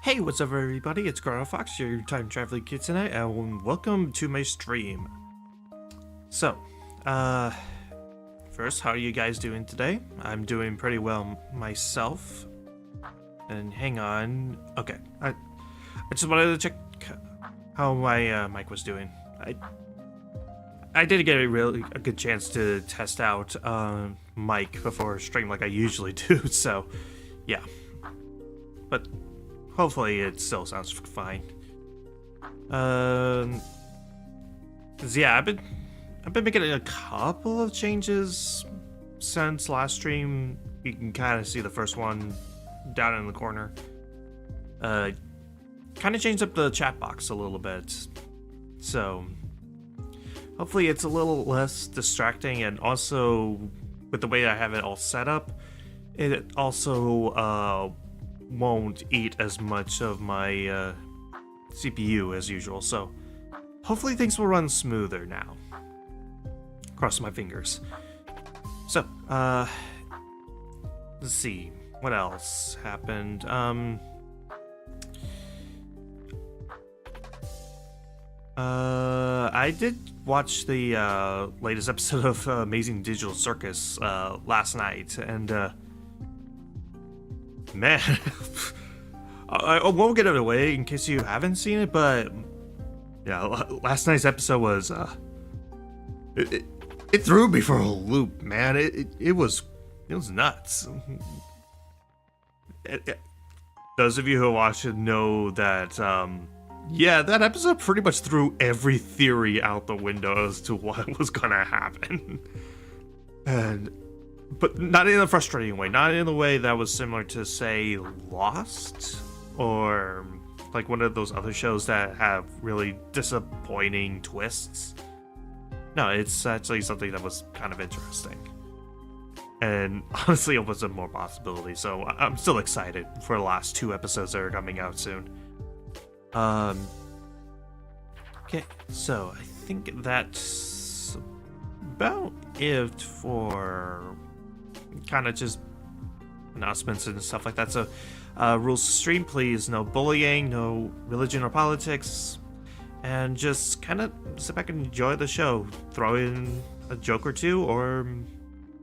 Hey, what's up everybody, it's Chronofahx, your time traveling kid tonight, and welcome to my stream. So, first, how are you guys doing today? I'm doing pretty well myself. And hang on, okay, I just wanted to check how my mic was doing. I did get a good chance to test out mic before stream like I usually do, so yeah. But hopefully it still sounds fine. 'Cause yeah, I've been making a couple of changes since last stream. You can kind of see the first one down in the corner. Kind of changed up the chat box a little bit, so hopefully it's a little less distracting, and also with the way I have it all set up, it also won't eat as much of my CPU as usual, so hopefully things will run smoother now. Cross my fingers. So, let's see, what else happened? I did watch the latest episode of Amazing Digital Circus last night, and man, I won't get it away in case you haven't seen it, but yeah, last night's episode was it threw me for a loop, man. It was nuts. Those of you who watch it know that Yeah, that episode pretty much threw every theory out the window as to what was gonna happen. But not in a frustrating way, not in a way that was similar to, say, Lost, or like one of those other shows that have really disappointing twists. No, it's actually something that was kind of interesting. And honestly, it was more possibility, so I'm still excited for the last 2 episodes that are coming out soon. Okay, so I think that's about it for kind of just announcements and stuff like that. So, rules to stream, please, no bullying, no religion or politics, and just kind of sit back and enjoy the show. Throw in a joke or two, or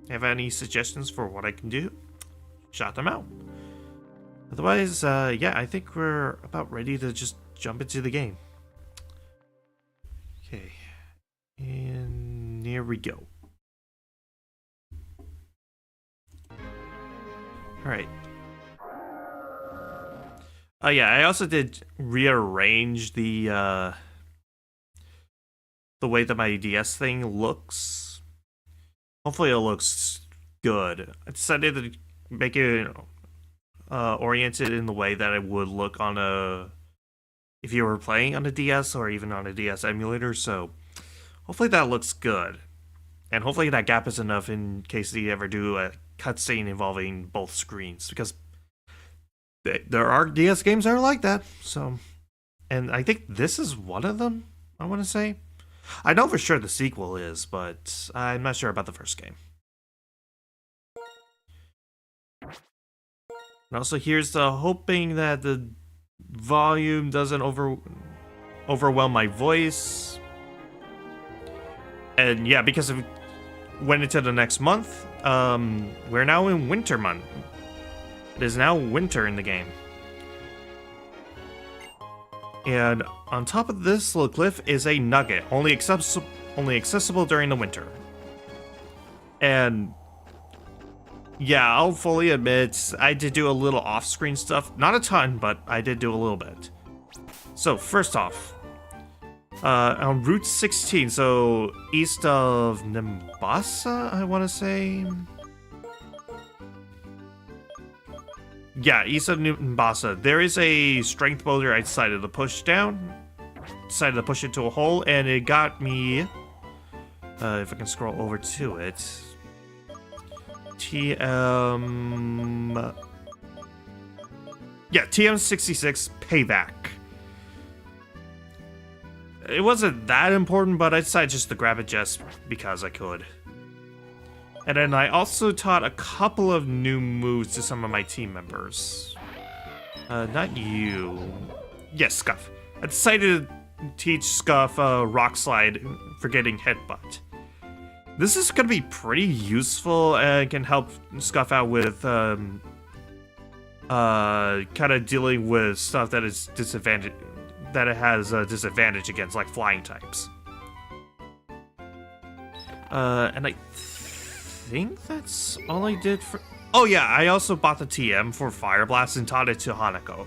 have any suggestions for what I can do, shout them out. Otherwise, yeah, I think we're about ready to just jump into the game. Okay, and here we go. Alright. Oh yeah, I also did rearrange the way that my DS thing looks. Hopefully it looks good. I decided to make it oriented in the way that it would look on a... if you were playing on a DS or even on a DS emulator, so hopefully that looks good. And hopefully that gap is enough in case they ever do a cutscene involving both screens, because there are DS games that are like that, so... and I think this is one of them, I want to say. I know for sure the sequel is, but I'm not sure about the first game. And also, here's the hoping that the volume doesn't overwhelm my voice. And yeah, because it went into the next month, we're now in winter month. It is now winter in the game. And on top of this little glyph is a nugget, only accessible during the winter. And yeah, I'll fully admit, I did do a little off-screen stuff. Not a ton, but I did do a little bit. So, first off, on Route 16, so east of Nimbasa, I want to say? Yeah, east of Nimbasa, there is a strength boulder I decided to push down. Decided to push it to a hole, and it got me, if I can scroll over to it, TM66 payback. It wasn't that important, but I decided just to grab it just because I could. And then I also taught a couple of new moves to some of my team members. Not you. Yes, Scuff. I decided to teach Scuff Rock Slide for getting Headbutt. This is going to be pretty useful and can help Scuff out with kind of dealing with stuff that is disadvantage, that it has a disadvantage against, like flying types. And I think that's all I did for... oh yeah, I also bought the TM for Fire Blast and taught it to Hanako.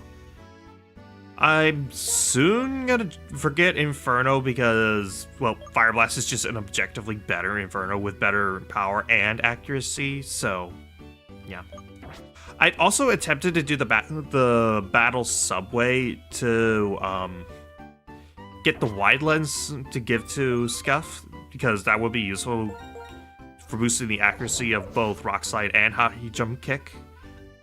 I'm soon gonna forget Inferno because, well, Fire Blast is just an objectively better Inferno with better power and accuracy, so yeah. I also attempted to do the battle subway to get the wide lens to give to Scuff, because that would be useful for boosting the accuracy of both Rock Slide and High Jump Kick.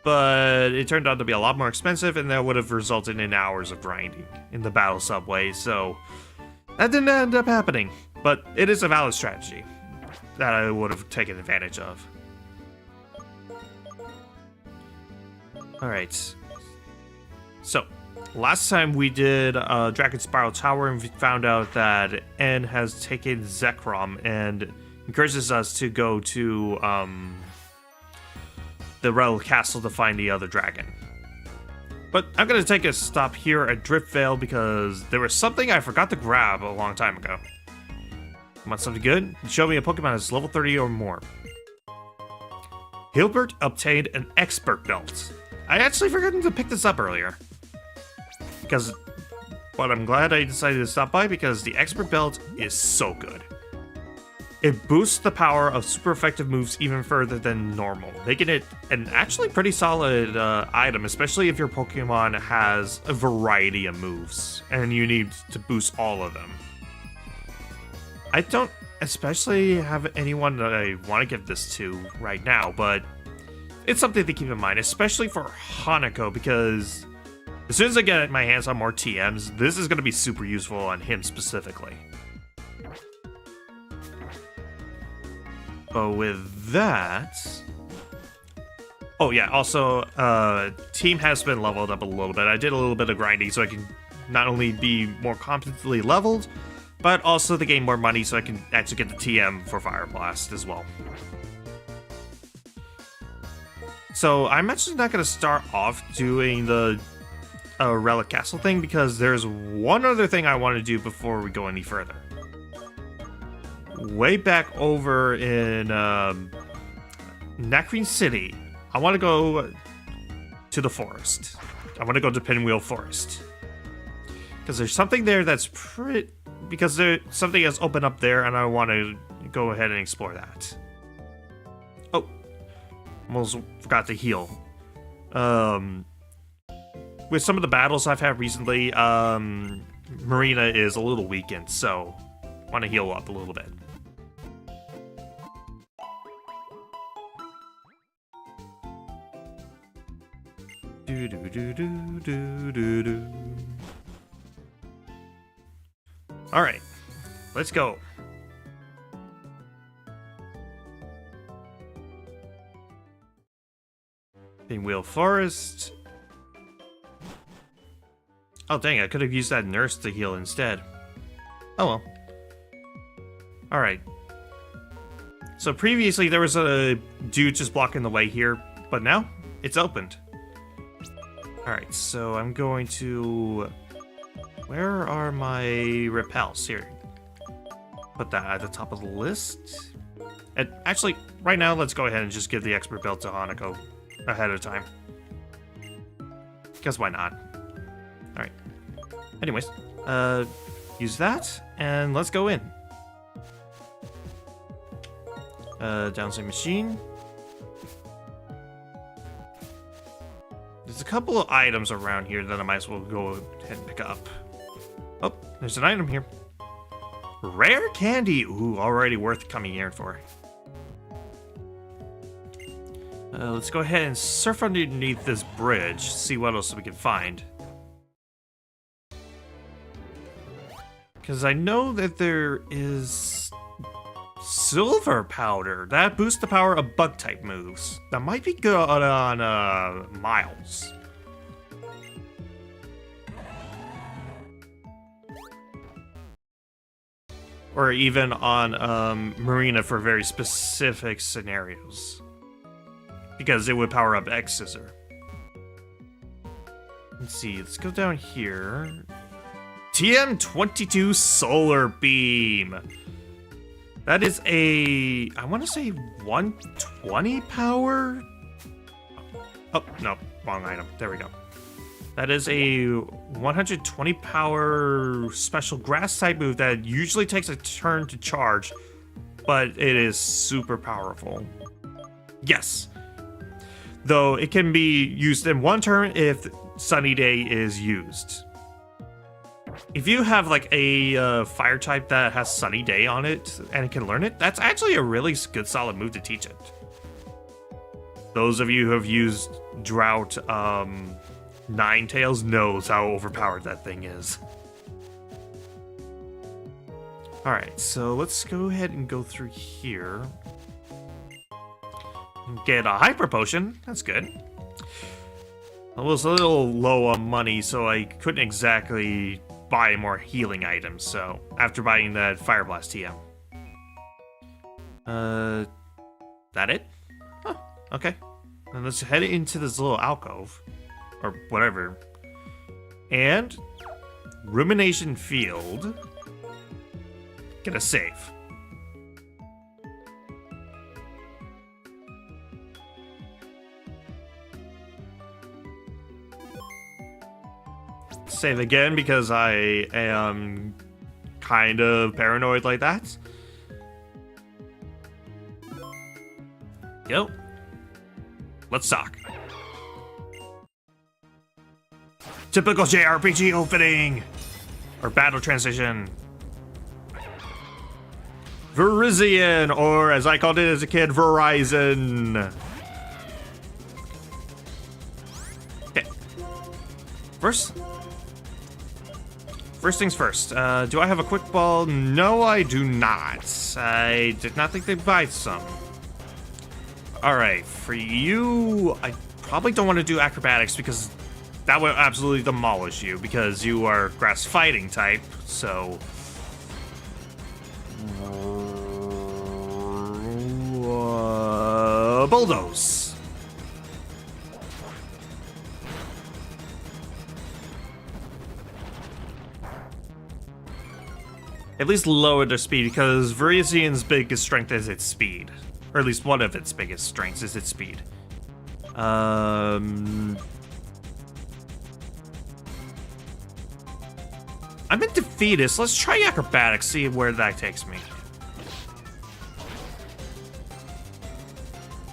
But it turned out to be a lot more expensive, and that would have resulted in hours of grinding in the battle subway, so that didn't end up happening. But it is a valid strategy that I would have taken advantage of. Alright. So, last time we did Dragon Spiral Tower, and we found out that N has taken Zekrom and encourages us to go to the Relic Castle to find the other dragon. But I'm going to take a stop here at Driftvale because there was something I forgot to grab a long time ago. Want something good? Show me a Pokemon that's level 30 or more. Hilbert obtained an Expert Belt. I actually forgot to pick this up earlier, because but I'm glad I decided to stop by because the expert belt is so good. It boosts the power of super effective moves even further than normal, making it an actually pretty solid item, especially if your Pokemon has a variety of moves and you need to boost all of them. I don't especially have anyone that I want to give this to right now, but it's something to keep in mind, especially for Hanako, because as soon as I get my hands on more TMs, this is going to be super useful on him specifically. But with that... Oh yeah, also, team has been leveled up a little bit. I did a little bit of grinding so I can not only be more competently leveled, but also to gain more money so I can actually get the TM for Fire Blast as well. So I'm actually not going to start off doing the Relic Castle thing because there's one other thing I want to do before we go any further. Way back over in Nacrene City, I want to go to the forest. I want to go to Pinwheel Forest. Because there's something there that's pretty... Because something has opened up there and I want to go ahead and explore that. Oh. Almost forgot to heal. With some of the battles I've had recently, Marina is a little weakened, so I want to heal up a little bit. Do do do do do do do. All right, let's go. Pinwheel Forest. Oh dang! I could have used that nurse to heal instead. Oh well. All right. So previously there was a dude just blocking the way here, but now it's opened. Alright, so I'm going to... Where are my repels? Here. Put that at the top of the list. And actually, right now, let's go ahead and just give the expert belt to Hanako ahead of time. Because why not? Alright. Anyways, use that, and let's go in. Downside machine. There's a couple of items around here that I might as well go ahead and pick up. Oh, there's an item here. Rare candy! Ooh, already worth coming here for. Let's go ahead and surf underneath this bridge, see what else we can find. Because I know that there is silver powder that boosts the power of bug type moves. That might be good on Miles. Or even on Marina for very specific scenarios. Because it would power up X Scissor. Let's see, let's go down here. TM22 Solar Beam. That is a, I want to say 120 power? Oh, no, wrong item. There we go. That is a 120 power special grass type move that usually takes a turn to charge, but it is super powerful. Yes. Though it can be used in one turn if Sunny Day is used. If you have like a fire type that has Sunny Day on it and can learn it, that's actually a really good solid move to teach it. Those of you who have used Drought Ninetales knows how overpowered that thing is. Alright, so let's go ahead and go through here. Get a Hyper Potion, that's good. I was a little low on money, so I couldn't exactly buy more healing items, so after buying that Fire Blast TM. That it? Huh, okay. Then let's head into this little alcove, or whatever. And Rumination Field. Get a save. save again because I am kind of paranoid like that. Yo. Let's talk. Typical JRPG opening! Or battle transition. Verizion, or as I called it as a kid, Verizon. Okay. First things first. Do I have a quick ball? No, I do not. I did not think they'd buy some. Alright, for you, I probably don't want to do acrobatics because that would absolutely demolish you because you are grass fighting type, so... bulldoze. At least lower their speed because Verizion's biggest strength is its speed. Or at least one of its biggest strengths is its speed. I'm in Defeatist. Let's try acrobatics, see where that takes me.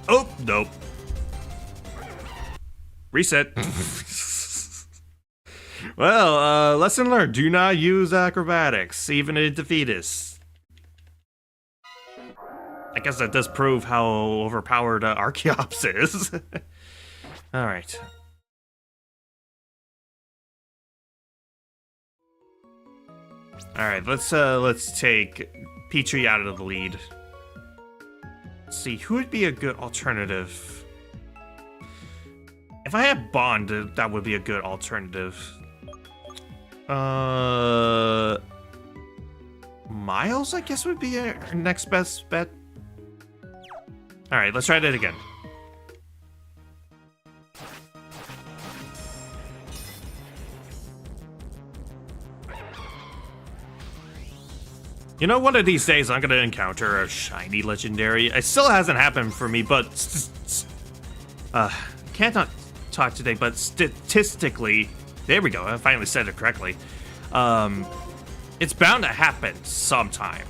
Oh, nope. Reset. Well, lesson learned. Do not use acrobatics, even in Defeatist. I guess that does prove how overpowered Archeops is. Alright. Alright, let's take Petrie out of the lead. Let's see, who would be a good alternative? If I had Bond, that would be a good alternative. Miles, I guess, would be our next best bet. Alright, let's try that again. You know, one of these days I'm gonna encounter a shiny legendary. It still hasn't happened for me, but can't not talk today, but statistically, there we go, I finally said it correctly. It's bound to happen sometime.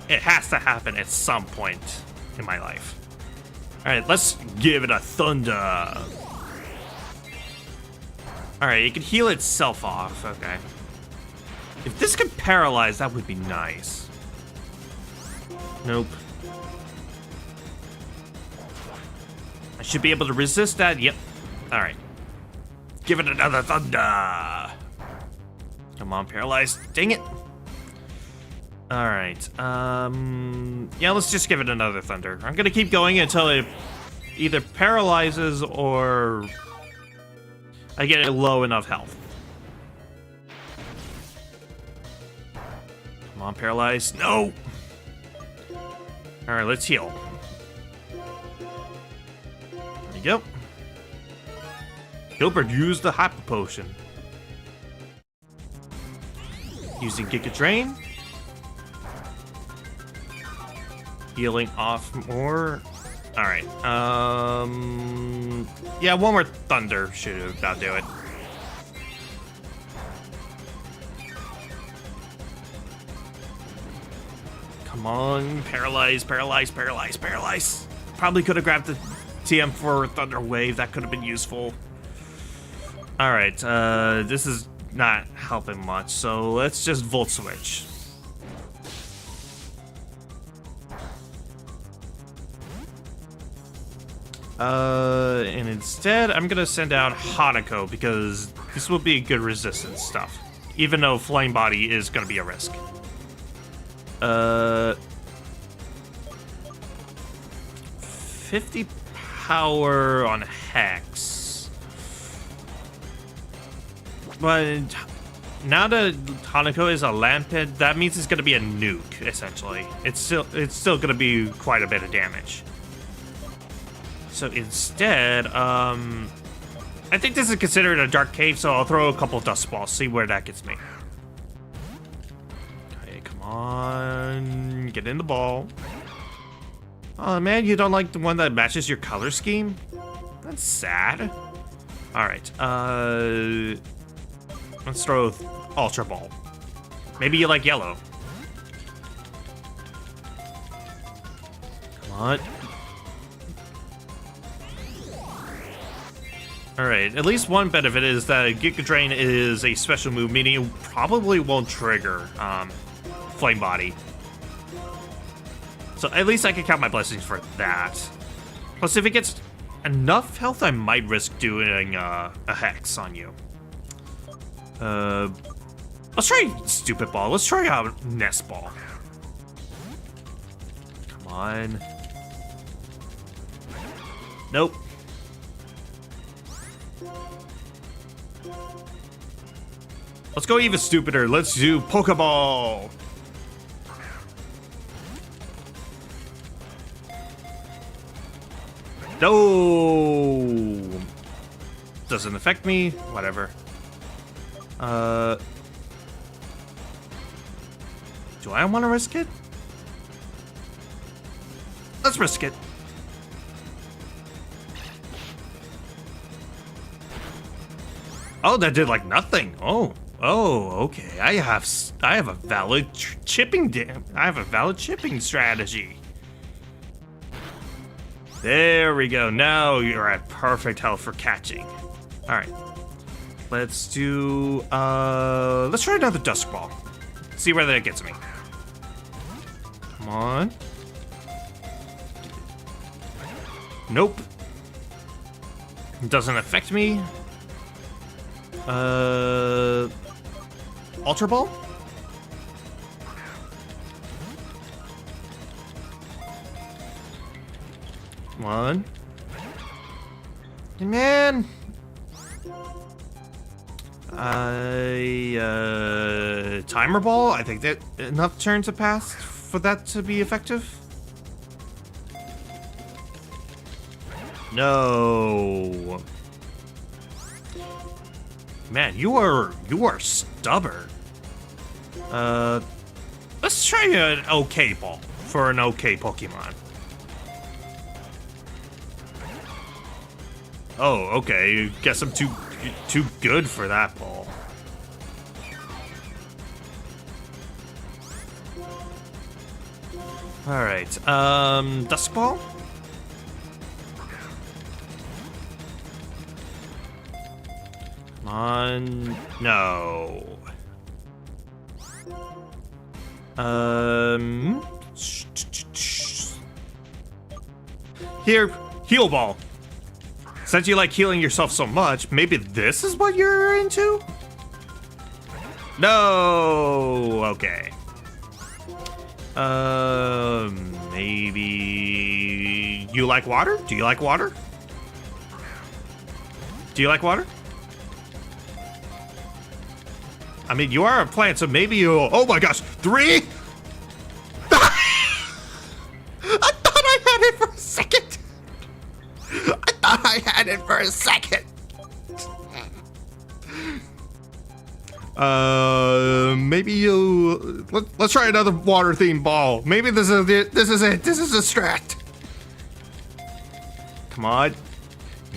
It has to happen at some point in my life. Alright, let's give it a thunder. Alright, it can heal itself off, okay. If this could paralyze, that would be nice. Nope. I should be able to resist that, yep. Alright. Give it another thunder. Come on, paralyzed. Dang it. Alright, yeah, let's just give it another thunder. I'm gonna keep going until it either paralyzes or I get low enough health. Come on, paralyzed. No! Alright, let's heal. There we go. Gilbert used the Hyper Potion. Using Giga Drain. Healing off more. Alright, yeah, one more thunder should about do it. Come on, paralyze, paralyze, paralyze, paralyze. Probably could have grabbed the TM for Thunder Wave, that could have been useful. Alright, this is not helping much, so let's just Volt Switch. And instead, I'm gonna send out Hanako because this will be good resistance stuff. Even though Flame Body is gonna be a risk. 50 power on Hex. But now that Hanako is a land pit, that means it's gonna be a nuke, essentially. It's still gonna be quite a bit of damage. So instead, I think this is considered a dark cave, so I'll throw a couple dust balls, see where that gets me. Okay, come on, get in the ball. Oh man, you don't like the one that matches your color scheme? That's sad. Alright, Let's throw Ultra Ball. Maybe you like yellow. Come on. Alright, at least one benefit is that Giga Drain is a special move, meaning it probably won't trigger Flame Body. So at least I can count my blessings for that. Plus, if it gets enough health, I might risk doing a Hex on you. Let's try Stupid Ball. Let's try a Nest Ball. Come on. Nope. Let's go even stupider. Let's do Pokeball. No. Doesn't affect me. Whatever. Do I want to risk it? Let's risk it. Oh, that did like nothing. Oh, okay. I have a valid chipping strategy. There we go. Now you're at perfect health for catching. All right. Let's do let's try another Dusk Ball. See where that gets me. Come on. Nope. It doesn't affect me. Ultra Ball? Come on. Man. Timer Ball? I think that enough turns have passed for that to be effective. No. Man, you are stubborn. Let's try an OK Ball for an OK Pokemon. Oh, okay. Guess I'm too good for that ball. All right. Dusk Ball. Come on. No. Here, Heal Ball. Since you like healing yourself so much, maybe this is what you're into? No. Okay. Maybe you like water? Do you like water? Do you like water? I mean, you are a plant, so maybe you'll... Oh my gosh, 3? I thought I had it for a second. I had it for a second. Maybe you... Let's try another water-themed ball. Maybe this is it. This is it. This is a strat. Come on.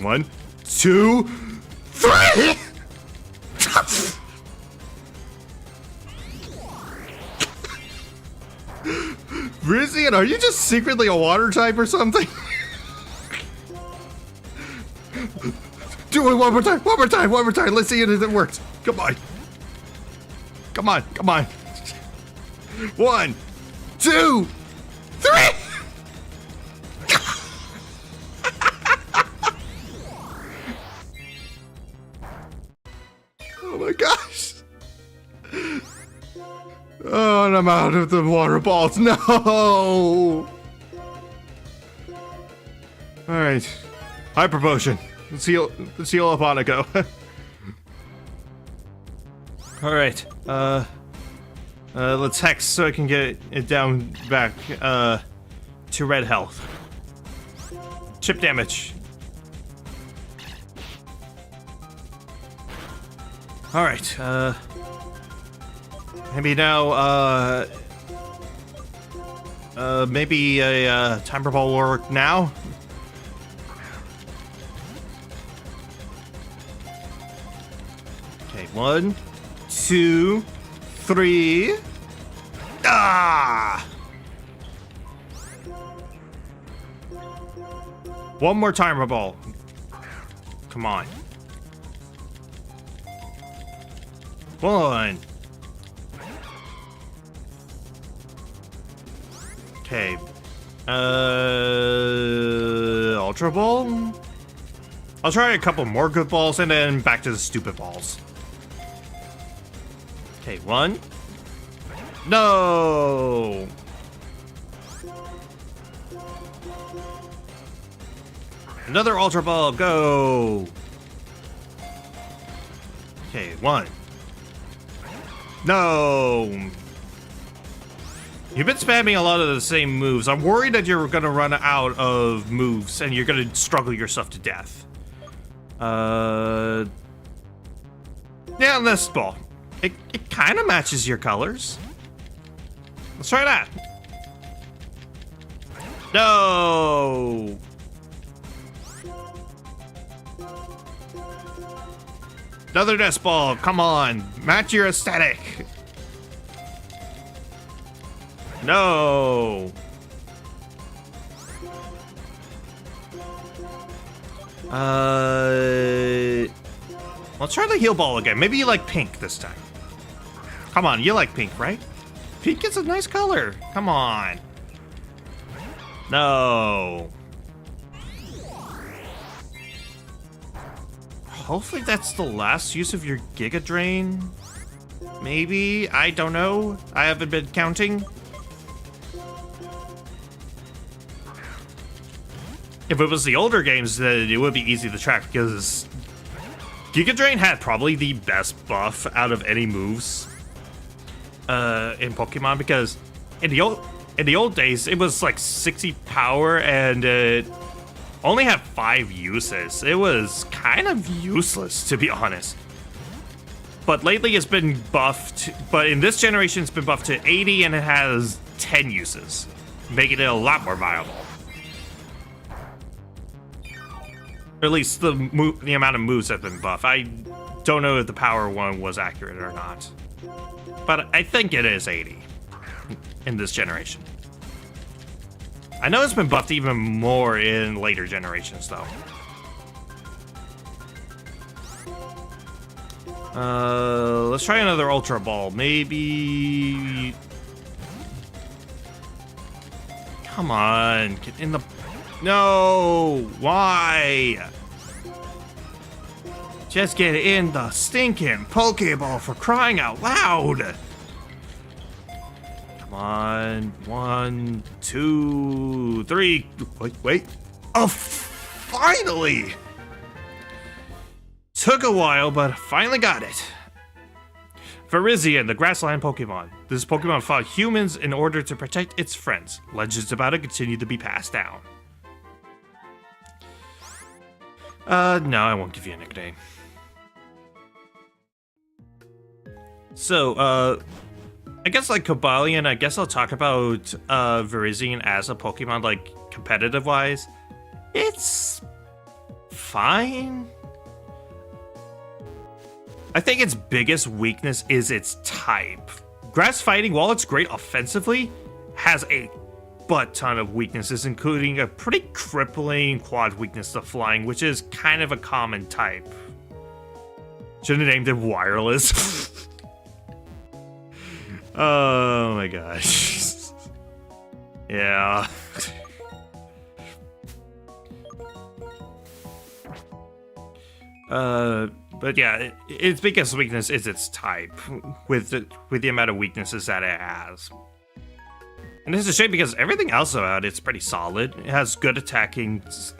1, 2, 3! Rizian, are you just secretly a water type or something? Do it one more time, one more time, one more time. Let's see if it works. Come on. Come on, come on. 1, 2, 3! Oh my gosh. Oh, and I'm out of the water balls. No! Alright. Hyper Potion. Let's heal up on it, go. Alright. Let's Hex so I can get it down back to red health. Chip damage. Alright, maybe now, maybe a timer ball will work now? Okay, 1, 2, 3. Ah! One more timer ball. Come on. 1. Okay. Ultra ball? I'll try a couple more good balls and then back to the stupid balls. Okay, 1. No! Another Ultra Ball, go! Okay, 1. No! You've been spamming a lot of the same moves. I'm worried that you're gonna run out of moves and you're gonna struggle yourself to death. Yeah, this ball. It kind of matches your colors. Let's try that. No! Another nest ball, come on. Match your aesthetic. No. Let's try the heal ball again. Maybe you like pink this time. Come on, you like pink, right? Pink is a nice color. Come on. No. Hopefully that's the last use of your Giga Drain. Maybe, I don't know. I haven't been counting. If it was the older games, then it would be easy to track because Giga Drain had probably the best buff out of any moves in Pokemon, because in the old days it was like 60 power and it only had 5 uses. It was kind of useless, to be honest. But lately it's been buffed, but in this generation it's been buffed to 80 and it has 10 uses, making it a lot more viable. Or at least the amount of moves have been buffed. I don't know if the power one was accurate or not, but I think it is 80 in this generation. I know it's been buffed even more in later generations, though. Let's try another Ultra Ball. Maybe... Come on, get in the... No! Why? Just get in the stinking Pokeball, for crying out loud! Come on. 1, 2, 3. Wait. Oh, finally! Took a while, but finally got it. Virizion, the grassland Pokemon. This Pokemon fought humans in order to protect its friends. Legends about it continue to be passed down. No, I won't give you a nickname. So, I guess like Cobalion, I guess I'll talk about Virizion as a Pokemon, like competitive-wise. It's fine. I think its biggest weakness is its type. Grass fighting, while it's great offensively, has a butt ton of weaknesses, including a pretty crippling quad weakness to flying, which is kind of a common type. Should have named it Wireless. Oh my gosh. Yeah. But yeah, its biggest weakness is its type, with the amount of weaknesses that it has. And it's a shame because everything else about it's pretty solid. It has good attacking moves,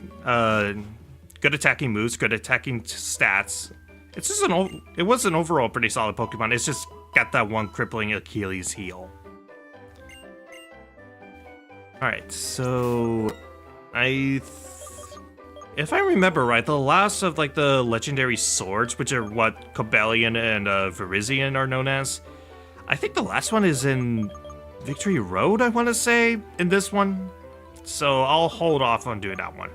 good attacking stats. It's just it was an overall pretty solid Pokemon. It's just got that one crippling Achilles heel. All right, so if I remember right, the last of like the legendary swords, which are what Cobalion and Virizion are known as, I think the last one is in Victory Road, I want to say, in this one. So I'll hold off on doing that one.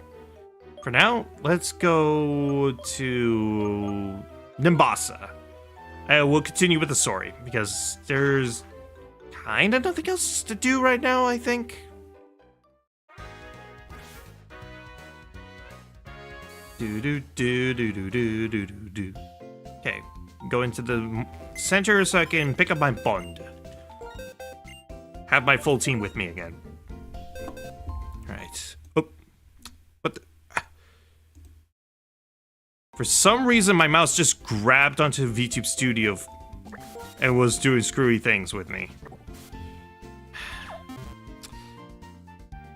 For now, let's go to Nimbasa. We'll continue with the story, because there's kind of nothing else to do right now, I think. Okay, go into the center so I can pick up my bond. Have my full team with me again. Alright. Oh. What the? For some reason, my mouse just grabbed onto Vtube Studio and was doing screwy things with me.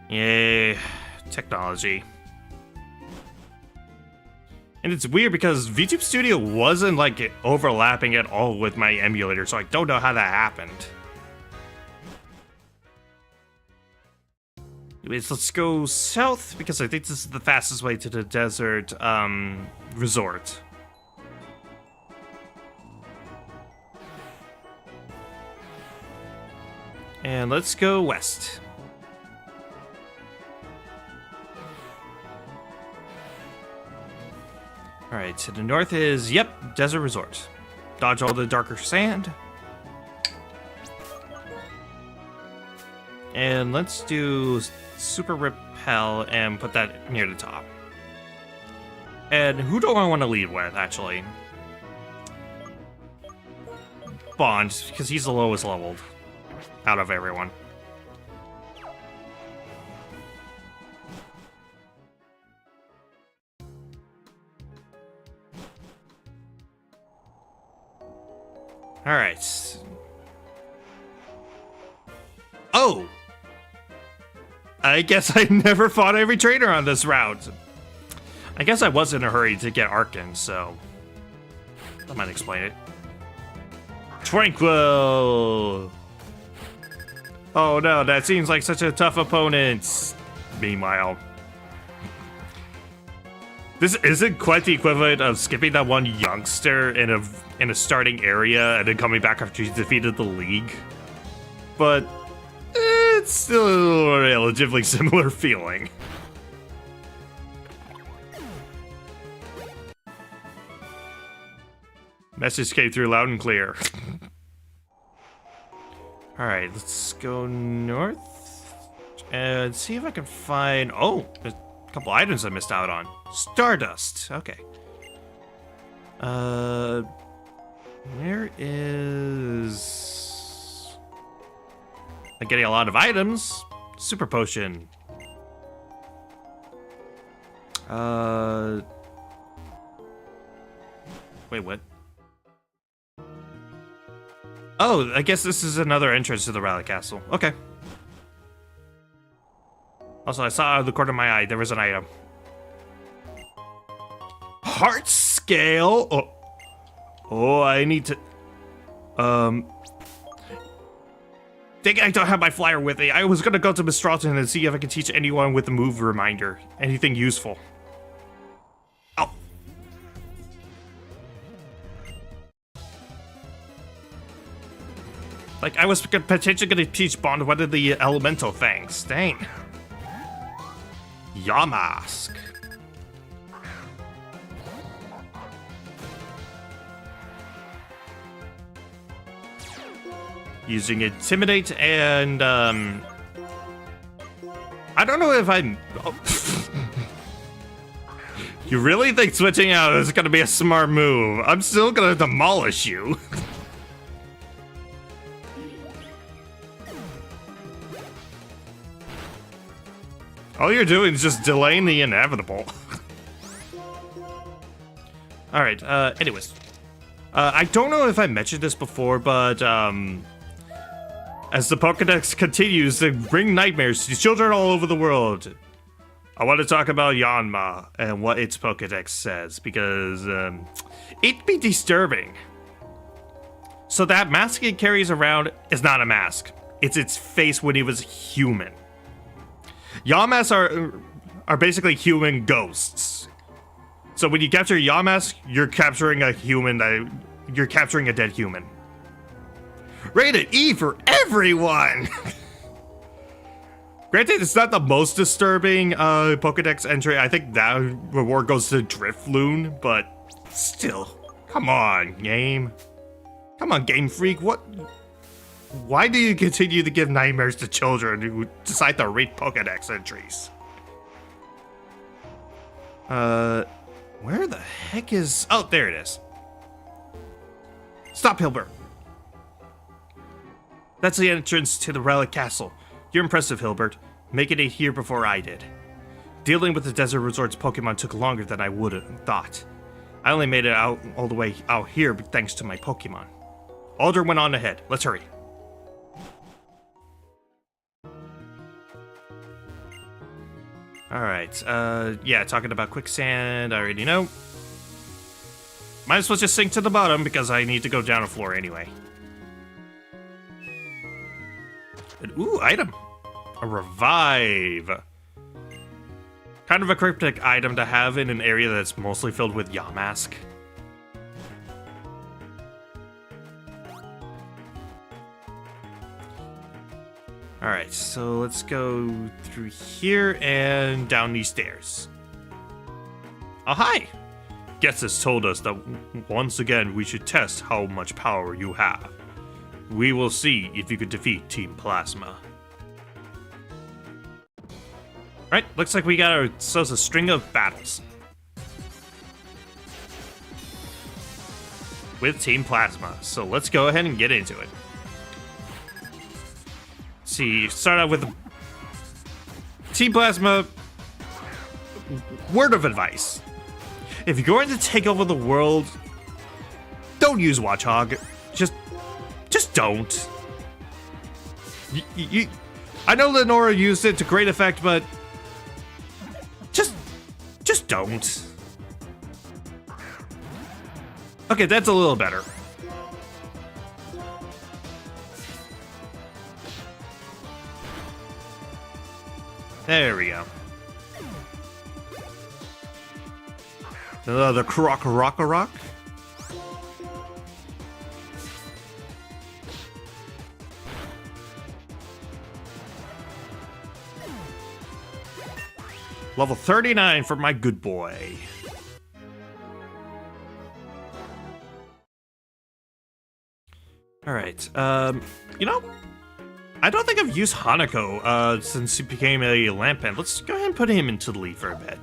Yay. Technology. And it's weird because Vtube Studio wasn't like overlapping at all with my emulator, so I don't know how that happened. Anyways, let's go south because I think this is the fastest way to the desert resort. And let's go west. Alright, to the north is, yep, desert resort. Dodge all the darker sand. And let's do super repel and put that near the top. And who do I want to lead with, actually? Bond, because he's the lowest leveled out of everyone. Alright. Oh! I guess I never fought every trainer on this route. I guess I was in a hurry to get Arkin, so that might explain it. Tranquil! Oh no, that seems like such a tough opponent. Meanwhile, this isn't quite the equivalent of skipping that one youngster in a starting area and then coming back after he defeated the League. But it's still a relatively similar feeling. Message came through loud and clear. Alright, let's go north and see if I can find... Oh, there's a couple items I missed out on. Stardust, okay. Where is... I'm getting a lot of items. Super potion. Wait, what? Oh, I guess this is another entrance to the Rally Castle. Okay. Also, I saw out of the corner of my eye there was an item. Heart scale. Oh, oh, I need to. Dang it, I don't have my flyer with me. I was gonna go to Mistralton and see if I could teach anyone with the move reminder. Anything useful. Oh. Like, I was potentially gonna teach Bond one of the elemental things. Dang. Yamask. Using Intimidate and, I don't know if I'm... Oh. You really think switching out is gonna be a smart move? I'm still gonna demolish you. All you're doing is just delaying the inevitable. Alright, anyways. I don't know if I mentioned this before, but, as the Pokédex continues to bring nightmares to children all over the world, I want to talk about Yanma and what its Pokédex says, because, it'd be disturbing. So that mask it carries around is not a mask. It's its face when he was human. Yamask are basically human ghosts. So when you capture Yamask, you're capturing a human, you're capturing a dead human. Rated E for everyone! Granted, it's not the most disturbing Pokédex entry. I think that reward goes to Drifloon, but still, come on, game. Come on, Game Freak, what? Why do you continue to give nightmares to children who decide to read Pokédex entries? Where the heck is... Oh, there it is. Stop, Hilbert. That's the entrance to the Relic Castle. You're impressive, Hilbert. Making it here before I did. Dealing with the Desert Resort's Pokemon took longer than I would have thought. I only made it out all the way out here thanks to my Pokemon. Alder went on ahead. Let's hurry. Alright, yeah, talking about quicksand, I already know. Might as well just sink to the bottom because I need to go down a floor anyway. Ooh, item. A revive. Kind of a cryptic item to have in an area that's mostly filled with Yamask. Alright, so let's go through here and down these stairs. Oh, hi! Guess has told us that once again we should test how much power you have. We will see if you can defeat Team Plasma. Alright, looks like we got ourselves a string of battles. With Team Plasma, so let's go ahead and get into it. See, start out with Team Plasma. Word of advice: if you're going to take over the world, don't use Watchog. Just don't. I know Lenora used it to great effect, but just don't. Okay, that's a little better. There we go. The Rock. Level 39 for my good boy. Alright, you know, I don't think I've used Hanako since he became a Lampent. Let's go ahead and put him into the lead for a bit.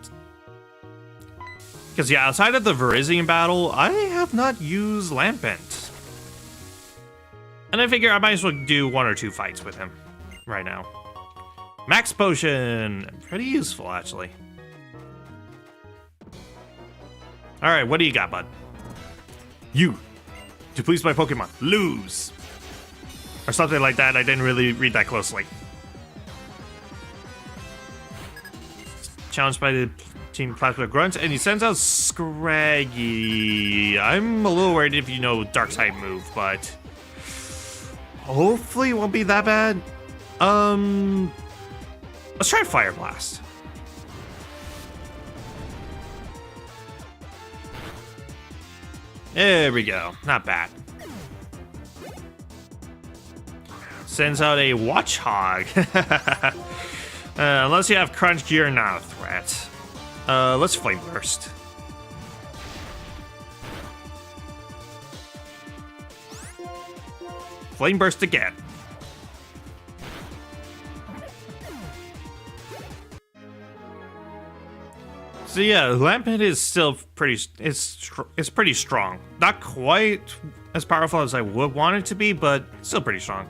Because, yeah, outside of the Virizion battle, I have not used Lampent. And I figure I might as well do 1 or 2 fights with him right now. Max Potion! Pretty useful, actually. Alright, what do you got, bud? You, to please my Pokemon, lose! Or something like that, I didn't really read that closely. Challenged by the Team Plasma Grunt, and he sends out Scraggy. I'm a little worried if you know Dark type move, but hopefully it won't be that bad. Let's try Fire Blast. There we go. Not bad. Sends out a Watchog. Unless you have Crunch, you're not a threat. Let's Flame Burst. Flame Burst again. So yeah, Lampent is still pretty. It's pretty strong. Not quite as powerful as I would want it to be, but still pretty strong.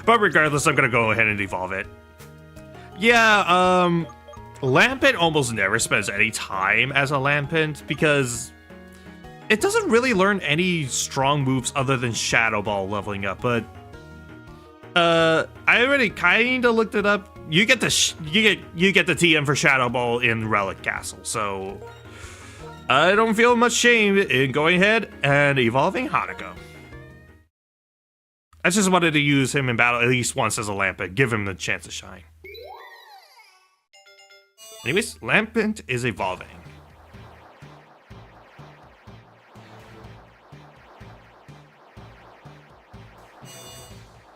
But regardless, I'm gonna go ahead and evolve it. Yeah, Lampent almost never spends any time as a Lampent because it doesn't really learn any strong moves other than Shadow Ball leveling up. But I already kind of looked it up. You get the you get the TM for Shadow Ball in Relic Castle, so I don't feel much shame in going ahead and evolving Hanako. I just wanted to use him in battle at least once as a Lampent, give him the chance to shine. Anyways, Lampent is evolving.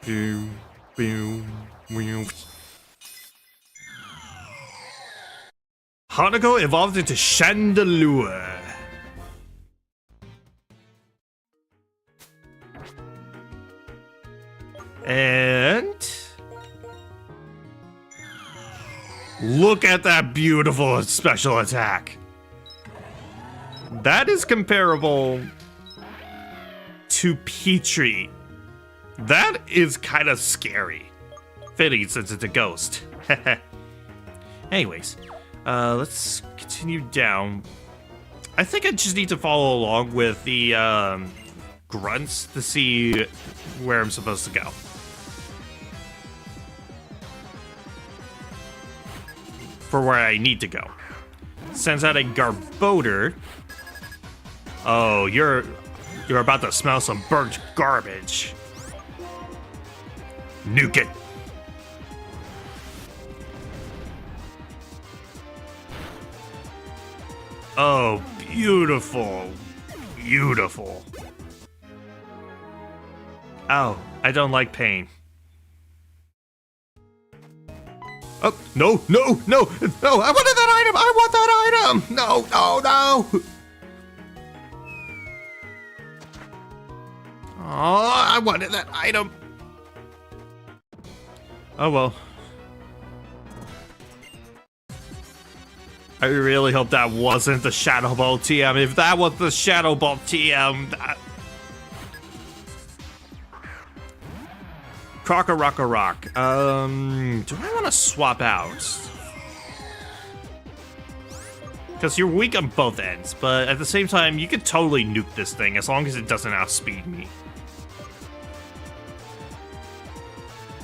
Boom, boom, boom. Hanako evolved into Chandelure. And look at that beautiful special attack. That is comparable to Petrie. That is kind of scary. Fitting since it's a ghost. Anyways, let's continue down. I think I just need to follow along with the grunts to see where I'm supposed to go. For where I need to go. Sends out a Garbodor. Oh, you're about to smell some burnt garbage. Nuke it. Oh, beautiful. Beautiful. Ow, I don't like pain. Oh, no, no, no, no, I wanted that item, I want that item! No, no, no! Oh, I wanted that item. Oh well. I really hope that wasn't the Shadow Ball TM. If that was the Shadow Ball TM, that... Rock. Do I want to swap out? Because you're weak on both ends, but at the same time, you could totally nuke this thing as long as it doesn't outspeed me.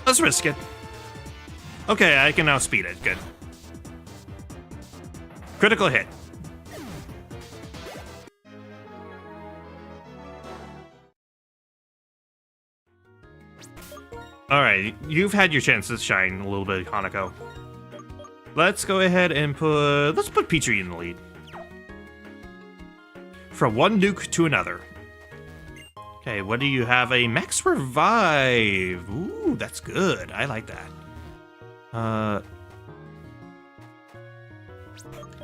Let's risk it. Okay, I can outspeed it. Good. Critical hit. Alright, you've had your chance to shine a little bit, Hanako. Let's go ahead and let's put Petrie in the lead. From one nuke to another. Okay, what do you have? A Max Revive. Ooh, that's good. I like that.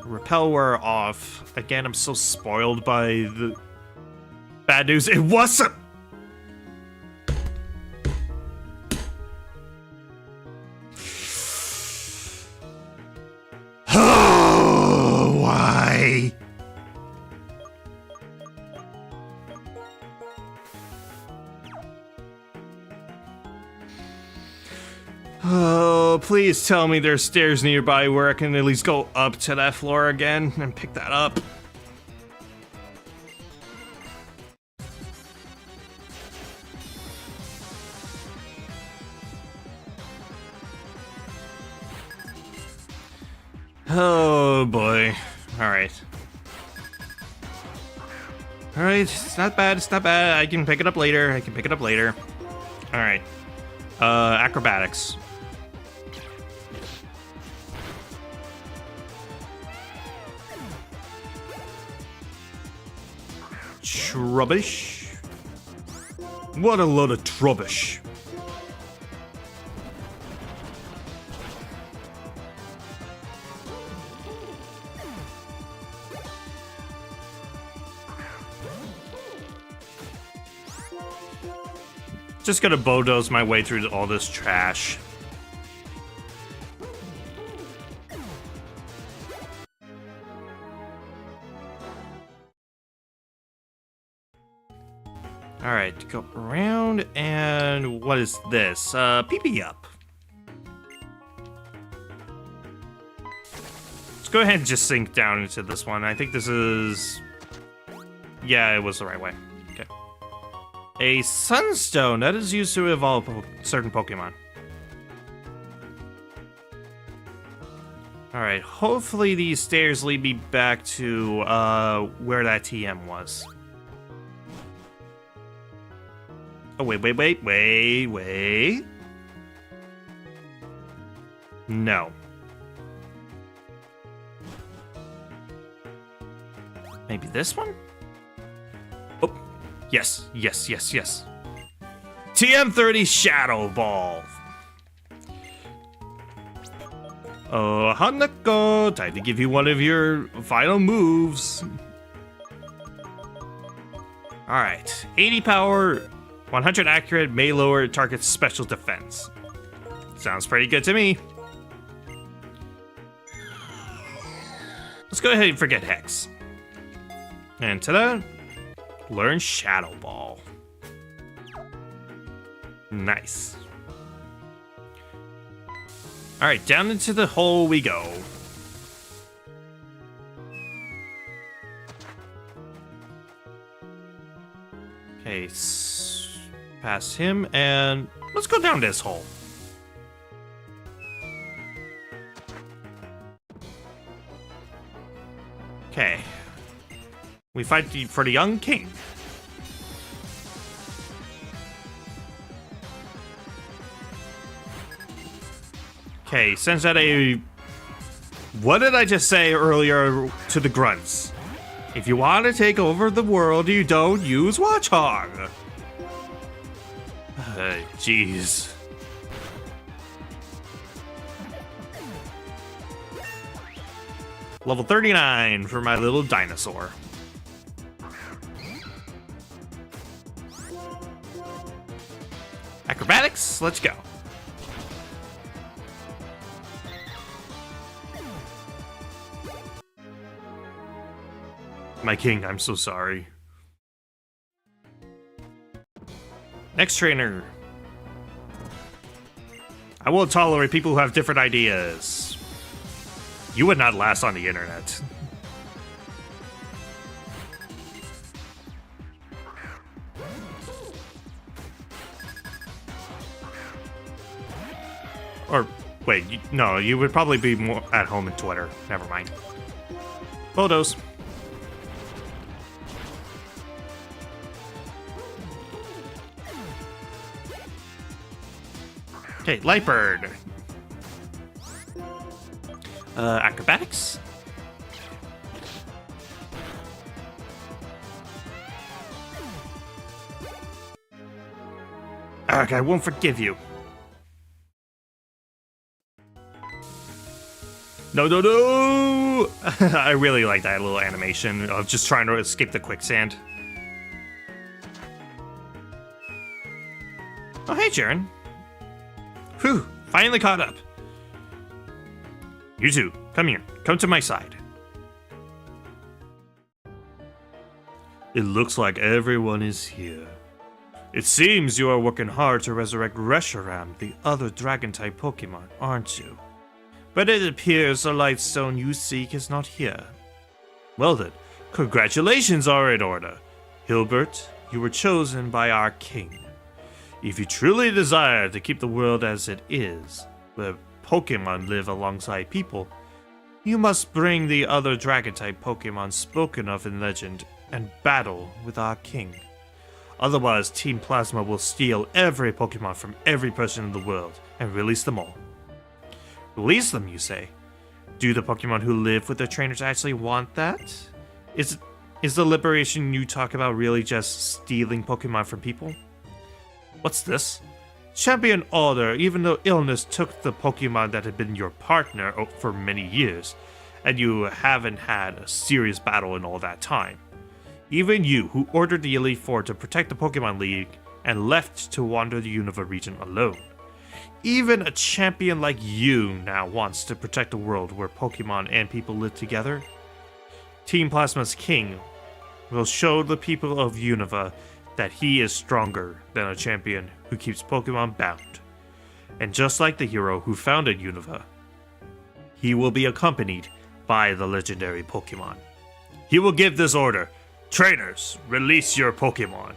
Repel wear off. Again, I'm so spoiled by the bad news. It wasn't. Oh, why? Oh, please tell me there's stairs nearby where I can at least go up to that floor again and pick that up. Oh boy. Alright. Alright, it's not bad, I can pick it up later, Alright. Acrobatics. Trubbish. What a load of trubbish. Just gonna bulldoze my way through all this trash. Alright, go around, and what is this? PP up. Let's go ahead and just sink down into this one. I think this is... Yeah, it was the right way. Okay. A Sunstone, that is used to evolve certain Pokemon. Alright, hopefully these stairs lead me back to where that TM was. Oh, wait. No. Maybe this one? Oh, yes. TM30 Shadow Ball. Oh, Hanako, time to give you one of your final moves. Alright, 80 power, 100 accurate may lower target's special defense. Sounds pretty good to me. Let's go ahead and forget Hex. And ta-da! Learn Shadow Ball. Nice. Alright, down into the hole we go. Okay, past him, and let's go down this hole. Okay. We fight for the young king. Okay, sends out a... What did I just say earlier to the grunts? If you want to take over the world, you don't use Watchhog. Jeez. Level 39 for my little dinosaur. Acrobatics, let's go. My king, I'm so sorry. Next trainer. I won't tolerate people who have different ideas. You would not last on the internet. Or, wait, no, you would probably be more at home in Twitter. Never mind. Photos. Okay, Lightbird. Acrobatics? Ugh, I won't forgive you. No, no, no! I really like that little animation of just trying to escape the quicksand. Oh, hey, Jaren. Whew, finally caught up. You two, come here. Come to my side. It looks like everyone is here. It seems you are working hard to resurrect Reshiram, the other dragon-type Pokemon, aren't you? But it appears the Lightstone you seek is not here. Well then, congratulations are in order. Hilbert, you were chosen by our king. If you truly desire to keep the world as it is, where Pokemon live alongside people, you must bring the other Dragon-type Pokemon spoken of in legend and battle with our king. Otherwise, Team Plasma will steal every Pokemon from every person in the world and release them all. Release them, you say? Do the Pokemon who live with their trainers actually want that? Is the liberation you talk about really just stealing Pokemon from people? What's this? Champion Alder, even though illness took the Pokemon that had been your partner for many years, and you haven't had a serious battle in all that time. Even you, who ordered the Elite Four to protect the Pokemon League and left to wander the Unova region alone. Even a champion like you now wants to protect a world where Pokemon and people live together? Team Plasma's king will show the people of Unova that he is stronger than a champion who keeps Pokemon bound. And just like the hero who founded Unova, he will be accompanied by the legendary Pokemon. He will give this order: trainers, release your Pokemon.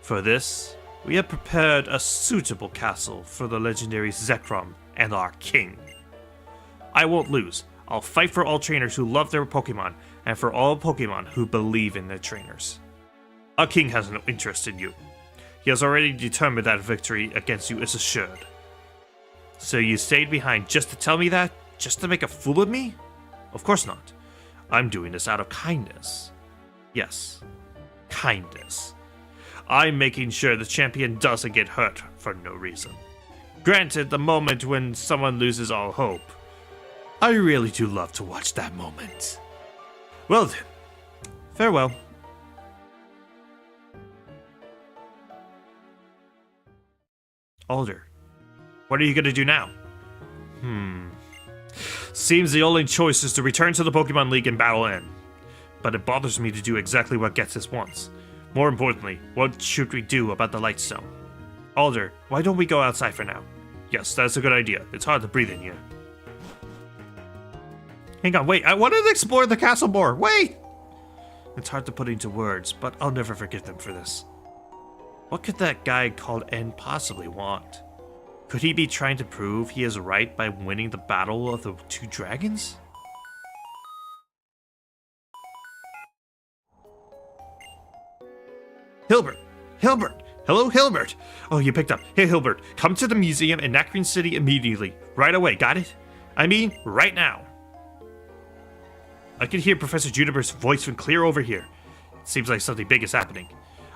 For this, we have prepared a suitable castle for the legendary Zekrom and our king. I won't lose. I'll fight for all trainers who love their Pokemon, and for all Pokemon who believe in their trainers. Our king has no interest in you. He has already determined that victory against you is assured. So you stayed behind just to tell me that? Just to make a fool of me? Of course not. I'm doing this out of kindness. Yes, kindness. I'm making sure the champion doesn't get hurt for no reason. Granted, the moment when someone loses all hope, I really do love to watch that moment. Well then, farewell. Alder, what are you gonna do now? Seems the only choice is to return to the Pokemon League and battle in. But it bothers me to do exactly what Getsus wants. More importantly, what should we do about the Lightstone? Alder, why don't we go outside for now? Yes, that's a good idea. It's hard to breathe in here. Hang on, wait, I wanted to explore the castle more. Wait! It's hard to put into words, but I'll never forgive them for this. What could that guy called N possibly want? Could he be trying to prove he is right by winning the battle of the two dragons? Hilbert! Hilbert! Hello, Hilbert! Oh, you picked up. Hey, Hilbert, come to the museum in Nacrene City immediately. Right away, got it? I mean, right now. I can hear Professor Juniper's voice from clear over here. It seems like something big is happening.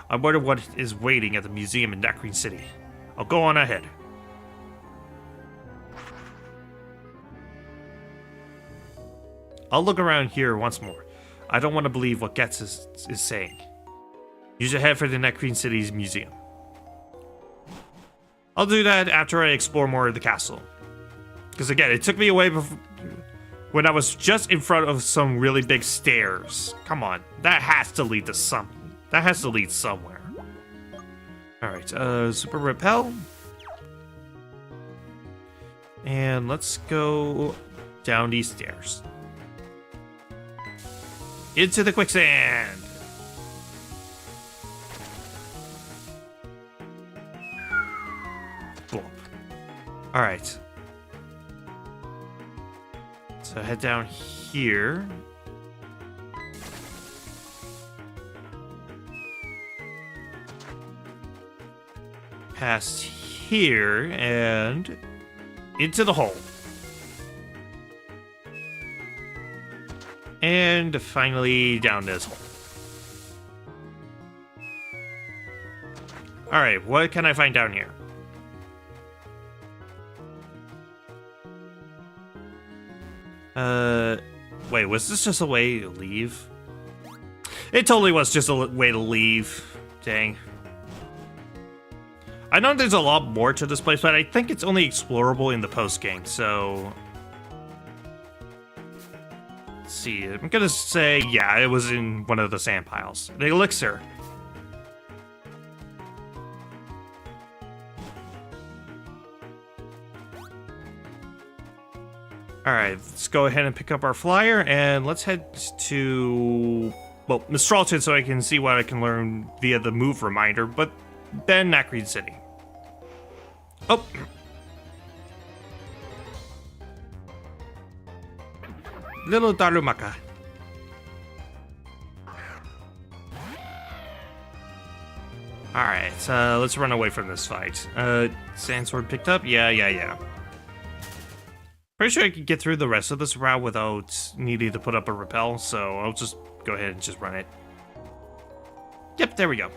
I wonder what is waiting at the museum in Nacrene City. I'll go on ahead. I'll look around here once more. I don't want to believe what Getz is saying. You should head for the Nacrene City's museum. I'll do that after I explore more of the castle. Because again, it took me away when I was just in front of some really big stairs. Come on, that has to lead to something. That has to lead somewhere. Alright, Super Repel. And let's go down these stairs. Into the quicksand! Alright. So head down here. Past here and into the hole. And finally down this hole. Alright, what can I find down here? Wait, was this just a way to leave? It totally was just a way to leave. Dang. I know there's a lot more to this place, but I think it's only explorable in the post-game, so... Let's see, I'm gonna say, yeah, it was in one of the sand piles. The elixir. Alright, let's go ahead and pick up our flyer, and let's head to, well, Mistralton so I can see what I can learn via the move reminder, but then Nacrene City. Oh! Little Darumaka. Alright, let's run away from this fight. Sandsword picked up? Yeah. Pretty sure I could get through the rest of this route without needing to put up a repel, so I'll just go ahead and just run it. Yep, there we go.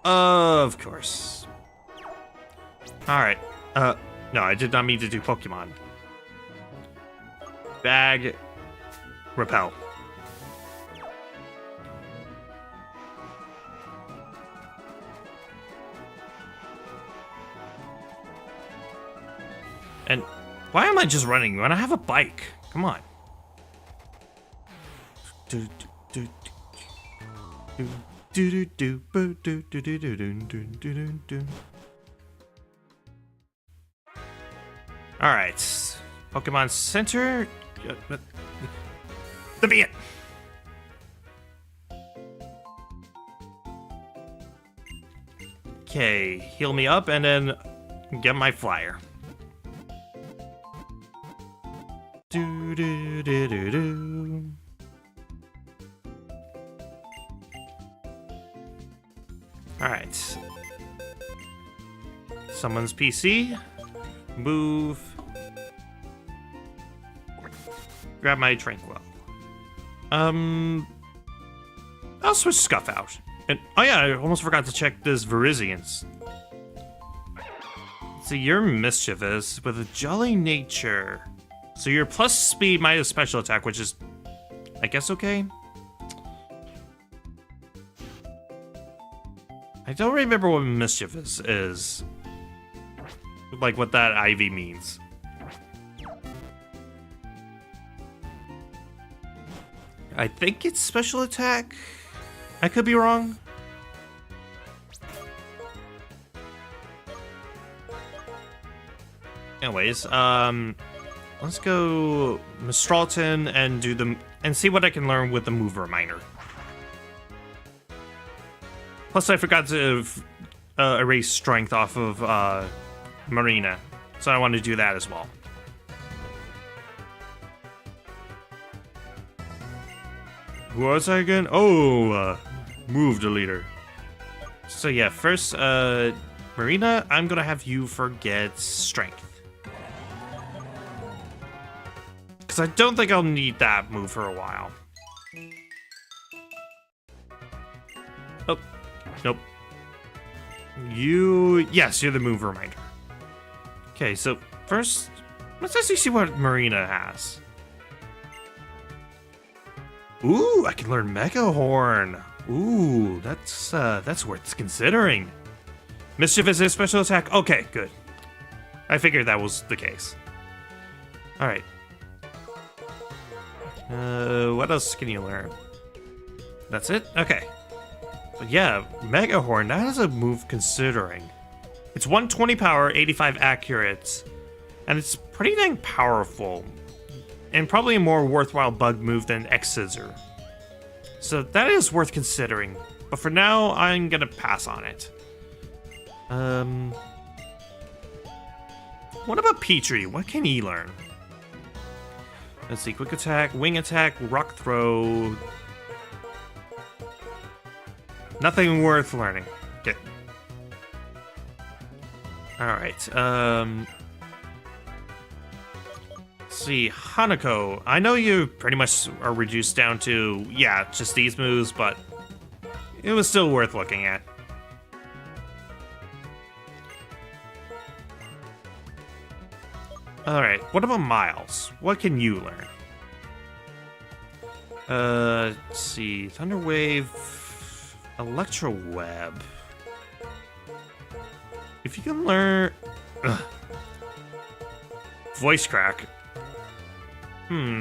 Of course. Alright. No, I did not mean to do Pokemon. Bag. Repel. And why am I just running when I have a bike? Come on. Alright. Pokemon Center. The Beat. Okay, heal me up and then get my flyer. Alright. Someone's PC. Move. Grab my Tranquil. I'll switch Scuff out. And oh yeah, I almost forgot to check this Virizian's. See, you're mischievous with a jolly nature. So you're plus speed minus special attack, which is, I guess, okay. I don't remember what mischievous is. Like what that IV means. I think it's special attack. I could be wrong. Anyways, let's go Mistralton and do the see what I can learn with the move reminder. Plus, I forgot to erase strength off of Marina, so I want to do that as well. Who was I again? Oh, move deleter. So yeah, first, Marina, I'm gonna have you forget strength. Because I don't think I'll need that move for a while. Oh, nope. Yes, you're the move reminder. Okay, so first, let's actually see what Marina has. Ooh, I can learn Mega Horn. Ooh, that's worth considering. Mischief is his special attack. Okay, good. I figured that was the case. All right. What else can you learn? That's it? Okay. But yeah, Mega Horn, that is a move considering. It's 120 power, 85 accurate, and it's pretty dang powerful. And probably a more worthwhile bug move than X-Scissor. So that is worth considering. But for now, I'm gonna pass on it. What about Petrie? What can he learn? Let's see, quick attack, wing attack, rock throw. Nothing worth learning. Okay. Alright, let's see, Hanako. I know you pretty much are reduced down to, yeah, just these moves, but it was still worth looking at. Alright, what about Miles? What can you learn? Let's see, Thunder Wave, Electro Web. If you can learn... Voice Crack.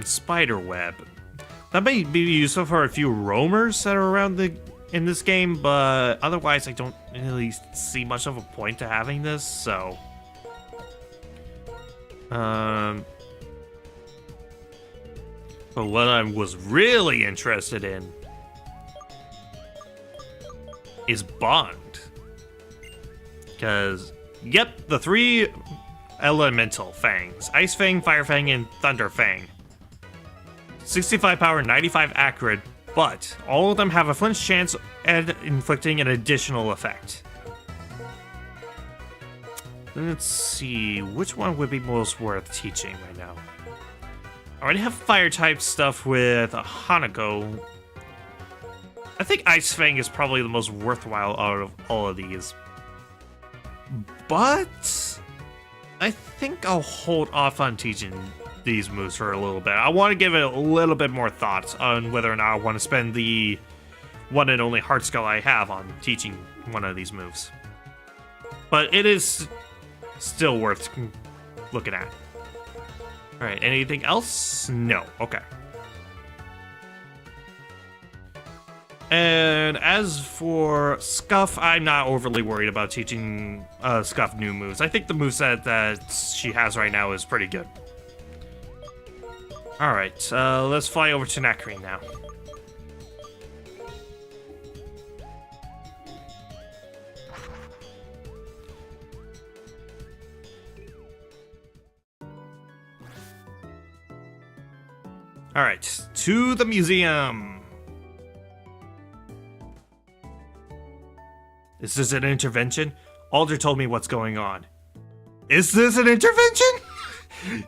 Spider Web. That may be useful for a few roamers that are around in this game, but otherwise I don't really see much of a point to having this, so... But what I was really interested in is Bond. Because, yep, the 3 elemental fangs. Ice Fang, Fire Fang, and Thunder Fang. 65 power, 95 accurate, but all of them have a flinch chance and inflicting an additional effect. Let's see, which one would be most worth teaching right now? I already have fire type stuff with Hanako. I think Ice Fang is probably the most worthwhile out of all of these. But I think I'll hold off on teaching these moves for a little bit. I want to give it a little bit more thought on whether or not I want to spend the one and only heart skull I have on teaching one of these moves. But it is still worth looking at. Alright, anything else? No. Okay. And as for Scuff, I'm not overly worried about teaching Scuff new moves. I think the moveset that she has right now is pretty good. Alright, let's fly over to Nacrene now. Alright, to the museum. Is this an intervention? Alder told me what's going on. Is this an intervention?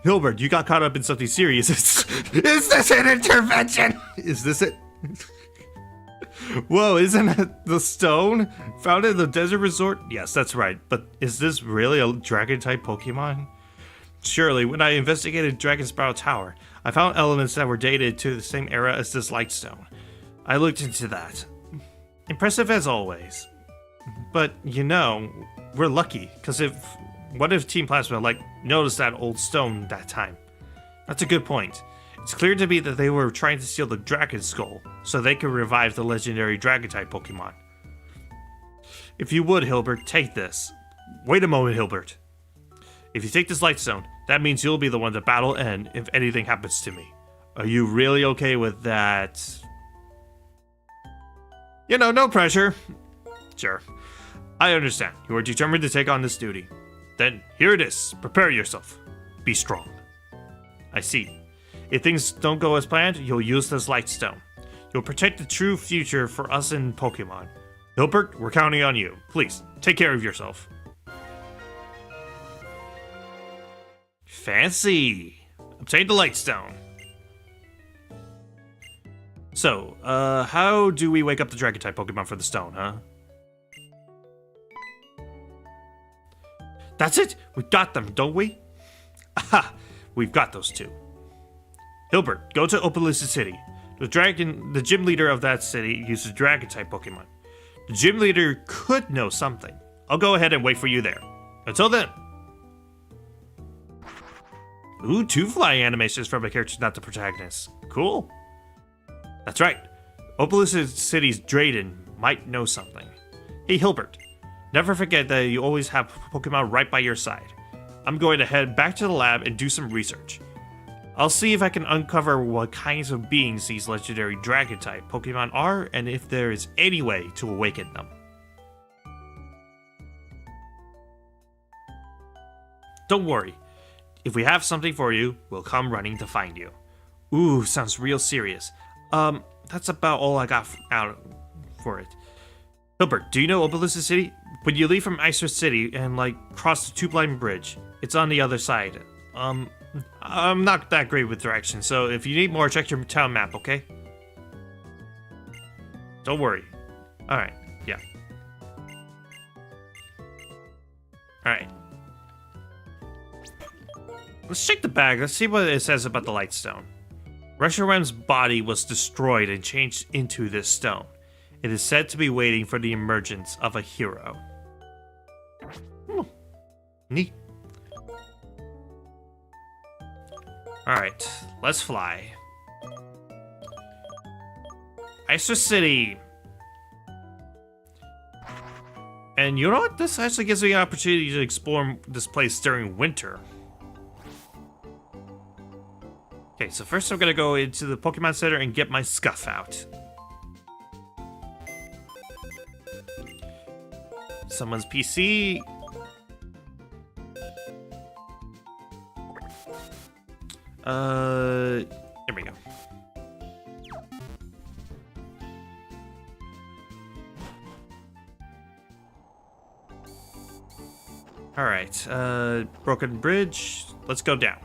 Hilbert, you got caught up in something serious. Is this an intervention? Is this it? Whoa, isn't that the stone found in the desert resort? Yes, that's right. But is this really a dragon-type Pokemon? Surely, when I investigated Dragonsprout Tower, I found elements that were dated to the same era as this Lightstone. I looked into that. Impressive as always. But, you know, we're lucky, because what if Team Plasma, noticed that old stone that time? That's a good point. It's clear to me that they were trying to steal the Dragon Skull, so they could revive the legendary Dragon-type Pokemon. If you would, Hilbert, take this. Wait a moment, Hilbert. If you take this Lightstone, that means you'll be the one to battle end if anything happens to me. Are you really okay with that? You know, no pressure. Sure. I understand. You are determined to take on this duty. Then, here it is. Prepare yourself. Be strong. I see. If things don't go as planned, you'll use this Lightstone. You'll protect the true future for us in Pokemon. Hilbert, we're counting on you. Please, take care of yourself. Fancy. Obtain the Lightstone. So, how do we wake up the Dragon-type Pokemon for the stone, huh? That's it! We got them, don't we? Aha! We've got those two. Hilbert, go to Opalissa City. The gym leader of that city uses Dragon-type Pokemon. The gym leader could know something. I'll go ahead and wait for you there. Until then. Ooh, 2 fly animations from a character not the protagonist. Cool. That's right. Opalissa City's Drayden might know something. Hey, Hilbert. Never forget that you always have Pokemon right by your side. I'm going to head back to the lab and do some research. I'll see if I can uncover what kinds of beings these legendary Dragon-type Pokemon are and if there is any way to awaken them. Don't worry. If we have something for you, we'll come running to find you. Ooh, sounds real serious. That's about all I got out for it. Hilbert, do you know Opalissa City? When you leave from Icer City and, cross the Two-Blind Bridge, it's on the other side. I'm not that great with directions, so if you need more, check your town map, okay? Don't worry. Alright, yeah. Alright. Let's check the bag. Let's see what it says about the Lightstone. Reshiram's body was destroyed and changed into this stone. It is said to be waiting for the emergence of a hero. Neat. Alright, let's fly. Icer City. And you know what? This actually gives me an opportunity to explore this place during winter. Okay, so first I'm gonna go into the Pokemon Center and get my Scuff out. Someone's PC. There we go. Alright, broken bridge. Let's go down.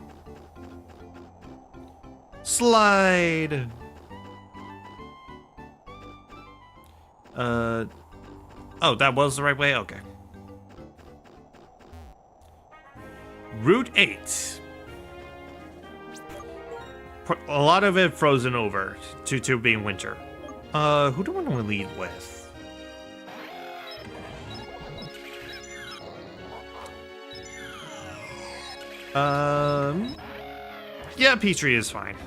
Slide! Oh, that was the right way? Okay. Route 8. A lot of it frozen over to being winter. Who do I want to lead with? Yeah, Petrie is fine.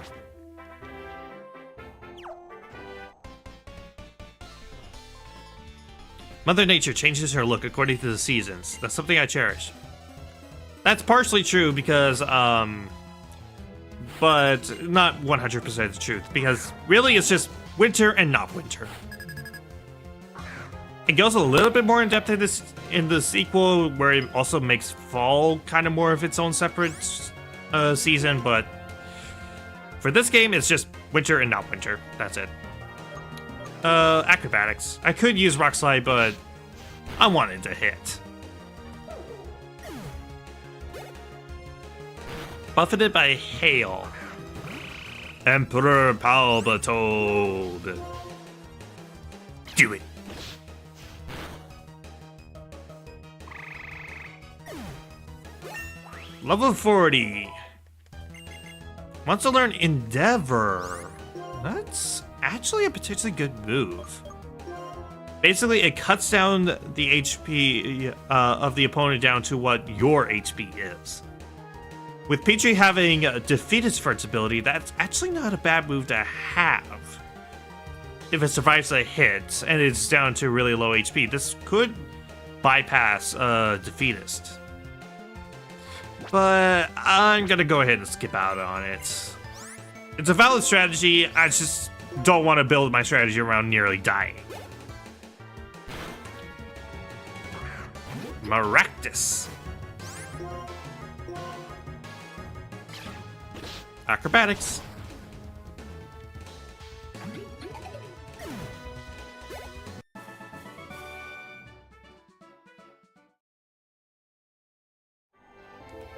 Mother Nature changes her look according to the seasons. That's something I cherish. That's partially true because, but not 100% the truth, because really it's just winter and not winter. It goes a little bit more in depth in the sequel, where it also makes fall kind of more of its own separate season, but for this game, it's just winter and not winter. That's it. Acrobatics. I could use Rock Slide, but I wanted to hit. Buffeted by hail. Emperor Palpitoad. Do it. Level 40. Wants to learn Endeavor. That's actually a potentially good move. Basically, it cuts down the HP of the opponent down to what your HP is. With Petrie having Defeatist for its ability, that's actually not a bad move to have. If it survives a hit and it's down to really low HP, this could bypass Defeatist. But I'm gonna go ahead and skip out on it. It's a valid strategy, I just don't want to build my strategy around nearly dying. Maractus. Acrobatics.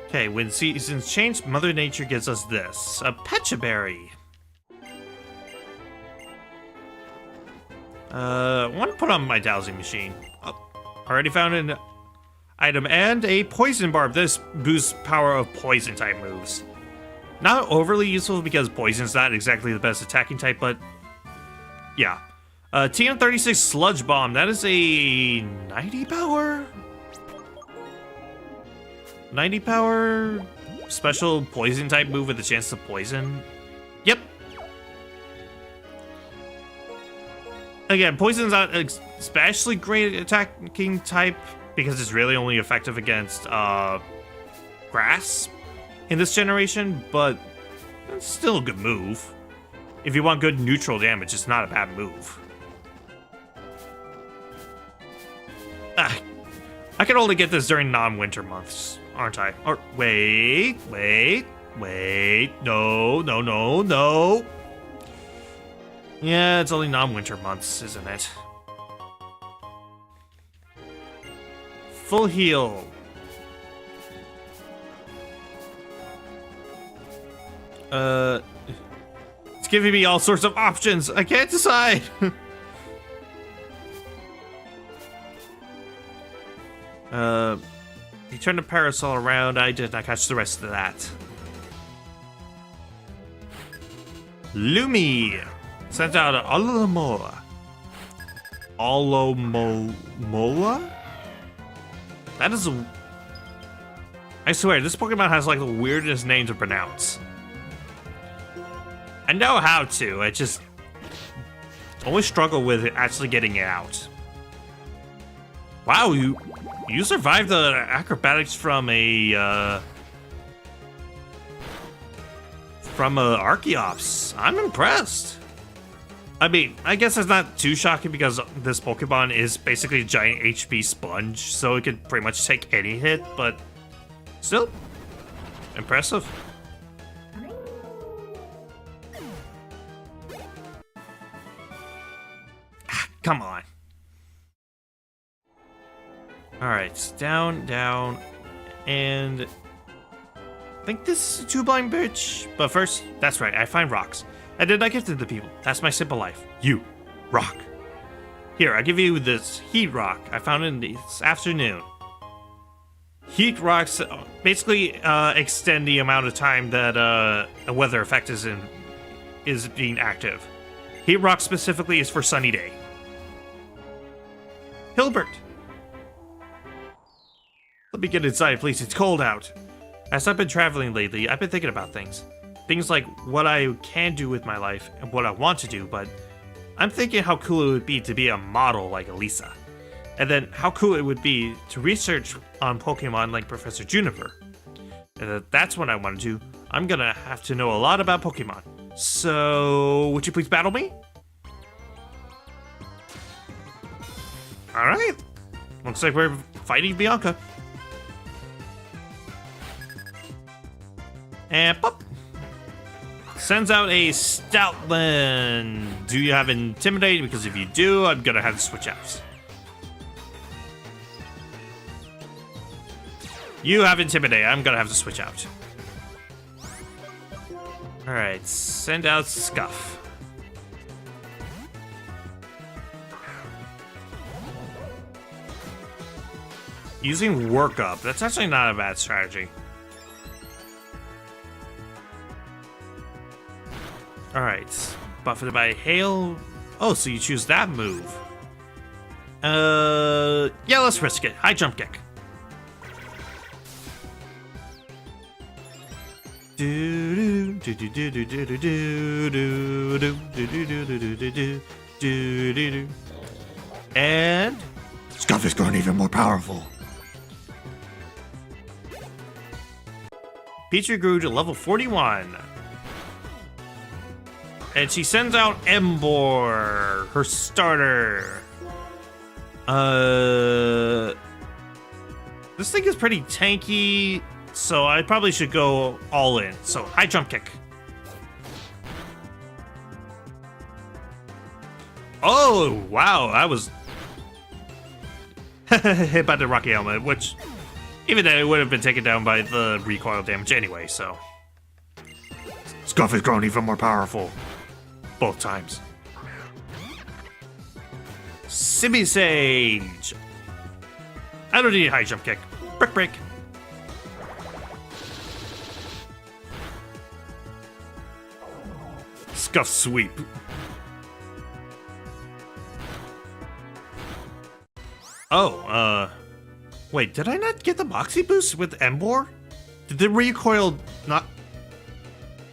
Okay, when seasons change, Mother Nature gives us this. A Pecha Berry. I want to put on my dowsing machine. Oh, already found an item and a Poison Barb. This boosts power of poison type moves. Not overly useful because poison's not exactly the best attacking type, but yeah. TM36 Sludge Bomb. That is a 90 power? 90 power special poison type move with a chance to poison. Yep. Again, poison's not especially great at attacking type because it's really only effective against grass in this generation, but it's still a good move. If you want good neutral damage, it's not a bad move. I can only get this during non-winter months, aren't I? Or wait, no. Yeah, it's only non-winter months, isn't it? Full heal. It's giving me all sorts of options. I can't decide. He turned the parasol around. I did not catch the rest of that. Lumi sent out an Alomola. Alomola? That is a... I swear, this Pokemon has like the weirdest name to pronounce. I know how to, I just always struggle with actually getting it out. Wow, you survived the acrobatics from a Archeops. I'm impressed. I mean, I guess it's not too shocking because this Pokemon is basically a giant HP sponge, so it could pretty much take any hit, but still, impressive. Come on. Alright, down, and I think this is a two-blind bitch. But first, that's right, I find rocks. I did not give them to people. That's my simple life. You, rock. Here, I give you this heat rock I found in this afternoon. Heat rocks basically extend the amount of time that a weather effect is being active. Heat rock specifically is for sunny day. Hilbert. Let me get inside, please. It's cold out. As I've been traveling lately, I've been thinking about things. Things like what I can do with my life and what I want to do, but I'm thinking how cool it would be to be a model like Elisa. And then how cool it would be to research on Pokemon like Professor Juniper. And that's what I want to do. I'm gonna have to know a lot about Pokemon. So, would you please battle me? Alright. Looks like we're fighting Bianca. And pop. Sends out a Stoutland. Do you have Intimidate? Because if you do, I'm gonna have to switch out. You have Intimidate. I'm gonna have to switch out. Alright, send out Scuff. Using Workup. That's actually not a bad strategy. Alright. Buffeted by hail. Oh, so you choose that move. Yeah, let's risk it. High jump kick. And Scuff is grown even more powerful. Pichu grew to level 41. And she sends out Embor, her starter. This thing is pretty tanky, so I probably should go all in. So, high jump kick. Oh, wow, I was hit by the rocky helmet, which, even then, it would have been taken down by the recoil damage anyway, so. Scuff has grown even more powerful. Both times. Simi Sage. I don't need a high jump kick. Brick break. Scuff sweep. Oh, wait, did I not get the Moxie boost with Embor? Did the recoil not...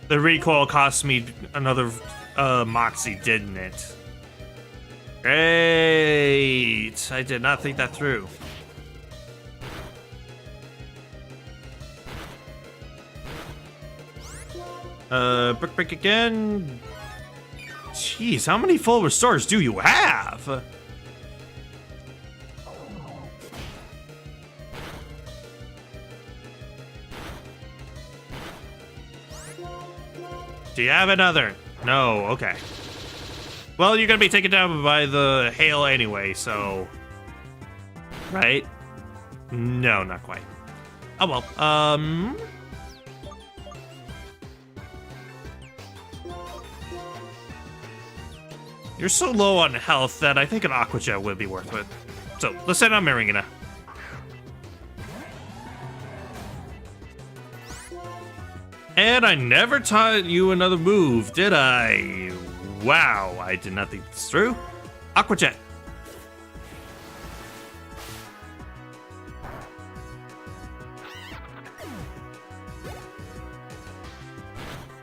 The recoil cost me another Moxie, didn't it? Great! I did not think that through. Brick break again. Jeez, how many full restores do you have? Do you have another? No, okay. Well, you're gonna be taken down by the hail anyway, so... Right? No, not quite. Oh well, You're so low on health that I think an Aqua Jet would be worth it. So, let's send out Marina. And I never taught you another move, did I? Wow, I did not think this through. Aqua Jet.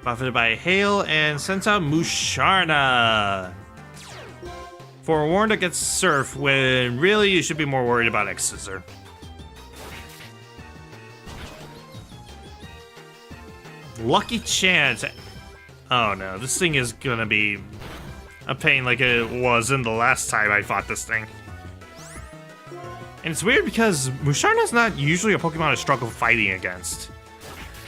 Buffeted by hail and sends out Musharna. Forewarned against Surf when really you should be more worried about X-Scissor. Lucky chance. Oh no, this thing is gonna be a pain like it was in the last time I fought this thing. And it's weird because Musharna's not usually a Pokemon I struggle fighting against.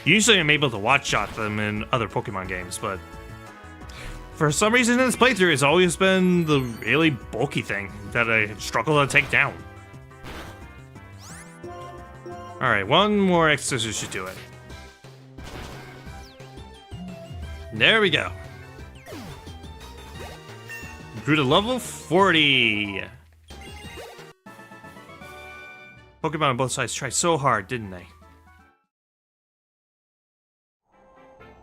Usually I'm able to one-shot them in other Pokemon games, but for some reason in this playthrough it's always been the really bulky thing that I struggle to take down. Alright, one more X-Scissor should do it. There we go. Grew to level 40. Pokemon on both sides tried so hard, didn't they?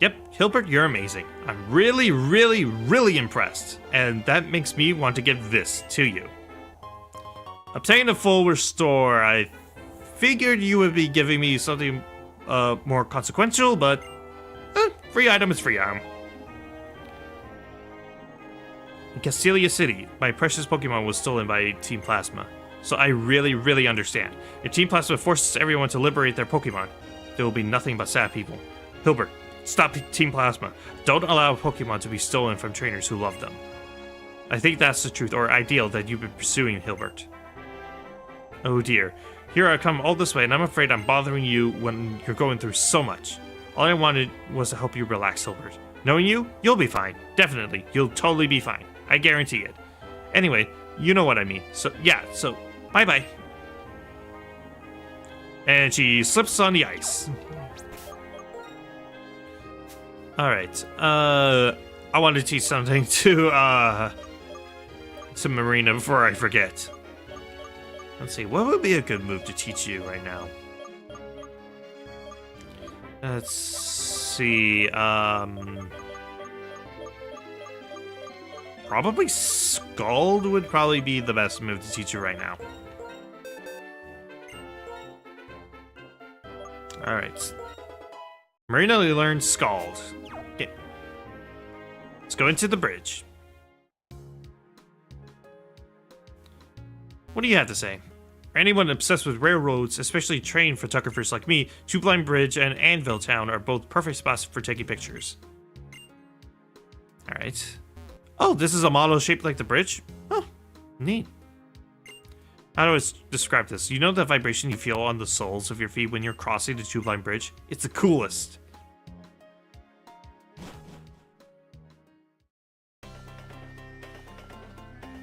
Yep, Hilbert, you're amazing. I'm really, really, really impressed. And that makes me want to give this to you. Obtain a full restore. I figured you would be giving me something more consequential, but free item is free item. In Castelia City, my precious Pokemon was stolen by Team Plasma. So I really, really understand. If Team Plasma forces everyone to liberate their Pokemon, there will be nothing but sad people. Hilbert, stop Team Plasma. Don't allow Pokemon to be stolen from trainers who love them. I think that's the truth, or ideal, that you've been pursuing, Hilbert. Oh dear. Here I come all this way, and I'm afraid I'm bothering you when you're going through so much. All I wanted was to help you relax, Hilbert. Knowing you, you'll be fine. Definitely. You'll totally be fine. I guarantee it. Anyway, you know what I mean. So, yeah, so, bye-bye. And she slips on the ice. Alright, I want to teach something to Marina before I forget. Let's see, what would be a good move to teach you right now? Let's see, probably Scald would probably be the best move to teach you right now. Alright. Marina learned Scald. Okay. Let's go into the bridge. What do you have to say? For anyone obsessed with railroads, especially train photographers like me, Tube Line Bridge and Anvil Town are both perfect spots for taking pictures. Alright. Oh, this is a model shaped like the bridge? Oh, neat. How do I describe this? You know the vibration you feel on the soles of your feet when you're crossing the Tube Line Bridge? It's the coolest.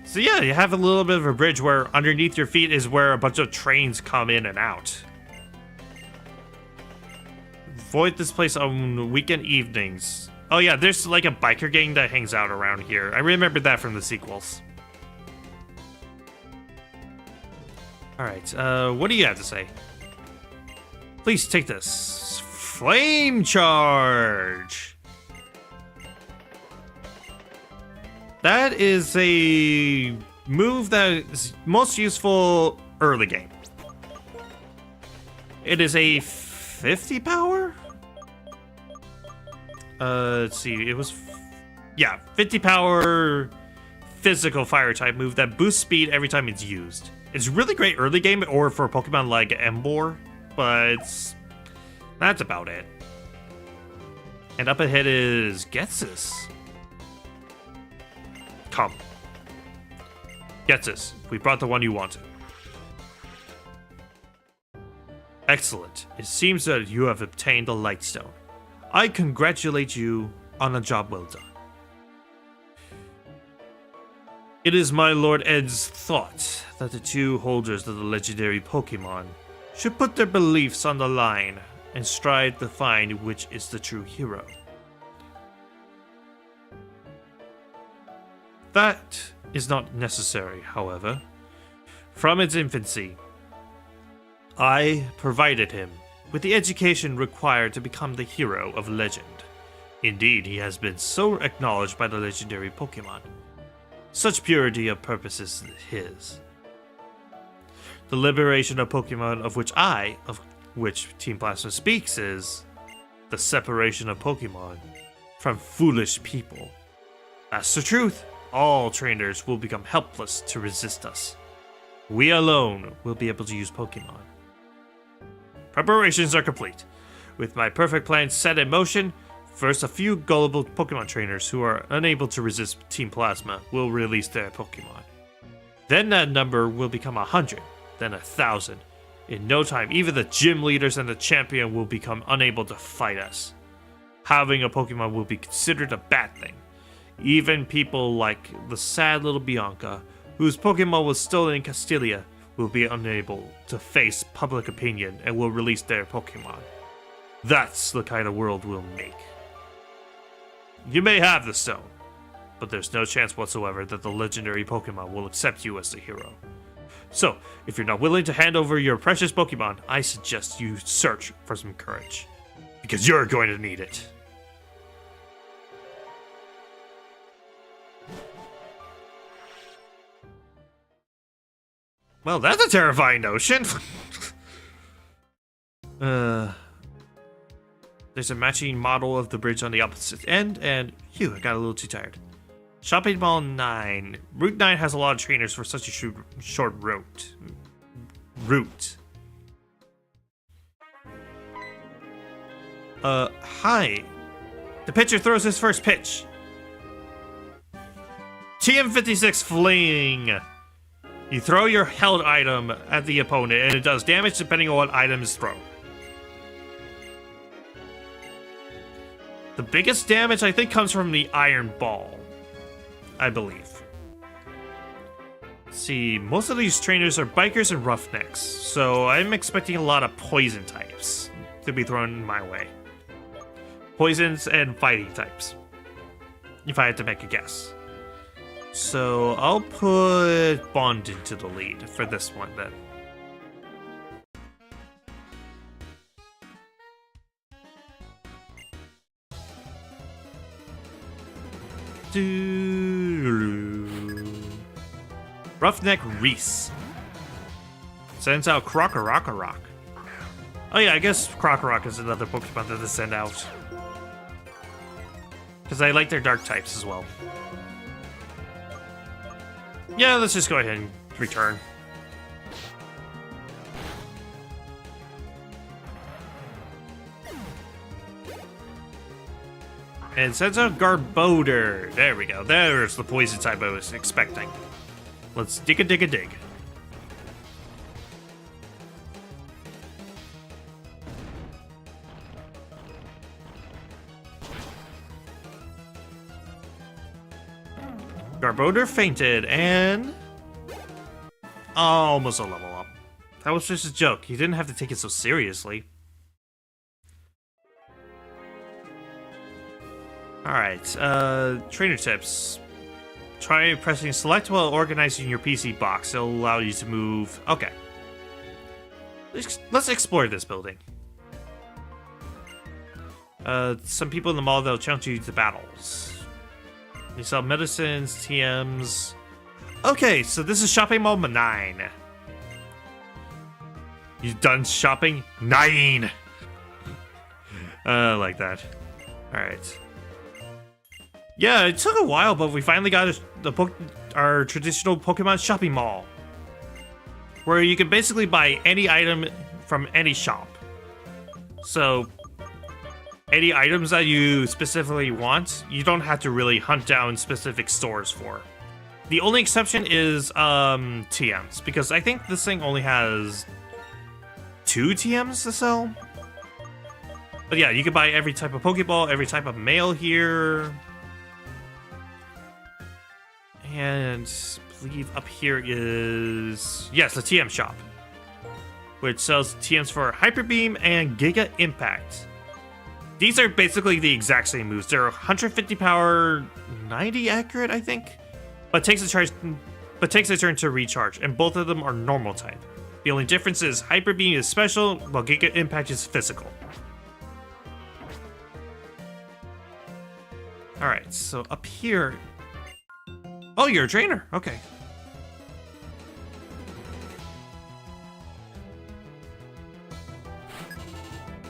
So yeah, you have a little bit of a bridge where underneath your feet is where a bunch of trains come in and out. Avoid this place on weekend evenings. Oh yeah, there's like a biker gang that hangs out around here. I remember that from the sequels. Alright, what do you have to say? Please take this. Flame Charge! That is a move that is most useful early game. It is a 50 power? Let's see, it was... yeah, 50 power physical fire type move that boosts speed every time it's used. It's really great early game or for Pokemon like Emboar, but that's about it. And up ahead is Getsis. Come. Getsis, we brought the one you wanted. Excellent. It seems that you have obtained the Lightstone. I congratulate you on a job well done. It is my Lord Ed's thought that the two holders of the legendary Pokemon should put their beliefs on the line and strive to find which is the true hero. That is not necessary, however. From its infancy, I provided him with the education required to become the hero of legend. Indeed, he has been so acknowledged by the legendary Pokemon. Such purity of purpose is his. The liberation of Pokemon of which Team Plasma speaks is the separation of Pokemon from foolish people. That's the truth. All trainers will become helpless to resist us. We alone will be able to use Pokemon. Preparations are complete. With my perfect plan set in motion, first a few gullible Pokemon trainers who are unable to resist Team Plasma will release their Pokemon. Then that number will become 100, then 1,000. In no time, even the gym leaders and the champion will become unable to fight us. Having a Pokemon will be considered a bad thing. Even people like the sad little Bianca, whose Pokemon was stolen in Castilia, will be unable to face public opinion and will release their Pokemon. That's the kind of world we'll make. You may have the stone, but there's no chance whatsoever that the legendary Pokemon will accept you as the hero. So, if you're not willing to hand over your precious Pokemon, I suggest you search for some courage, because you're going to need it. Well, that's a terrifying notion. There's a matching model of the bridge on the opposite end, and phew, I got a little too tired. Shopping Mall 9. Route 9 has a lot of trainers for such a short route. Hi. The pitcher throws his first pitch. TM56 Fling. You throw your held item at the opponent, and it does damage depending on what item is thrown. The biggest damage, I think, comes from the Iron Ball, I believe. Let's see, most of these trainers are bikers and roughnecks, so I'm expecting a lot of poison types to be thrown my way. Poisons and fighting types, if I had to make a guess. So I'll put Bond into the lead for this one then. Roughneck Reese. Sends out Krokorok. Oh yeah, I guess Krokorok is another Pokemon that they send out. Because I like their dark types as well. Yeah, let's just go ahead and return. And sends out Garbodor. There we go. There's the poison type I was expecting. Let's dig. Garbodor fainted and almost a level up. That was just a joke. You didn't have to take it so seriously. Alright, trainer tips. Try pressing select while organizing your PC box. It'll allow you to move. Okay. Let's explore this building. Some people in the mall, they'll challenge you to battles. You sell medicines, TMs. Okay, so this is shopping mall 9. You done shopping? 9! Like that. Alright. Yeah, it took a while, but we finally got our traditional Pokemon shopping mall. Where you can basically buy any item from any shop. So, any items that you specifically want, you don't have to really hunt down specific stores for. The only exception is TMs, because I think this thing only has 2 TMs to sell. But yeah, you can buy every type of Pokeball, every type of mail here. And I believe up here is, yes, the TM shop, which sells TMs for Hyper Beam and Giga Impact. These are basically the exact same moves. They're 150 power, 90 accurate, I think, but takes a turn to recharge, and both of them are normal type. The only difference is Hyper Beam is special, while Giga Impact is physical. All right, so up here. Oh, you're a trainer. Okay.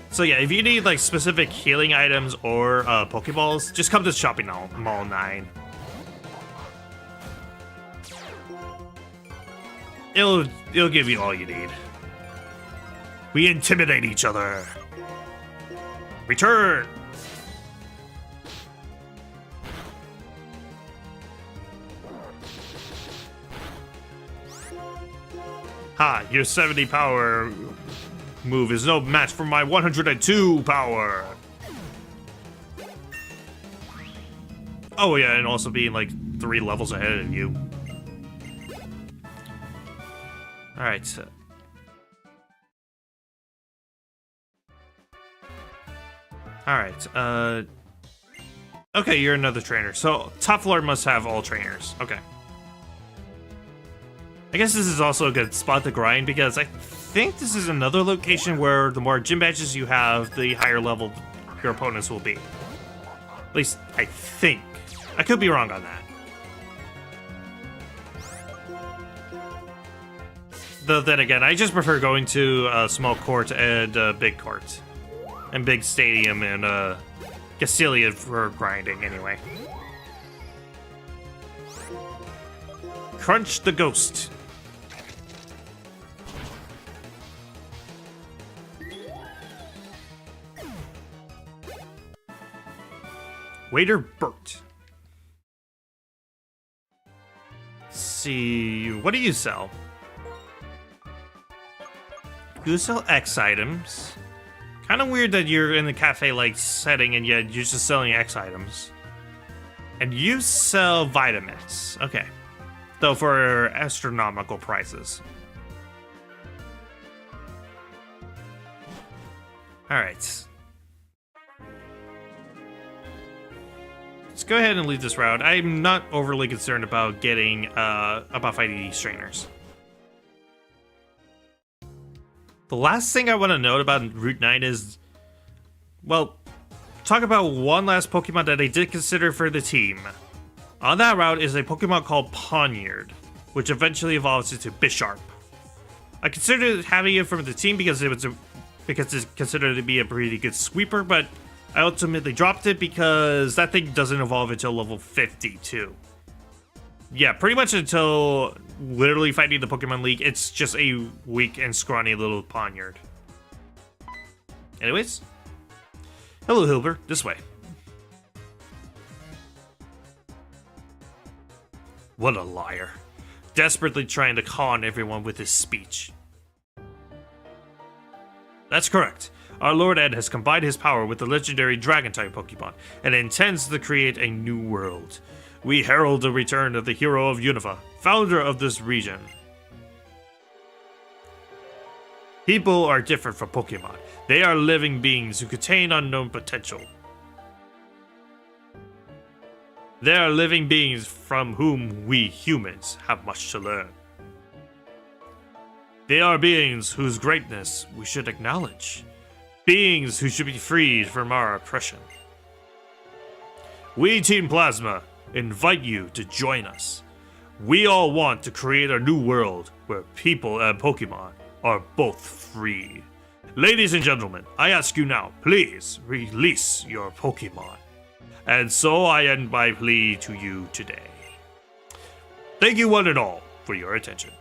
So yeah, if you need like specific healing items or Pokeballs, just come to Shopping Mall 9. It'll give you all you need. We intimidate each other. Return. Ha, your 70 power move is no match for my 102 power. Oh yeah, and also being like 3 levels ahead of you. Alright. Alright, okay, you're another trainer. So, top floor must have all trainers. Okay. I guess this is also a good spot to grind, because I think this is another location where the more gym badges you have, the higher level your opponents will be. At least, I think. I could be wrong on that. Though then again, I just prefer going to a small court and big court. And big stadium and Castelia for grinding anyway. Crunch the Ghost. Waiter Bert. Let's see, what do you sell? You sell X items. Kind of weird that you're in the cafe-like setting and yet you're just selling X items. And you sell vitamins. Okay. Though for astronomical prices. Alright. Let's go ahead and leave this route. I'm not overly concerned about getting, about fighting these trainers. The last thing I want to note about Route 9 is, well, talk about one last Pokemon that I did consider for the team. On that route is a Pokemon called Poniard. which eventually evolves into Bisharp. I considered having it from the team because it's considered to be a pretty good sweeper, but I ultimately dropped it because that thing doesn't evolve until level 52. Yeah, pretty much until literally fighting the Pokemon League, it's just a weak and scrawny little poniard. Anyways, hello Hilbert, this way. What a liar. Desperately trying to con everyone with his speech. That's correct. Our Lord Ed has combined his power with the legendary Dragon-type Pokemon and intends to create a new world. We herald the return of the hero of Unova, founder of this region. People are different from Pokemon. They are living beings who contain unknown potential. They are living beings from whom we humans have much to learn. They are beings whose greatness we should acknowledge. Beings who should be freed from our oppression. We Team Plasma invite you to join us. We all want to create a new world where people and Pokemon are both free. Ladies and gentlemen, I ask you now, please release your Pokemon. And so I end my plea to you today. Thank you one and all for your attention.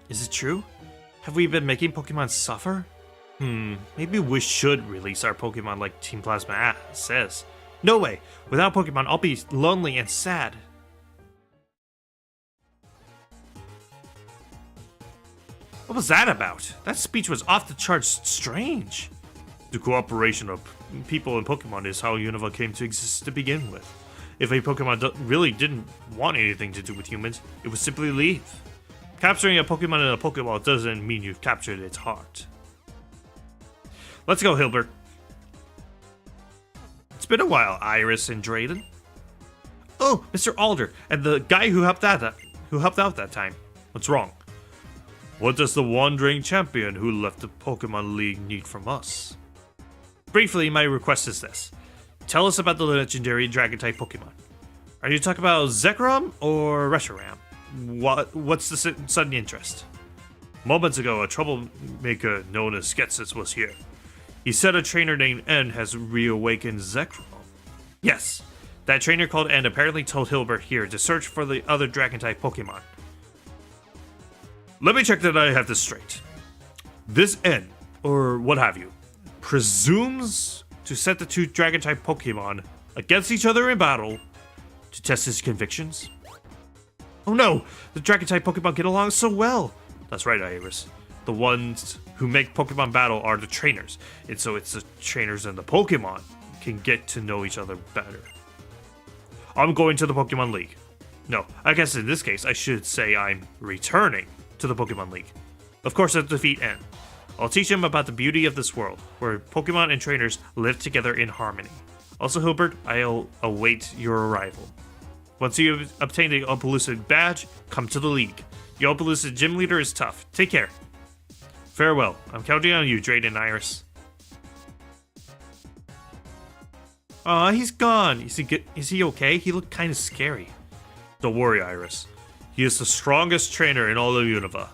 Is it true? Have we been making Pokemon suffer? Maybe we should release our Pokemon like Team Plasma says. No way! Without Pokemon, I'll be lonely and sad. What was that about? That speech was off the charts strange. The cooperation of people and Pokemon is how Unova came to exist to begin with. If a Pokemon really didn't want anything to do with humans, it would simply leave. Capturing a Pokemon in a Pokeball doesn't mean you've captured its heart. Let's go, Hilbert. It's been a while, Iris and Drayden. Oh, Mr. Alder, and the guy who helped out that time. What's wrong? What does the wandering champion who left the Pokemon League need from us? Briefly, my request is this. Tell us about the legendary Dragon-type Pokemon. Are you talking about Zekrom or Reshiram? What's the sudden interest? Moments ago, a troublemaker known as Sketsis was here. He said a trainer named N has reawakened Zekrom. Yes, that trainer called N apparently told Hilbert here to search for the other Dragon-type Pokemon. Let me check that I have this straight. This N, or what have you, presumes to set the two Dragon-type Pokemon against each other in battle to test his convictions? Oh no! The Dragon-type Pokemon get along so well! That's right, Iris. The ones who make Pokemon battle are the trainers, and so it's the trainers and the Pokemon can get to know each other better. I'm going to the Pokemon League. No, I guess in this case I should say I'm returning to the Pokemon League. Of course, I'll defeat N. I'll teach him about the beauty of this world, where Pokemon and trainers live together in harmony. Also, Hilbert, I'll await your arrival. Once you obtain the Opelucid badge, come to the League. The Opelucid gym leader is tough. Take care. Farewell. I'm counting on you, Drayden and Iris. Aw, he's gone. Is he okay? He looked kind of scary. Don't worry, Iris. He is the strongest trainer in all of Unova.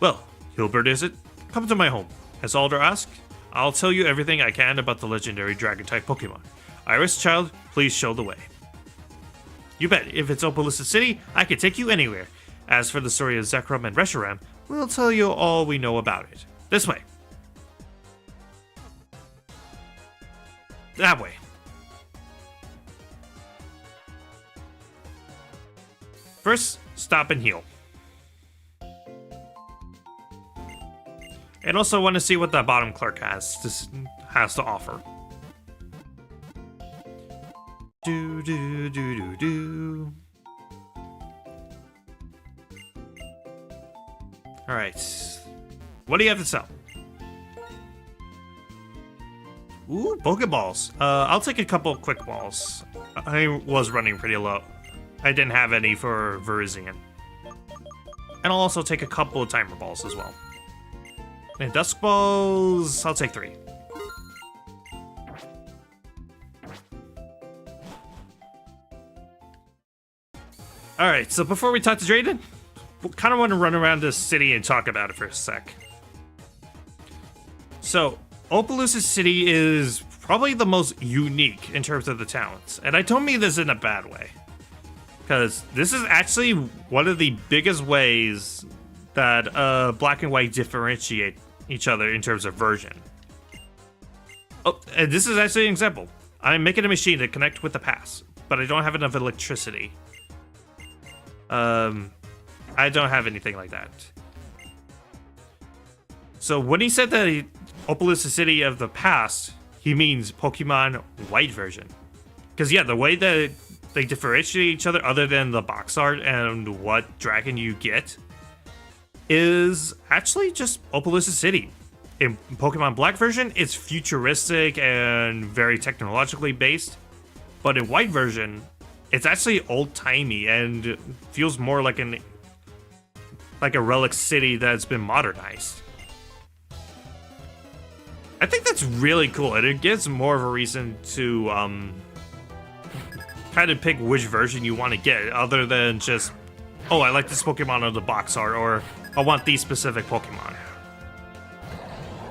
Well, Hilbert is it? Come to my home. As Alder asked, I'll tell you everything I can about the legendary Dragon-type Pokemon. Iris, child, please show the way. You bet. If it's Opelucid City, I can take you anywhere. As for the story of Zekrom and Reshiram, we'll tell you all we know about it. This way. That way. First, stop and heal. And also want to see what the bottom clerk has to offer. Do do do do do. All right, what do you have to sell? Ooh, Pokeballs. I'll take a couple quick balls. I was running pretty low. I didn't have any for Virizion. And I'll also take a couple of timer balls as well. And Dusk Balls, I'll take 3. Alright, so before we talk to Drayden, we kind of want to run around this city and talk about it for a sec. So, Opelousas City is probably the most unique in terms of the talents. And I don't mean this in a bad way. Because this is actually one of the biggest ways that Black and White differentiate each other in terms of version. Oh, and this is actually an example. I'm making a machine to connect with the past, but I don't have enough electricity. I don't have anything like that. So when he said that Opelousas City of the past, he means Pokemon White version. Because yeah, the way that they differentiate each other than the box art and what dragon you get is actually just Opelousas City. In Pokemon Black version, it's futuristic and very technologically based. But in White version, it's actually old-timey and feels more like a relic city that's been modernized. I think that's really cool, and it gives more of a reason to kind of pick which version you want to get, other than just, oh, I like this Pokemon on the box art, or I want these specific Pokemon.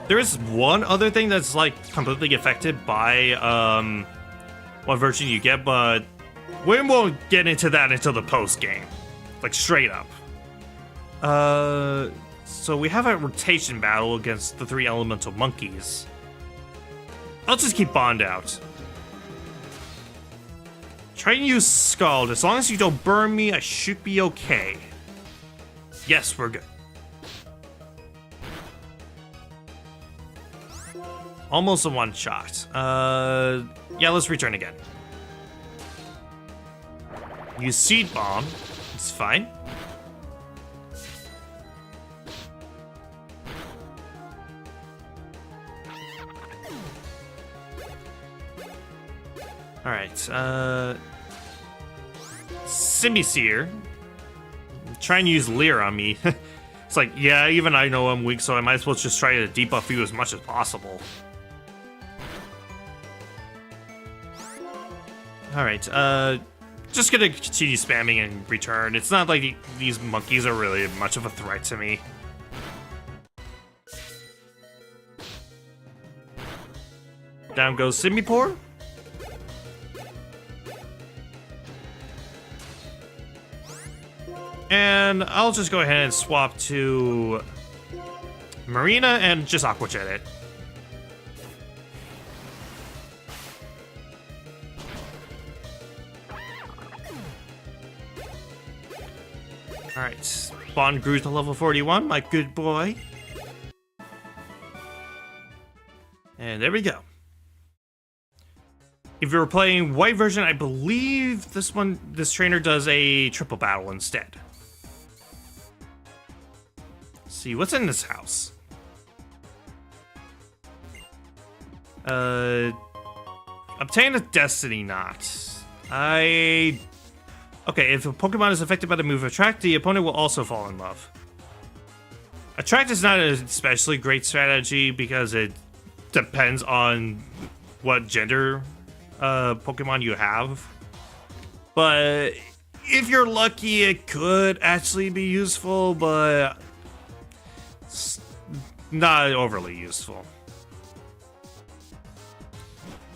There is one other thing that's like completely affected by what version you get, but we won't get into that until the post game, like straight up. So we have a rotation battle against the 3 elemental monkeys. I'll just keep Bond out. Try and use Scald. As long as you don't burn me, I should be okay. Yes, we're good. Almost a one-shot. Yeah, let's return again. Use Seed Bomb. It's fine. Alright, Simisear. Try and use Leer on me. It's like, yeah, even I know I'm weak, so I might as well just try to debuff you as much as possible. Alright, just gonna continue spamming and return. It's not like these monkeys are really much of a threat to me. Down goes Simipour. And I'll just go ahead and swap to Marina and just Aqua Jet it. Alright, Bond grew to level 41, my good boy. And there we go. If you're playing White version, I believe this trainer does a triple battle instead. Let's see, what's in this house? Obtain a Destiny Knot. Okay, if a Pokemon is affected by the move Attract, the opponent will also fall in love. Attract is not an especially great strategy because it depends on what gender Pokemon you have. But if you're lucky, it could actually be useful, but it's not overly useful.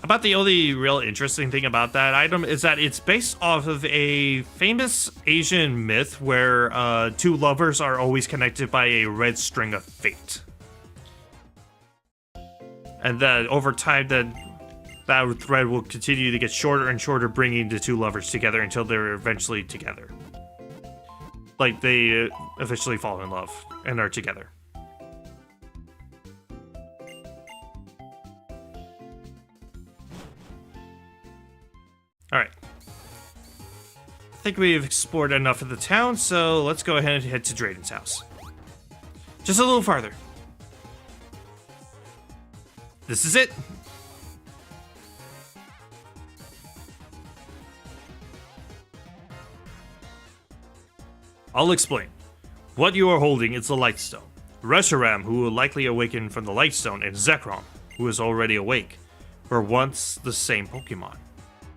About the only real interesting thing about that item is that it's based off of a famous Asian myth where 2 lovers are always connected by a red string of fate. And that over time that thread will continue to get shorter and shorter, bringing the 2 lovers together until they're eventually together. Like they officially fall in love and are together. Alright. I think we've explored enough of the town, so let's go ahead and head to Drayden's house. Just a little farther. This is it. I'll explain. What you are holding is the Light Stone. Reshiram, who will likely awaken from the Lightstone, and Zekrom, who is already awake, were once the same Pokemon.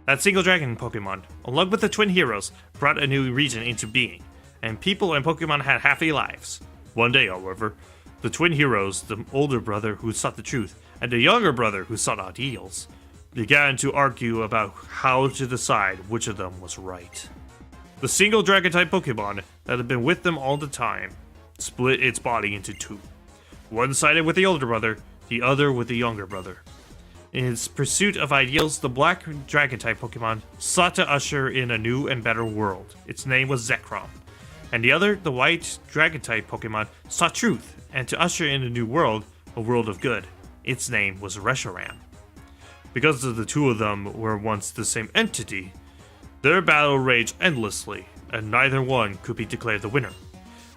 That single dragon Pokemon, along with the twin heroes, brought a new region into being, and people and Pokemon had happy lives. One day, however, the twin heroes, the older brother who sought the truth, and the younger brother who sought ideals, began to argue about how to decide which of them was right. The single dragon-type Pokemon that had been with them all the time split its body into two. One sided with the older brother, the other with the younger brother. In its pursuit of ideals, the black dragon-type Pokemon sought to usher in a new and better world. Its name was Zekrom. And the other, the white dragon-type Pokemon, sought truth and to usher in a new world, a world of good. Its name was Reshiram. Because the two of them were once the same entity, their battle raged endlessly, and neither one could be declared the winner.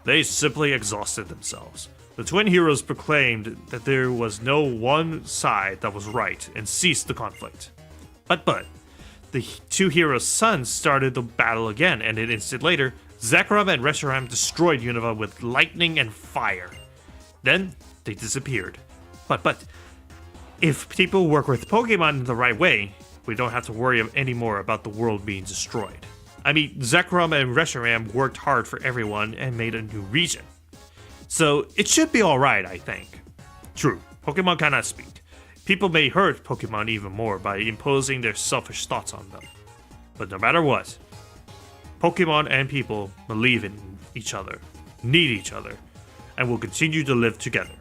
They simply exhausted themselves. The twin heroes proclaimed that there was no one side that was right and ceased the conflict. But, the two heroes' sons started the battle again, and an instant later, Zekrom and Reshiram destroyed Unova with lightning and fire. Then, they disappeared. But, if people work with Pokemon in the right way, we don't have to worry anymore about the world being destroyed. I mean, Zekrom and Reshiram worked hard for everyone and made a new region. So, it should be alright, I think. True, Pokemon cannot speak. People may hurt Pokemon even more by imposing their selfish thoughts on them. But no matter what, Pokemon and people believe in each other, need each other, and will continue to live together.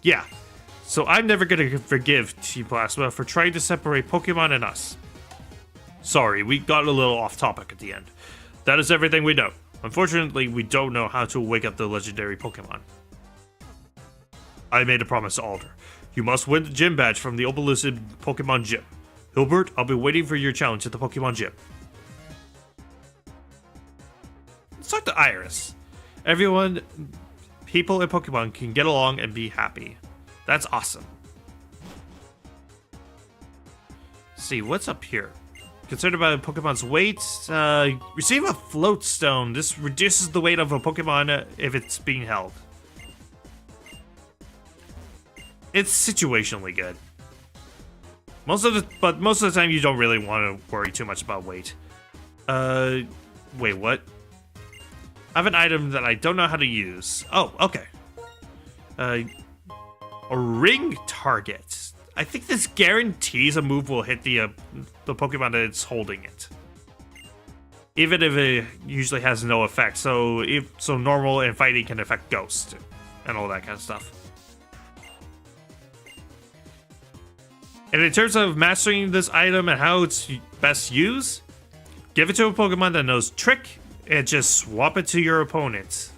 Yeah, so I'm never gonna forgive T-Plasma for trying to separate Pokemon and us. Sorry, we got a little off topic at the end. That is everything we know. Unfortunately, we don't know how to wake up the legendary Pokemon. I made a promise to Alder. You must win the gym badge from the Obeliscid Pokemon Gym. Hilbert, I'll be waiting for your challenge at the Pokemon Gym. Let's talk to Iris. Everyone, people and Pokemon can get along and be happy. That's awesome. Let's see, what's up here? Concerned about a Pokemon's weight? Receive a float stone. This reduces the weight of a Pokemon if it's being held. It's situationally good. Most of the time you don't really want to worry too much about weight. Wait, what? I have an item that I don't know how to use. Oh, okay. A ring target. I think this guarantees a move will hit the Pokemon that's holding it, even if it usually has no effect. So normal and fighting can affect Ghost and all that kind of stuff. And in terms of mastering this item and how it's best used, give it to a Pokemon that knows Trick and just swap it to your opponent.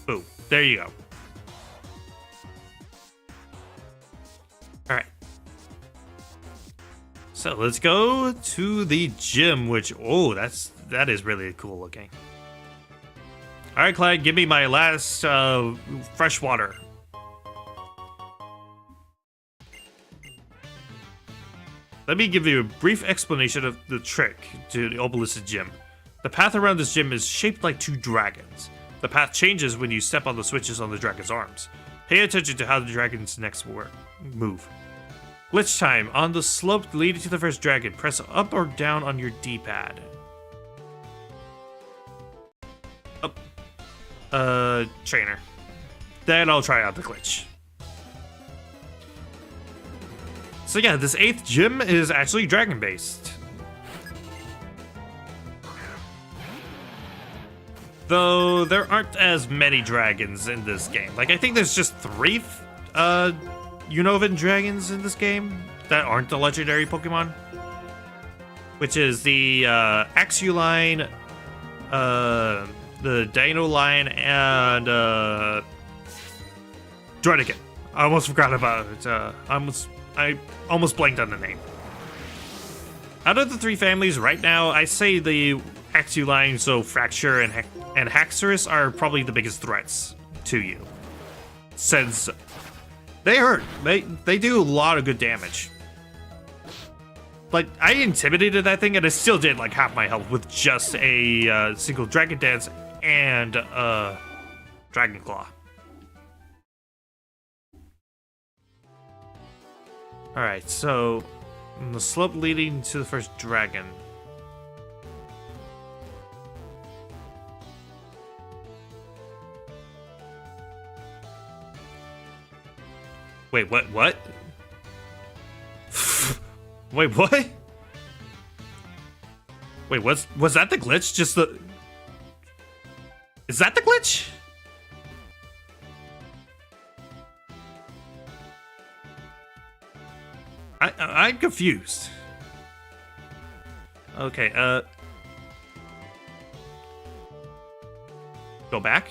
Boom, there you go. All right. So let's go to the gym, which, oh, that is really cool looking. All right, Clyde, give me my last fresh water. Let me give you a brief explanation of the trick to the Obeliscid Gym. The path around this gym is shaped like two dragons. The path changes when you step on the switches on the dragon's arms. Pay attention to how the dragon's next move. Glitch time. On the slope leading to the first dragon, press up or down on your D-pad. Up. Trainer. Then I'll try out the glitch. So yeah, this 8th gym is actually dragon-based. Though there aren't as many dragons in this game. Like, I think there's just 3 Unovan dragons in this game that aren't the legendary Pokemon. Which is the Axuline, the Dino-line, and Dredican. I almost forgot about it. I almost blanked on the name. Out of the 3 families right now, I say the Axuline, so Fracture and Haxorus are probably the biggest threats to you, since they hurt. They do a lot of good damage. Like, I intimidated that thing and I still did like half my health with just a single Dragon Dance and Dragon Claw. Alright, so the slope leading to the first dragon. Wait, what? What? Wait, what? Wait, was that the glitch? Just the... Is that the glitch? I'm confused. Okay, go back.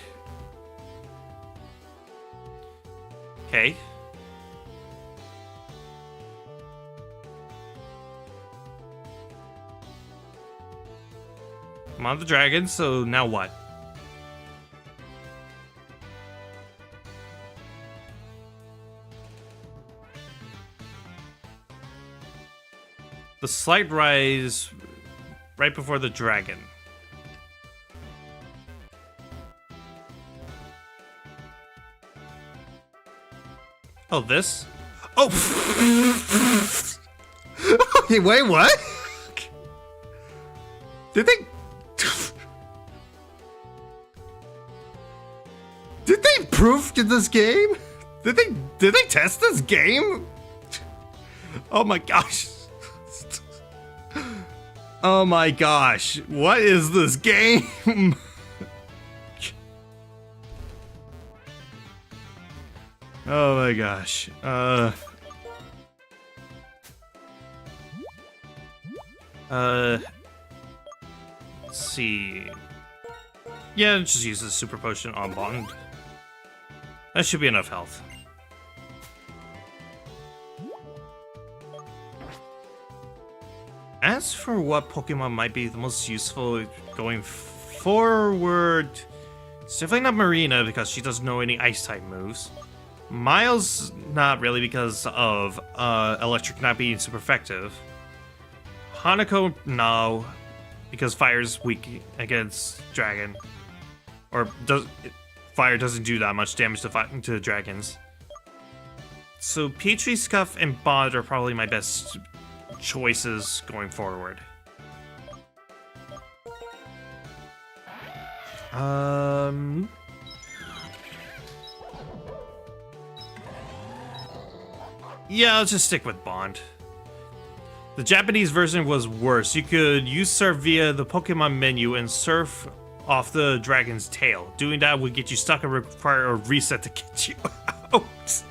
Okay. I'm on the dragon, so now what? The slight rise right before the dragon. Oh, this? Oh! Okay, wait, what? Did they... Did they improve in this game? Did they test this game? Oh my gosh. Oh my gosh. What is this game? Oh my gosh. Let's see. Yeah, just use the super potion on Bond. That should be enough health. As for what Pokemon might be the most useful going forward, it's definitely not Marina because she doesn't know any ice-type moves. Miles, not really because of electric not being super effective. Hanako, no, because fire's weak against dragon. Or fire doesn't do that much damage to dragons. So Petrie, Scuff, and Bond are probably my best choices going forward. Yeah, I'll just stick with Bond. The Japanese version was worse. You could use surf via the Pokemon menu and surf off the dragon's tail. Doing that would get you stuck and require a reset to get you out.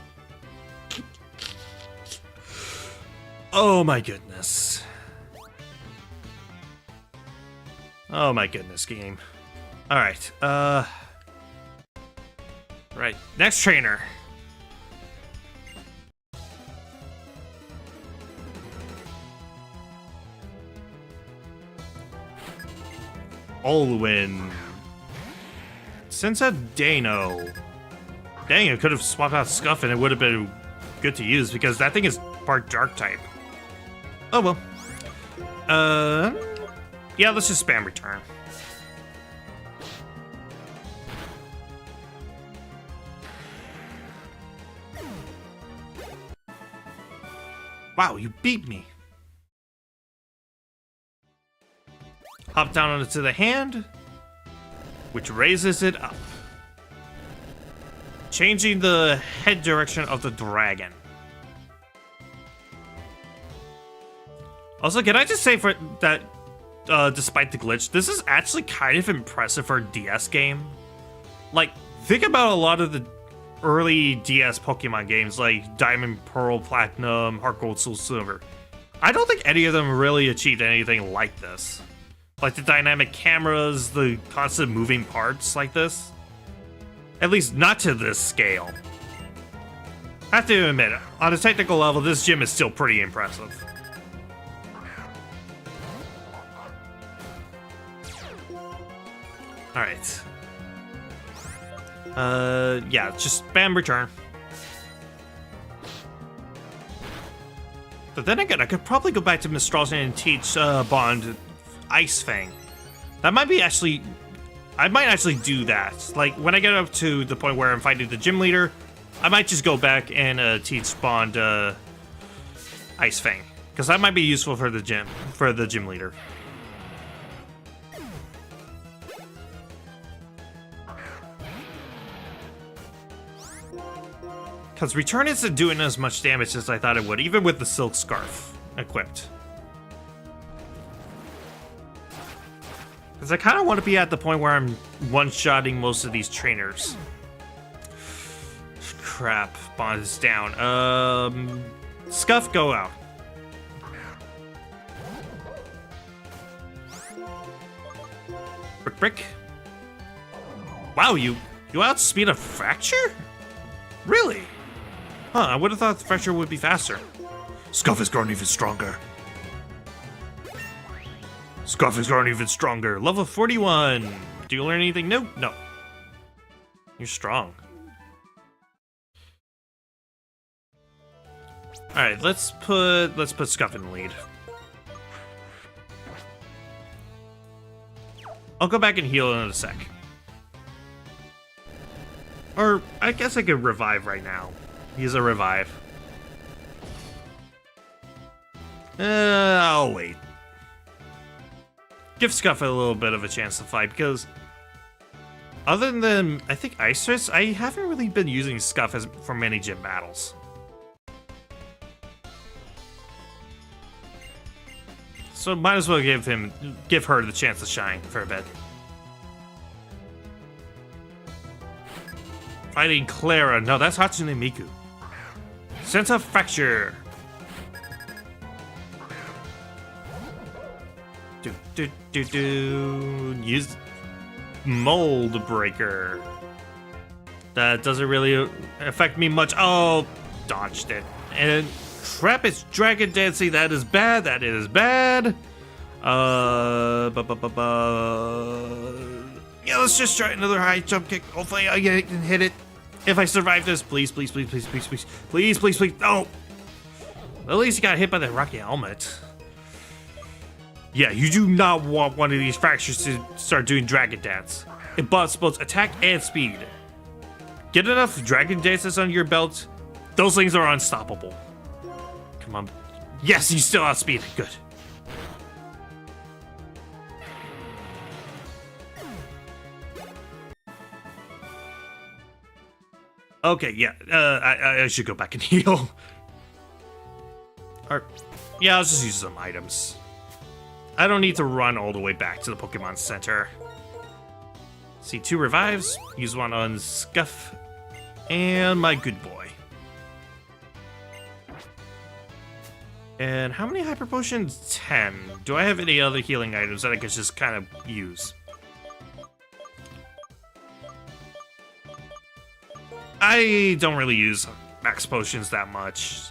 Oh my goodness. Oh my goodness, game. Alright, right, next trainer. Olwyn. Senza Dano. Dang, I could have swapped out Scuff and it would have been good to use because that thing is part dark type. Oh well. Yeah, let's just spam return. Wow, you beat me. Hop down onto the hand, which raises it up, changing the head direction of the dragon. Also, can I just say for that, despite the glitch, this is actually kind of impressive for a DS game. Like, think about a lot of the early DS Pokemon games like Diamond, Pearl, Platinum, Heart Gold, Soul Silver. I don't think any of them really achieved anything like this. Like the dynamic cameras, the constant moving parts like this. At least not to this scale. I have to admit, on a technical level, this gym is still pretty impressive. Alright. Yeah, just spam return. But then again, I could probably go back to Mistralton and teach Bond Ice Fang. That might be actually... I might actually do that. Like, when I get up to the point where I'm fighting the gym leader, I might just go back and teach Bond Ice Fang, because that might be useful for the gym leader. Because Return isn't doing as much damage as I thought it would, even with the Silk Scarf equipped. Because I kind of want to be at the point where I'm one-shotting most of these trainers. Crap, Bond is down. Scuff, go out. Brick. Wow, you outspeed a Fracture? Really? Huh, I would have thought the Fracture would be faster. Scuff has grown even stronger. Scuff has grown even stronger. Level 41. Do you learn anything new? No. You're strong. Alright, let's put Scuff in the lead. I'll go back and heal in a sec. Or, I guess I could revive right now. Use a revive. I'll wait. Give Scuff a little bit of a chance to fight, because other than, I think, Isis, I haven't really been using Scuff for many gym battles. So might as well give her the chance to shine for a bit. Fighting Clara. No, that's Hatsune Miku. Sense of Fracture. Use Mold Breaker. That doesn't really affect me much. Oh, dodged it. And crap, it's Dragon Dancing. That is bad. That is bad. Yeah, let's just try another high jump kick. Hopefully I can hit it. If I survive this, please. No. At least you got hit by the rocky helmet. Yeah, you do not want one of these fractures to start doing Dragon Dance. It buffs both attack and speed. Get enough Dragon Dances under your belt, those things are unstoppable. Come on. Yes, you still outspeed. Good. Okay, yeah, I should go back and heal. Or, yeah, I'll just use some items. I don't need to run all the way back to the Pokemon Center. See, 2 revives. Use one on Scuff. And my good boy. And how many Hyper Potions? 10. Do I have any other healing items that I could just kind of use? I don't really use max potions that much.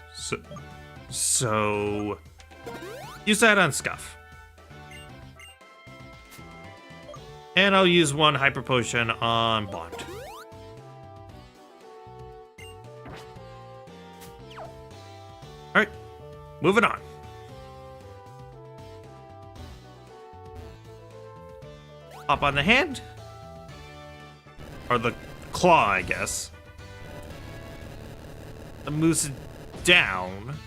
So use that on Scuff. And I'll use 1 Hyper Potion on Bond. Alright, moving on. Hop on the hand. Or the claw, I guess. The moose down.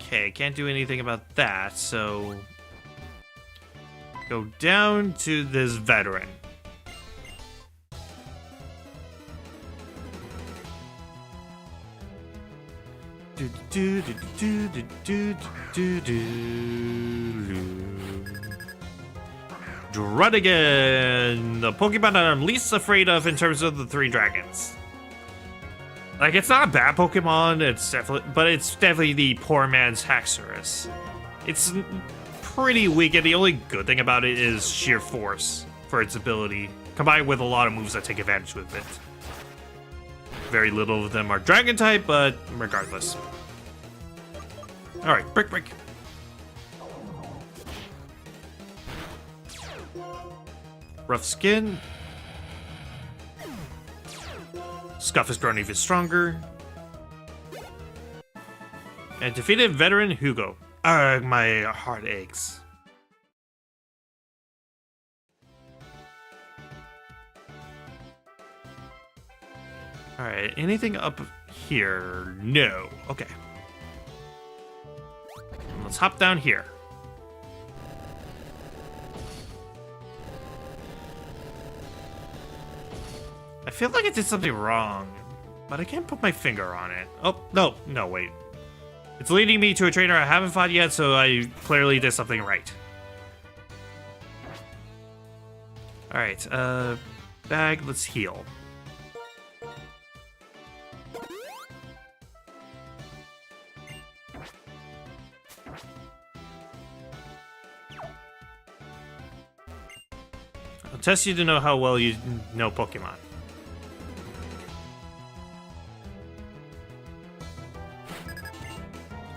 Okay, can't do anything about that, so go down to this veteran. Druddigan, the Pokemon that I'm least afraid of in terms of the 3 dragons. Like, it's not a bad Pokemon, but it's definitely the poor man's Haxorus. It's pretty weak, and the only good thing about it is sheer force for its ability, combined with a lot of moves that take advantage with it. Very little of them are Dragon type, but regardless. Alright, Brick. Rough Skin. Scuff has grown even stronger. And defeated veteran Hugo. My heart aches. Alright, anything up here. No. Okay. Let's hop down here. I feel like I did something wrong, but I can't put my finger on it. Oh, no, wait. It's leading me to a trainer I haven't fought yet, so I clearly did something right. Alright, bag, let's heal. I'll test you to know how well you know Pokemon.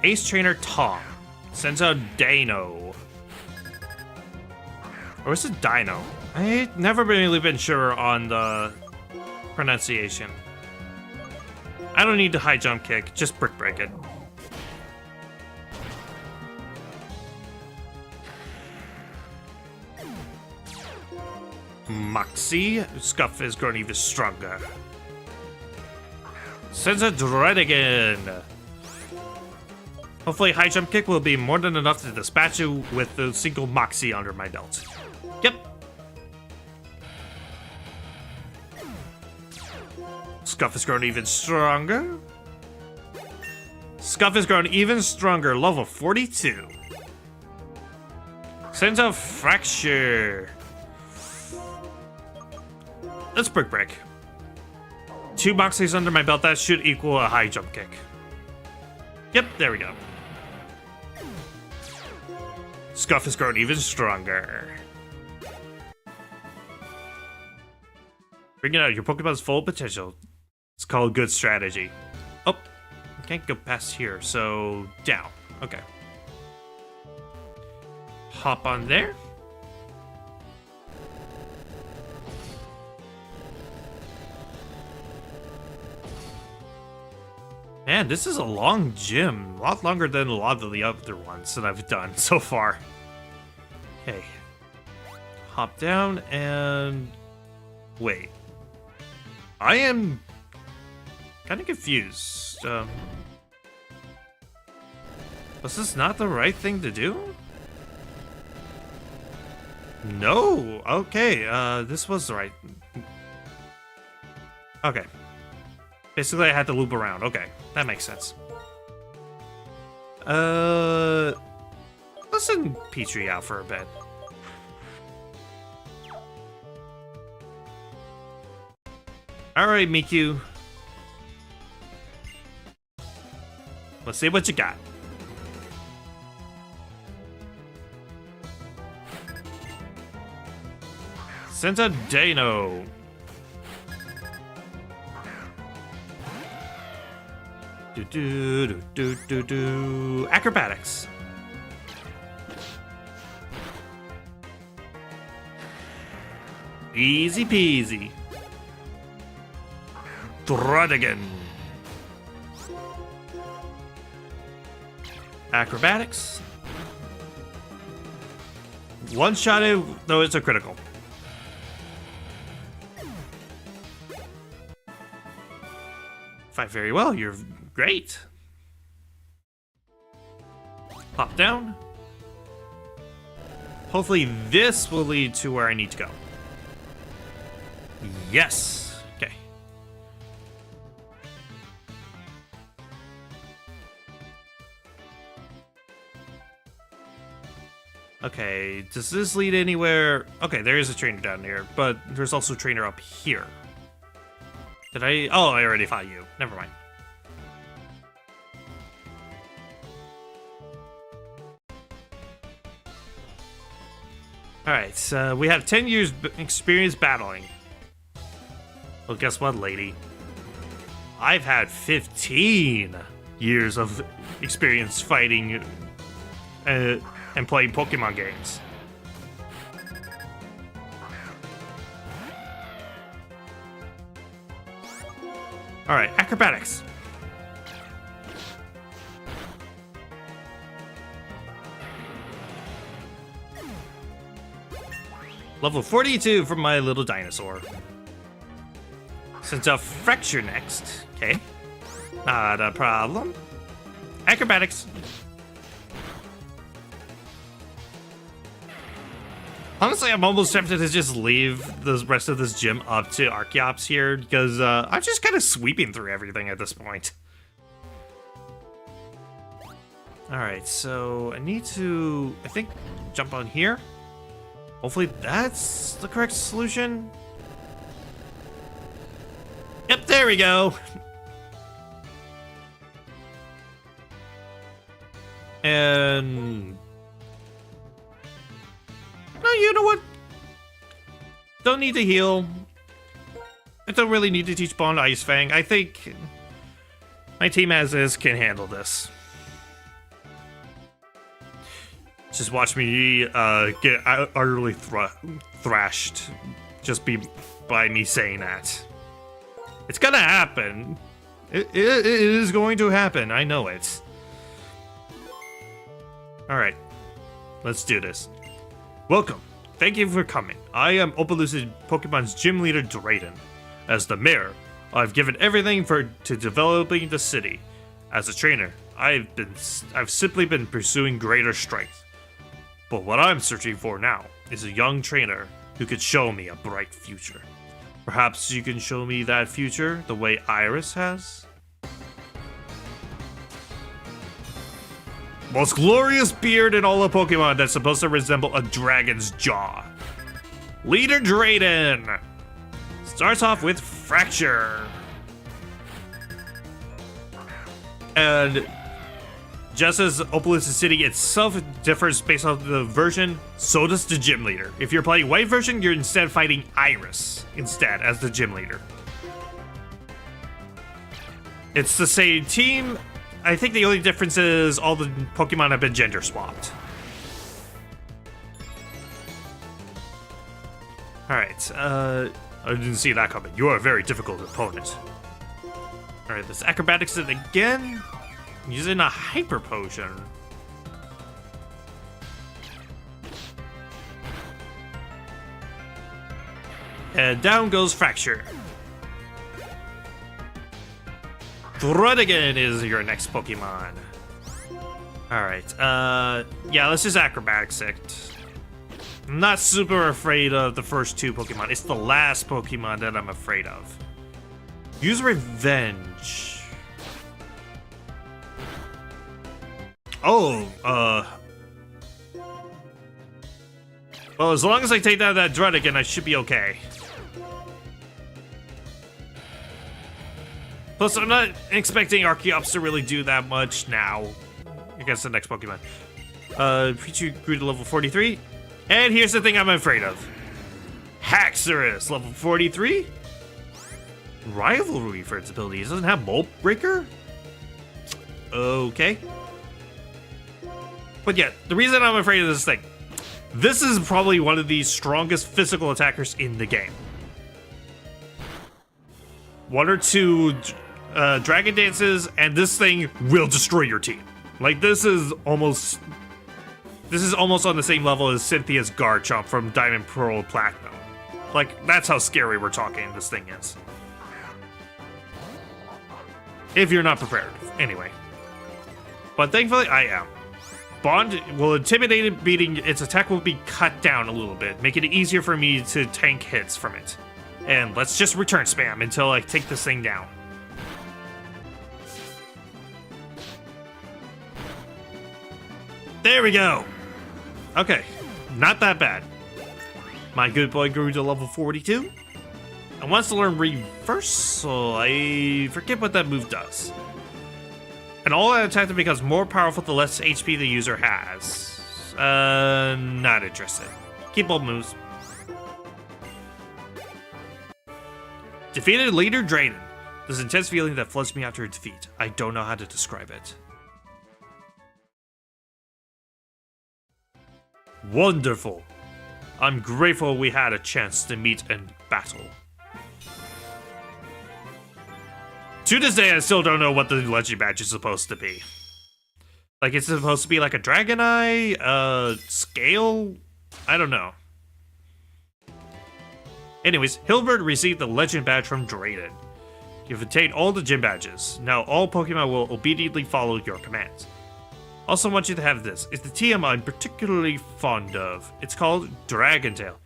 Ace Trainer Tom sends out Dino. Or is it Dino? I've never really been sure on the pronunciation. I don't need to high jump kick, just brick break it. Moxie, Scuff has grown even stronger. Sends a Dredigan. Hopefully high jump kick will be more than enough to dispatch you with the single Moxie under my belt. Yep. Scuff has grown even stronger. Scuff has grown even stronger, level 42. Sends a Fracture. Let's brick break. 2 Moxies under my belt, that should equal a high jump kick. Yep, there we go. Scuff has grown even stronger. Bringing out your Pokemon's full potential. It's called good strategy. Oh, I can't go past here, so down. Okay. Hop on there. Man, this is a long gym. A lot longer than a lot of the other ones that I've done so far. Okay. Hop down and... wait. I am kind of confused. Was this not the right thing to do? No. Okay, this was the right... okay. Basically, I had to loop around. Okay, that makes sense. Let's send Petrie out for a bit. Alright, Miku. Let's see what you got. Sent a Dino. Acrobatics. Easy peasy. Dredigan. Acrobatics. One shot it, though it's a critical. Fight very well, you're great. Pop down. Hopefully this will lead to where I need to go. Yes. Okay. Okay, does this lead anywhere? Okay, there is a trainer down here, but there's also a trainer up here. Did I? Oh, I already fought you. Never mind. Alright, we have 10 years experience battling. Well, guess what, lady? I've had 15 years of experience fighting and playing Pokemon games. Alright, acrobatics. Level 42 from my little dinosaur. Sends a Fracture next. Okay. Not a problem. Acrobatics. Honestly, I'm almost tempted to just leave the rest of this gym up to Archeops here, because I'm just kind of sweeping through everything at this point. Alright, so I need to, I think, jump on here. Hopefully that's the correct solution. Yep, there we go. And... no, you know what? Don't need to heal. I don't really need to teach Bond Ice Fang. I think my team as is can handle this. Just watch me get utterly thrashed just by me saying that. It's gonna happen. It is going to happen. I know it. Alright. Let's do this. Welcome. Thank you for coming. I am Opelucid Pokemon's gym leader, Drayden. As the mayor, I've given everything to developing the city. As a trainer, I've simply been pursuing greater strength. But what I'm searching for now is a young trainer who could show me a bright future. Perhaps you can show me that future the way Iris has? Most glorious beard in all of Pokemon that's supposed to resemble a dragon's jaw. Leader Drayden starts off with Fracture. And just as Opelucid City itself differs based on the version, so does the gym leader. If you're playing white version, you're instead fighting Iris instead as the gym leader. It's the same team. I think the only difference is all the Pokemon have been gender swapped. Alright, I didn't see that coming. You are a very difficult opponent. Alright, let's acrobatics it again. Using a hyper potion. And down goes Fracture. Thrudigan is your next Pokemon. Alright, yeah, let's just acrobatics it. I'm not super afraid of the first two Pokemon. It's the last Pokemon that I'm afraid of. Use Revenge. Oh, well, as long as I take down that Thrudigan, I should be okay. Plus, I'm not expecting Archeops to really do that much now against the next Pokemon. Pichu grew to level 43. And here's the thing I'm afraid of. Haxorus, level 43. Rivalry for its abilities. It doesn't have Bolt Breaker? Okay. But yeah, the reason I'm afraid of this thing. This is probably one of the strongest physical attackers in the game. One or two Dragon Dances, and this thing will destroy your team. Like, this is almost on the same level as Cynthia's Garchomp from Diamond, Pearl, Platinum. Like, that's how scary we're talking this thing is. If you're not prepared, anyway. But thankfully, I am. Bond will intimidate it, meaning its attack will be cut down a little bit, making it easier for me to tank hits from it. And let's just return spam until I take this thing down. There we go. Okay, not that bad. My good boy grew to level 42 and wants to learn Reversal. I forget what that move does. And all that attack becomes more powerful the less HP the user has. Not interested. Keep old moves. Defeated Leader Drayden. This intense feeling that floods me after a defeat. I don't know how to describe it. Wonderful. I'm grateful we had a chance to meet and battle. To this day, I still don't know what the Legend Badge is supposed to be. Like, it's supposed to be like a Dragonite, scale? I don't know. Anyways, Hilbert received the Legend Badge from Drayden. You've obtained all the gym badges. Now all Pokemon will obediently follow your commands. Also want you to have this. It's the TM I'm particularly fond of. It's called Dragon Tail.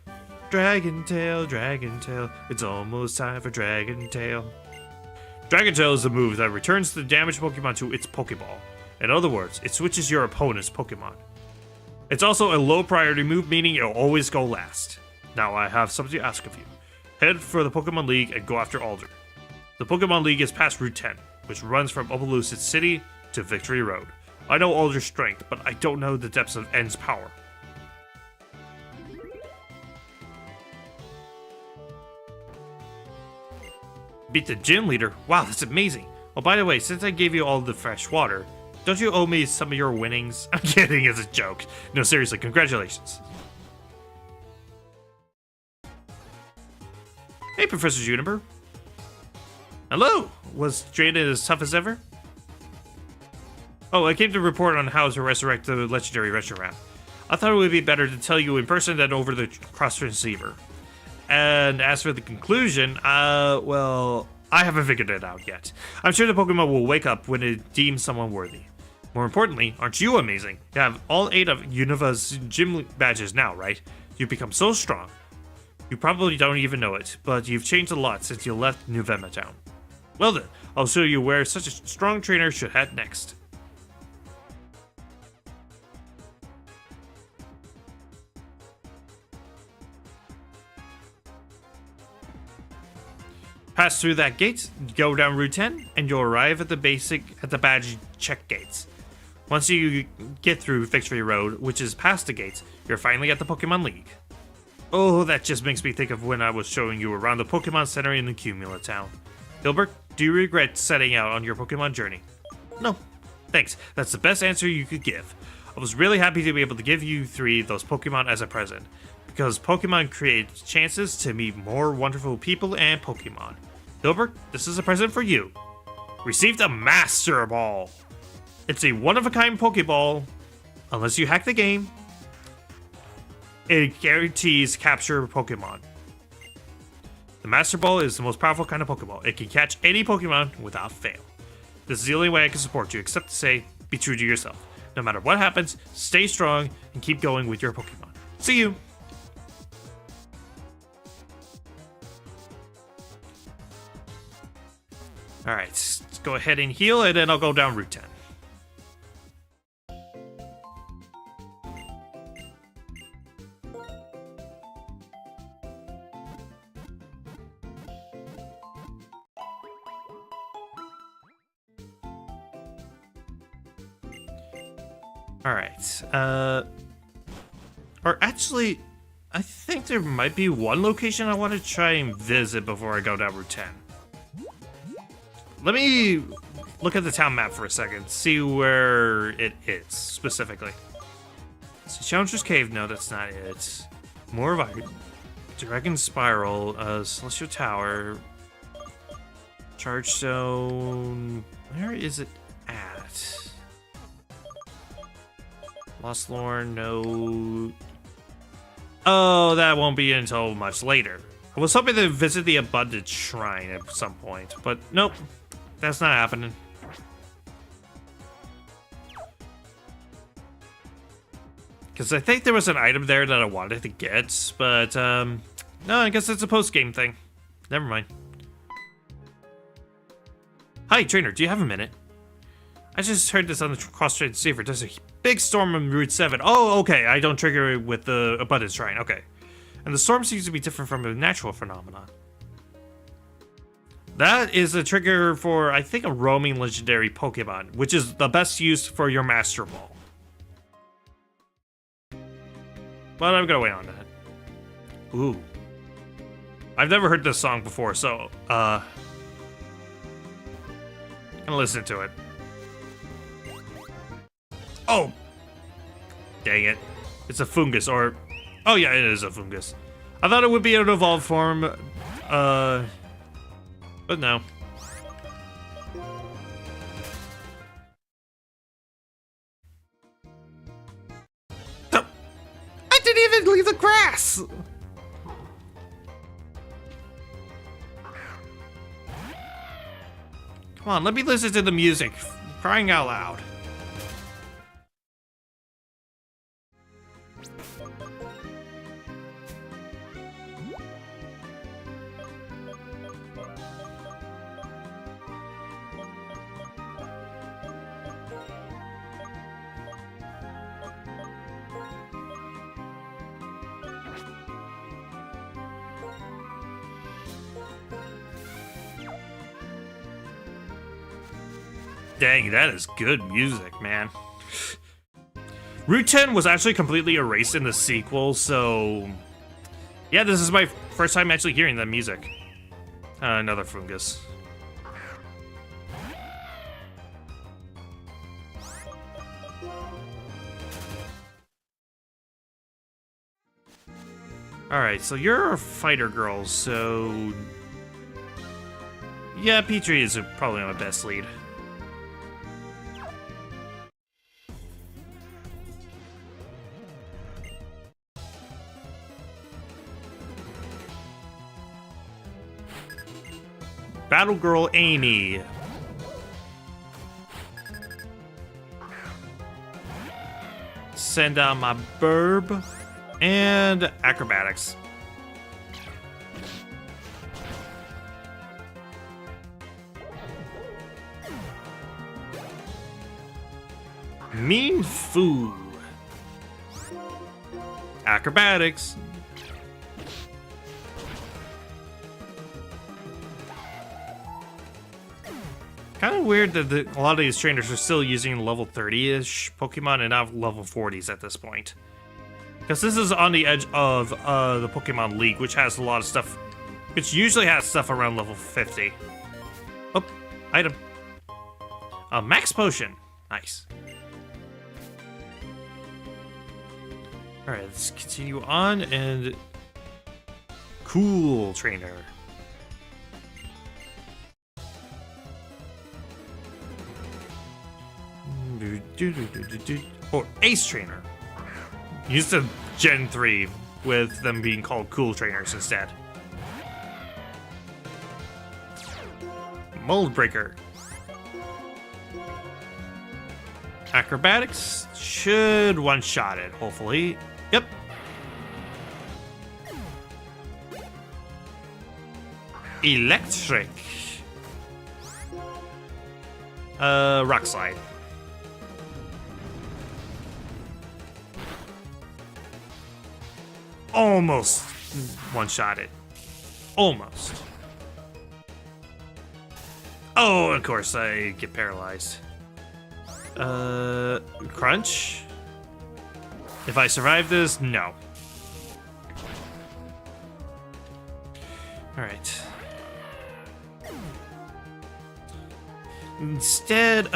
Dragon Tail, Dragon Tail. It's almost time for Dragon Tail. Dragon Tail is a move that returns the damaged Pokemon to its Pokeball. In other words, it switches your opponent's Pokemon. It's also a low priority move, meaning it'll always go last. Now I have something to ask of you. Head for the Pokemon League and go after Alder. The Pokemon League is past Route 10, which runs from Opelousas City to Victory Road. I know Alder's strength, but I don't know the depths of N's power. Beat the gym leader? Wow, that's amazing. Oh, by the way, since I gave you all the fresh water, don't you owe me some of your winnings? I'm kidding, it's a joke. No, seriously, congratulations. Hey, Professor Juniper. Hello! Was training as tough as ever? Oh, I came to report on how to resurrect the legendary Reshiram. I thought it would be better to tell you in person than over the cross transceiver. And as for the conclusion, well, I haven't figured it out yet. I'm sure the Pokemon will wake up when it deems someone worthy. More importantly, aren't you amazing? You have all 8 of Unova's gym badges now, right? You've become so strong. You probably don't even know it, but you've changed a lot since you left New Venma Town. Well then, I'll show you where such a strong trainer should head next. Pass through that gate, go down Route 10, and you'll arrive at the badge check gates. Once you get through Victory Road, which is past the gates, you're finally at the Pokemon League. Oh, that just makes me think of when I was showing you around the Pokemon Center in Accumula Town. Gilbert, do you regret setting out on your Pokemon journey? No. Thanks, that's the best answer you could give. I was really happy to be able to give you 3 those Pokemon as a present, because Pokemon create chances to meet more wonderful people and Pokemon. Gilbert, this is a present for you. Received a Master Ball. It's a one-of-a-kind Pokeball. Unless you hack the game, it guarantees capture Pokemon. The Master Ball is the most powerful kind of Pokeball. It can catch any Pokemon without fail. This is the only way I can support you, except to say, be true to yourself. No matter what happens, stay strong and keep going with your Pokemon. See you! Alright, let's go ahead and heal, and then I'll go down Route 10. Alright, or actually, I think there might be one location I want to try and visit before I go down Route 10. Let me look at the town map for a second, see where it is, specifically. See, Challenger's Cave, no, that's not it. More of Dragon Spiral, Celestial Tower, Charge Stone, where is it at? Lost Lorn, no. Oh, that won't be until much later. I was hoping to visit the Abundant Shrine at some point, but nope, that's not happening. Because I think there was an item there that I wanted to get, but no, I guess it's a post-game thing. Never mind. Hi, trainer, do you have a minute? I just heard this on the cross-trade receiver. There's a big storm on Route 7. Oh, okay, I don't trigger it with the Abundance Shrine. Okay. And the storm seems to be different from a natural phenomenon. That is a trigger for, I think, a roaming legendary Pokemon, which is the best use for your Master Ball. But I'm gonna wait on that. Ooh. I've never heard this song before, so, I'm gonna listen to it. Oh! Dang it. It's a fungus, or... Oh yeah, it is a fungus. I thought it would be an evolved form, but no. I didn't even leave the grass! Come on, let me listen to the music. Crying out loud. Dang, that is good music, man. Route 10 was actually completely erased in the sequel, so... Yeah, this is my first time actually hearing that music. Another fungus. Alright, so you're a fighter girl, so... Yeah, Petrie is probably my best lead. Battle Girl Amy. Send out my burb and acrobatics. Mean Foo. Acrobatics. Kind of weird that a lot of these trainers are still using level 30-ish Pokemon and not level 40s at this point. Because this is on the edge of the Pokemon League, which has a lot of stuff, which usually has stuff around level 50. Oh, item. A Max Potion. Nice. Alright, let's continue on and... Cool Trainer. Or Ace Trainer. Use the Gen 3 with them being called Cool Trainers instead. Mold Breaker. Acrobatics should one-shot it, hopefully. Yep. Electric. Rock Slide. Almost one-shot it. Almost. Oh, of course, I get paralyzed. Crunch? If I survive this, no. Alright. Instead,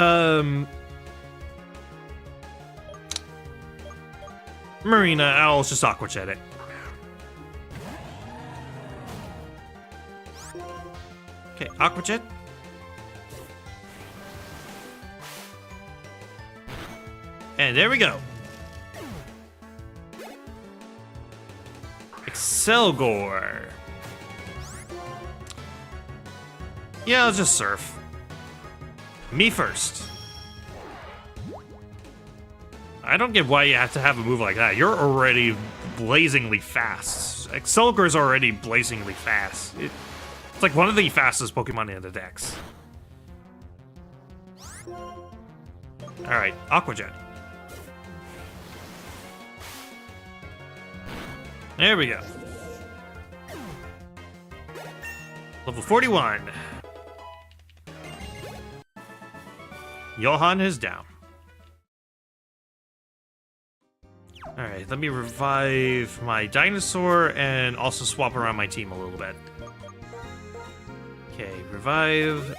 Marina, I'll just Aqua Jet it. Okay, Aqua Jet. And there we go. Excelgor. Yeah, I'll just surf. Me first. I don't get why you have to have a move like that. You're already blazingly fast. Excelgor's already blazingly fast. It's like one of the fastest Pokemon in the Dex. Alright, Aqua Jet. There we go. Level 41. Johan is down. Alright, let me revive my dinosaur and also swap around my team a little bit. Okay, revive.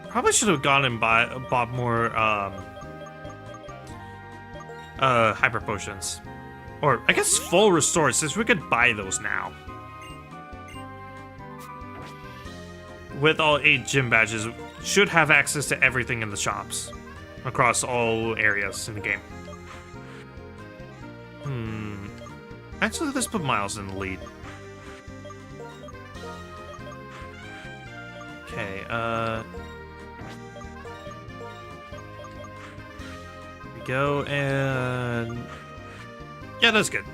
Probably should have gone and bought more hyper potions. Or I guess full restore, since we could buy those now. With all 8 gym badges, should have access to everything in the shops across all areas in the game. Actually, let's put Miles in the lead. we go, and yeah, that's good.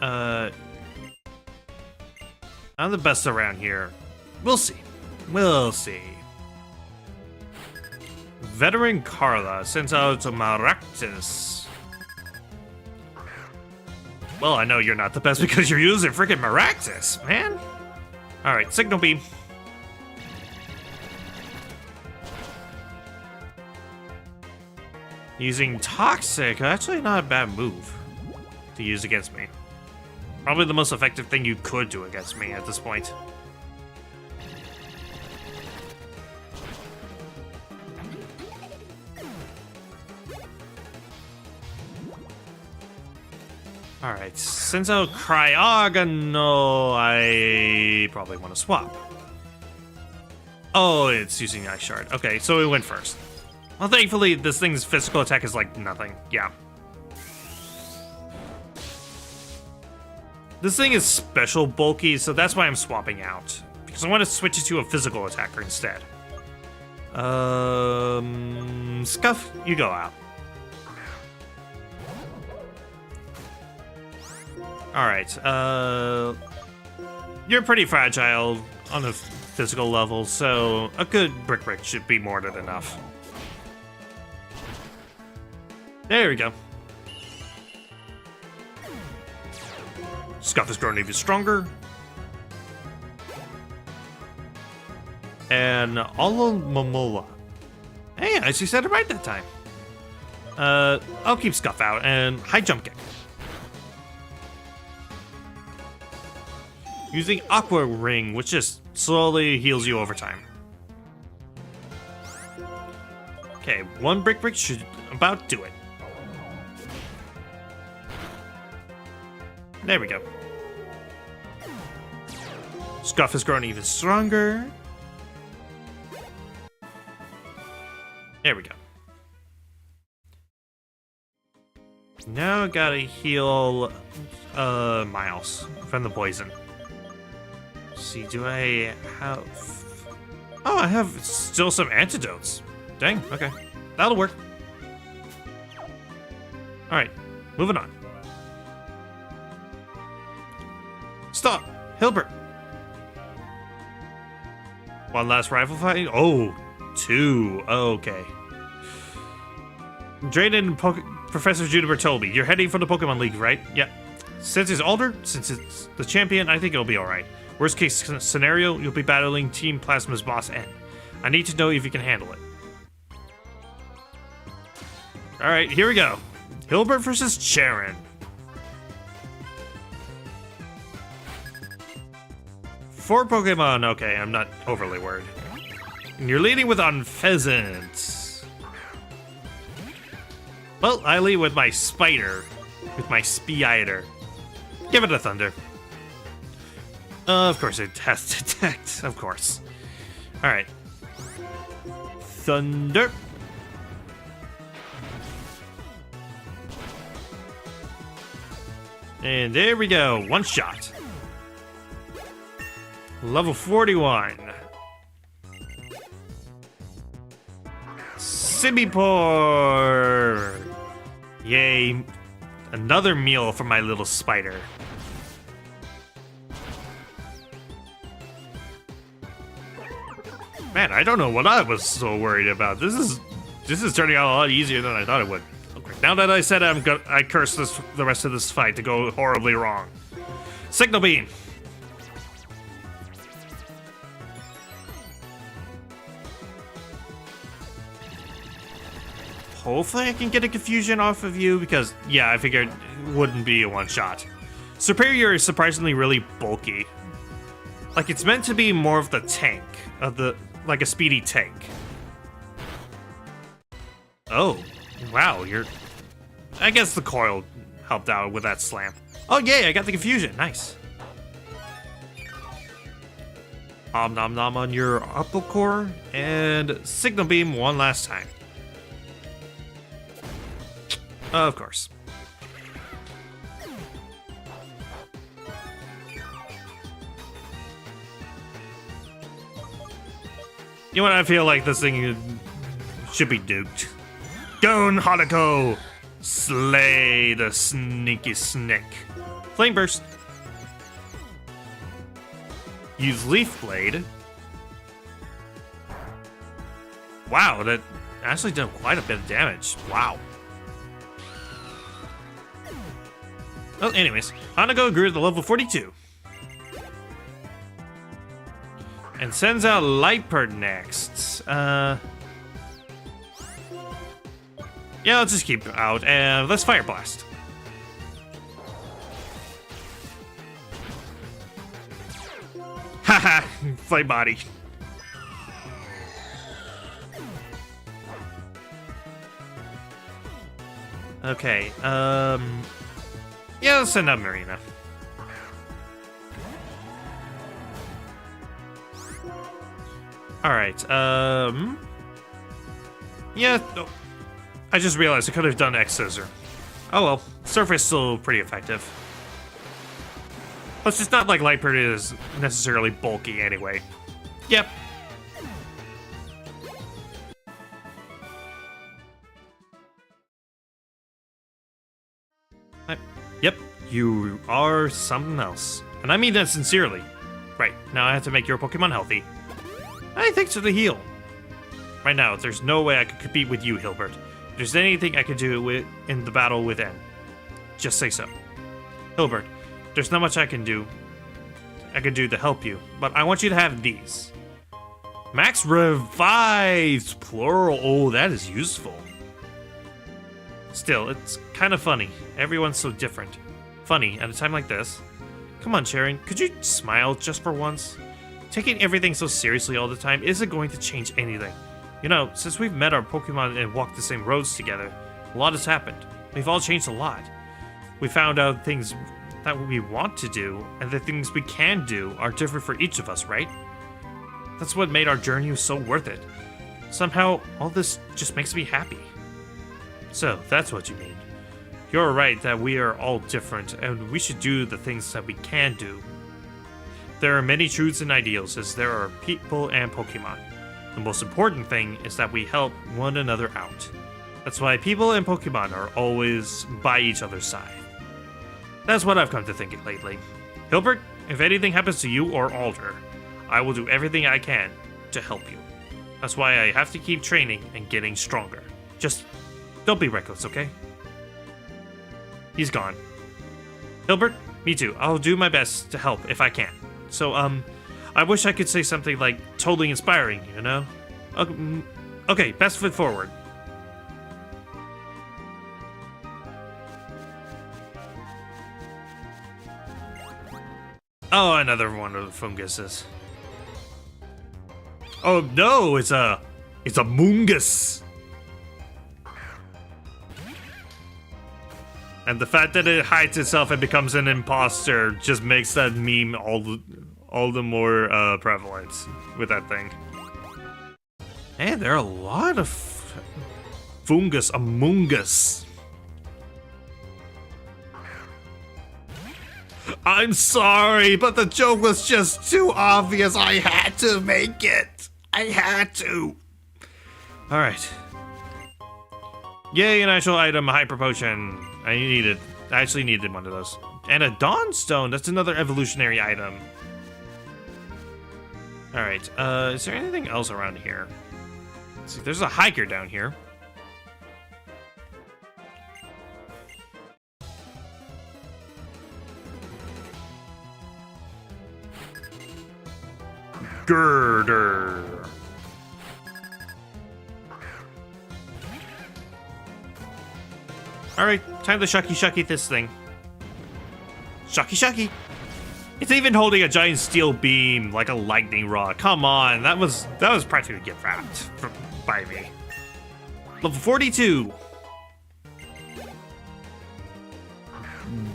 Okay, I'm the best around here. We'll see. We'll see. Veteran Carla sends out to Maractus. Well, I know you're not the best because you're using freaking Maractus, man. Alright, Signal Beam. Using Toxic, actually not a bad move to use against me. Probably the most effective thing you could do against me at this point. Alright, since I'll Cryogonal, I probably want to swap. Oh, it's using Ice Shard. Okay, so it went first. Well, thankfully, this thing's physical attack is like nothing. Yeah. This thing is special bulky, so that's why I'm swapping out. Because I want to switch it to a physical attacker instead. Scuff, you go out. Alright, you're pretty fragile on a physical level, so a good brick should be more than enough. There we go. Scuff has grown even stronger. And Olomomola. Hey, I actually said it right that time. I'll keep Scuff out and high jump kick. Using Aqua Ring, which just slowly heals you over time. Okay, one brick should about do it. There we go. Scuff has grown even stronger. There we go. Now I gotta heal Miles from the poison. Let's see, do I have... Oh, I have still some antidotes. Dang, okay. That'll work. Alright, moving on. Stop! Hilbert! One last rifle fight? Oh, two. Okay. Drayden and Professor Juniper told me you're heading for the Pokemon League, right? Yeah. Since it's older, since it's the champion, I think it'll be alright. Worst case scenario, you'll be battling Team Plasma's boss N. I need to know if you can handle it. Alright, here we go. Hilbert versus Charon. Four Pokemon, okay, I'm not overly worried. And you're leading with Unpheasant. Well, I lead with my Spider. With my Spider. Give it a Thunder. Of course it has Detect, of course. Alright. Thunder. And there we go, one shot. Level 41. Sibipore. Yay. Another meal for my little spider. Man, I don't know what I was so worried about. This is turning out a lot easier than I thought it would. Okay, now that I said I cursed the rest of this fight to go horribly wrong. Signal Beam. Hopefully I can get a confusion off of you because, yeah, I figured it wouldn't be a one-shot. Superior is surprisingly really bulky. Like, it's meant to be more of the tank, like a speedy tank. Oh, wow, I guess the coil helped out with that slam. Oh, yay, I got the confusion, nice. Nom nom nom on your upper core, and Signal Beam one last time. Of course. You know what? I feel like this thing should be duped. Gon Hanako! Slay the sneaky snake. Flame burst. Use leaf blade. Wow, that actually did quite a bit of damage. Wow. Well, anyways, Hanako grew to level 42. And sends out Lightbird next. Yeah, let's just keep out and let's Fire Blast. Haha, Flame Body. Okay, yeah, let's send out Marina. Alright, yeah, no. I just realized I could have done X-Scissor. Oh well, Surfer is still pretty effective. Plus, it's not like Lightbird is necessarily bulky anyway. Yep. Yep, you are something else. And I mean that sincerely. Right, now I have to make your Pokemon healthy. Hey, thanks for the heal. Right now, there's no way I could compete with you, Hilbert. If there's anything I could do in the battle with N, just say so. Hilbert, there's not much I can do to help you, but I want you to have these. Max revives, plural. Oh, that is useful. Still, it's kind of funny. Everyone's so different. Funny at a time like this. Come on, Sharon, could you smile just for once? Taking everything so seriously all the time isn't going to change anything. You know, since we've met our Pokemon and walked the same roads together, a lot has happened. We've all changed a lot. We found out things that we want to do, and the things we can do are different for each of us, right? That's what made our journey so worth it. Somehow, all this just makes me happy. So, that's what you mean. You're right that we are all different, and we should do the things that we can do. There are many truths and ideals, as there are people and Pokemon. The most important thing is that we help one another out. That's why people and Pokemon are always by each other's side. That's what I've come to think lately. Hilbert, if anything happens to you or Alder, I will do everything I can to help you. That's why I have to keep training and getting stronger. Just don't be reckless, okay? He's gone. Hilbert, me too. I'll do my best to help if I can. So, I wish I could say something like totally inspiring, you know? Okay, best foot forward. Oh, another one of the funguses. Oh no, it's a mungus. And the fact that it hides itself and becomes an imposter just makes that meme all the more prevalent with that thing. And there are a lot of fungus among us. I'm sorry, but the joke was just too obvious. I had to make it. I had to. All right. Yay, an actual item, a hyper potion. I actually needed one of those. And a Dawn Stone, that's another evolutionary item. All right, is there anything else around here? Let's see, there's a hiker down here. Girder. Alright, time to shucky this thing. Shucky. It's even holding a giant steel beam like a lightning rod. Come on, that was practically gift wrapped by me. Level 42.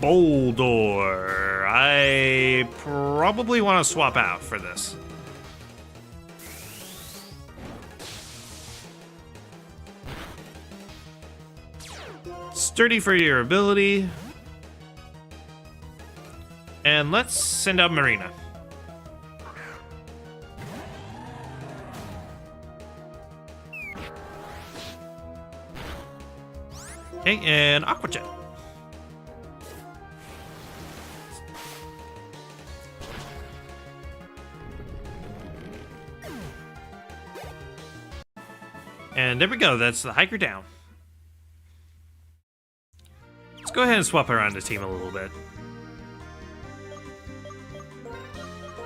Boldor. I probably want to swap out for this. Sturdy for your ability. And let's send out Marina. Okay, and Aqua Jet. And there we go, that's the hiker down. Let's go ahead and swap around the team a little bit.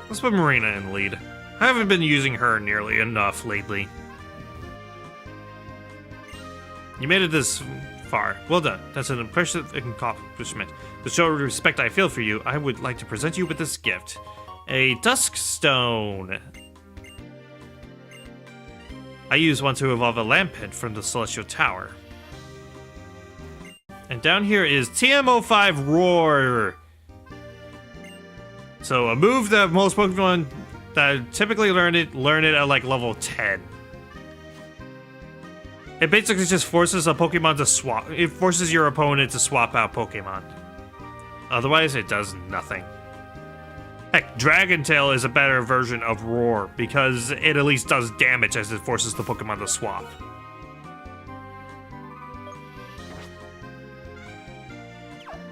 Let's put Marina in the lead. I haven't been using her nearly enough lately. You made it this far. Well done. That's an impressive accomplishment. To show the respect I feel for you, I would like to present you with this gift. A Dusk Stone. I use one to evolve a Lampent from the Celestial Tower. And down here is TM05 Roar. So a move that most Pokemon that typically learn it at like level 10. It basically just forces a Pokemon to swap. It forces your opponent to swap out Pokemon. Otherwise, it does nothing. Heck, Dragon Tail is a better version of Roar because it at least does damage as it forces the Pokemon to swap.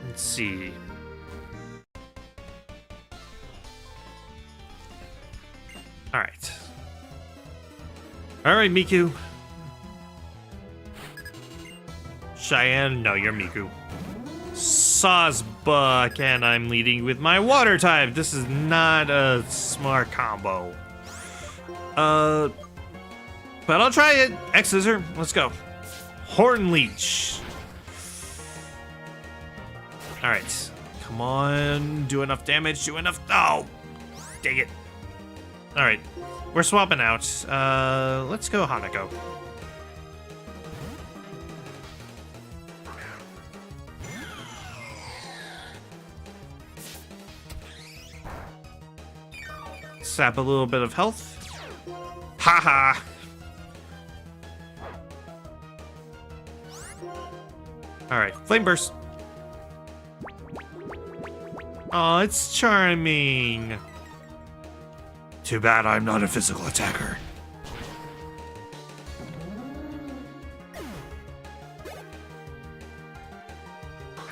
Let's see. Alright. Alright, Miku. Cheyenne, no, you're Miku. Sawsbuck, and I'm leading with my water type. This is not a smart combo. But I'll try it. X Scissor, let's go. Horn Leech. Alright. Come on. Do enough damage. Do enough. Oh! Dang it. Alright. We're swapping out. Let's go Hanako. Sap a little bit of health. Haha! Alright, Flame Burst. Oh, it's charming. Too bad I'm not a physical attacker.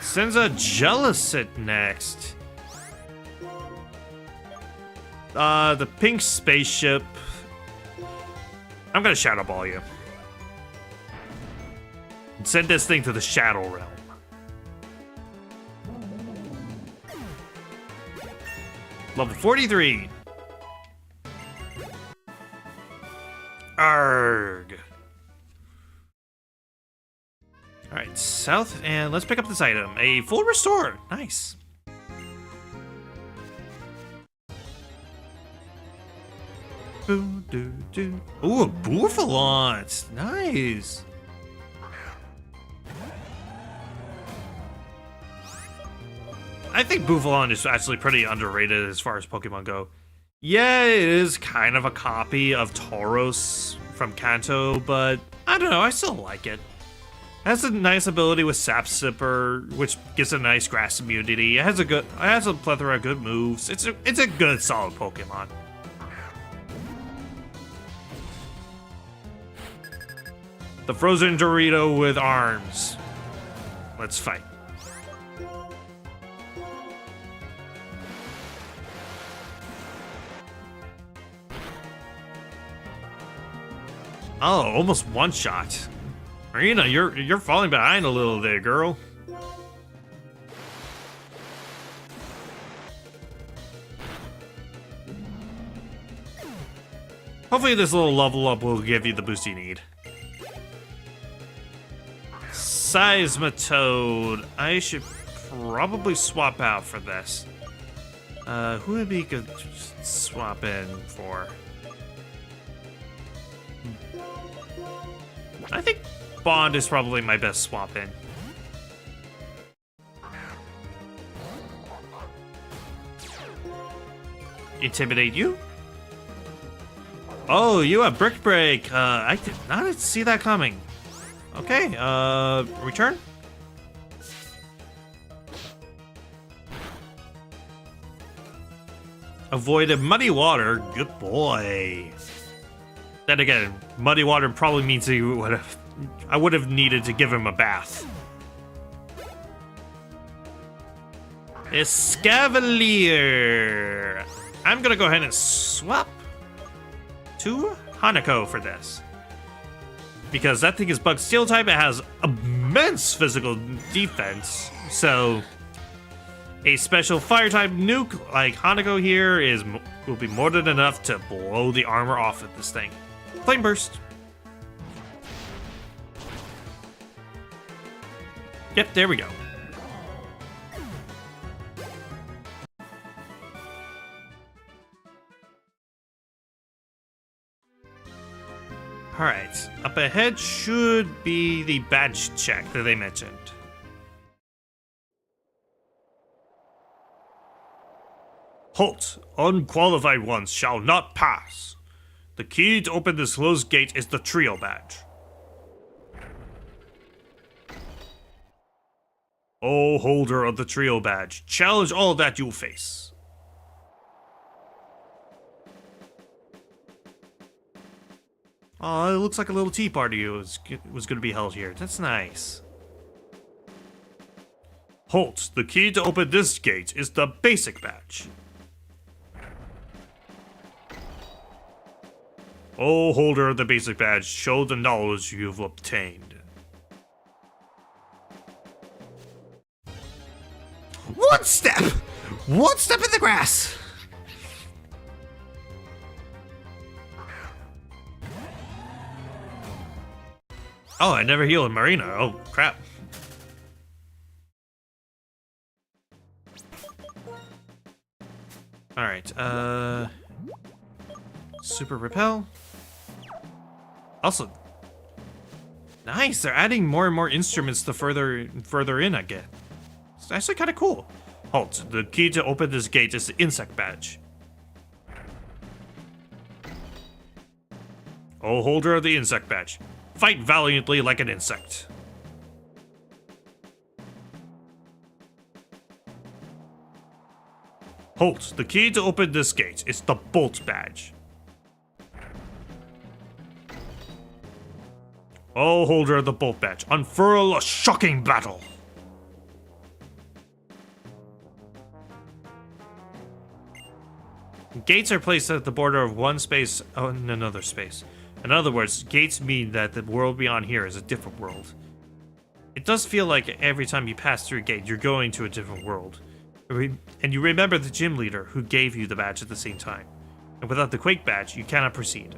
Sends a Jellicent next. The pink spaceship. I'm gonna Shadow Ball you. And send this thing to the Shadow Realm. Level 43. Arg. Alright, south, and let's pick up this item. A full restore. Nice. Ooh, a Bouffalant. Nice. I think Bouffalant is actually pretty underrated as far as Pokemon go. Yeah, it is kind of a copy of Tauros from Kanto, but I don't know, I still like it. It has a nice ability with Sap Sipper, which gives a nice grass immunity. It has a plethora of good moves. It's a good solid Pokemon. The frozen Dorito with arms. Let's fight. Oh, almost one shot. Marina, you're falling behind a little there, girl. Hopefully this little level up will give you the boost you need. Seismitoad. I should probably swap out for this. Who would be good to swap in for? I think Bond is probably my best swap in. Intimidate you? Oh, you have Brick Break. I did not see that coming. Okay, return? Avoided Muddy Water. Good boy. Then again, Muddy Water probably means I would have needed to give him a bath. Escavalier. I'm gonna go ahead and swap to Hanako for this. Because that thing is bug steel type, it has immense physical defense. So a special fire type nuke like Hanako here will be more than enough to blow the armor off of this thing. Flame burst. Yep, there we go. Alright, up ahead should be the badge check that they mentioned. Halt! Unqualified ones shall not pass. The key to open this closed gate is the trio badge. O holder of the trio badge, challenge all that you face. Oh, it looks like a little tea party was going to be held here. That's nice. Halt! The key to open this gate is the basic badge. O holder of the basic badge, show the knowledge you've obtained. One step! One step in the grass! Oh, I never healed Marina. Oh, crap. Alright, Super Repel. Also, nice, they're adding more and more instruments the further in I get. It's actually kind of cool. Halt, the key to open this gate is the insect badge. O holder of the insect badge, fight valiantly like an insect. Halt, the key to open this gate is the bolt badge. O holder of the bolt badge, unfurl a shocking battle. Gates are placed at the border of one space and another space. In other words, gates mean that the world beyond here is a different world. It does feel like every time you pass through a gate, you're going to a different world. And you remember the gym leader who gave you the badge at the same time. And without the Quake badge, you cannot proceed.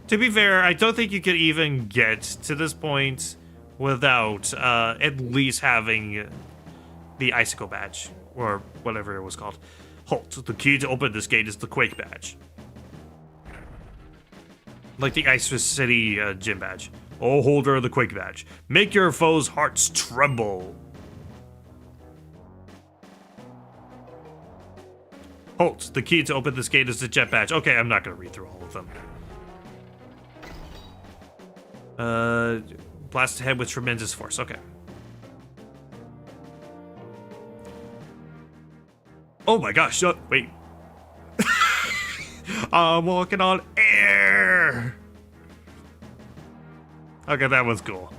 To be fair, I don't think you could even get to this point without at least having the Icicle badge, or whatever it was called. Halt, the key to open this gate is the Quake badge. Like the Ice City gym badge. O holder of the Quake badge, make your foes' hearts tremble. Halt, the key to open this gate is the Jet badge. Okay, I'm not going to read through all of them. Blast ahead with tremendous force. Okay. Oh my gosh, wait. I'm walking on air. Okay, that was cool.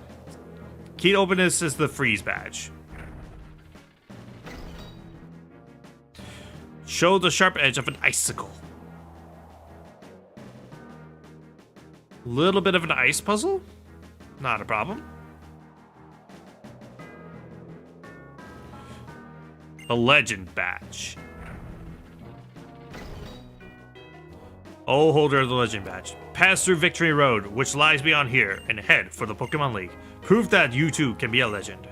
Key to open this is the freeze badge. Show the sharp edge of an icicle. Little bit of an ice puzzle? Not a problem. A legend badge. O holder of the legend badge. Pass through Victory Road, which lies beyond here, and head for the Pokemon League. Prove that you too can be a legend.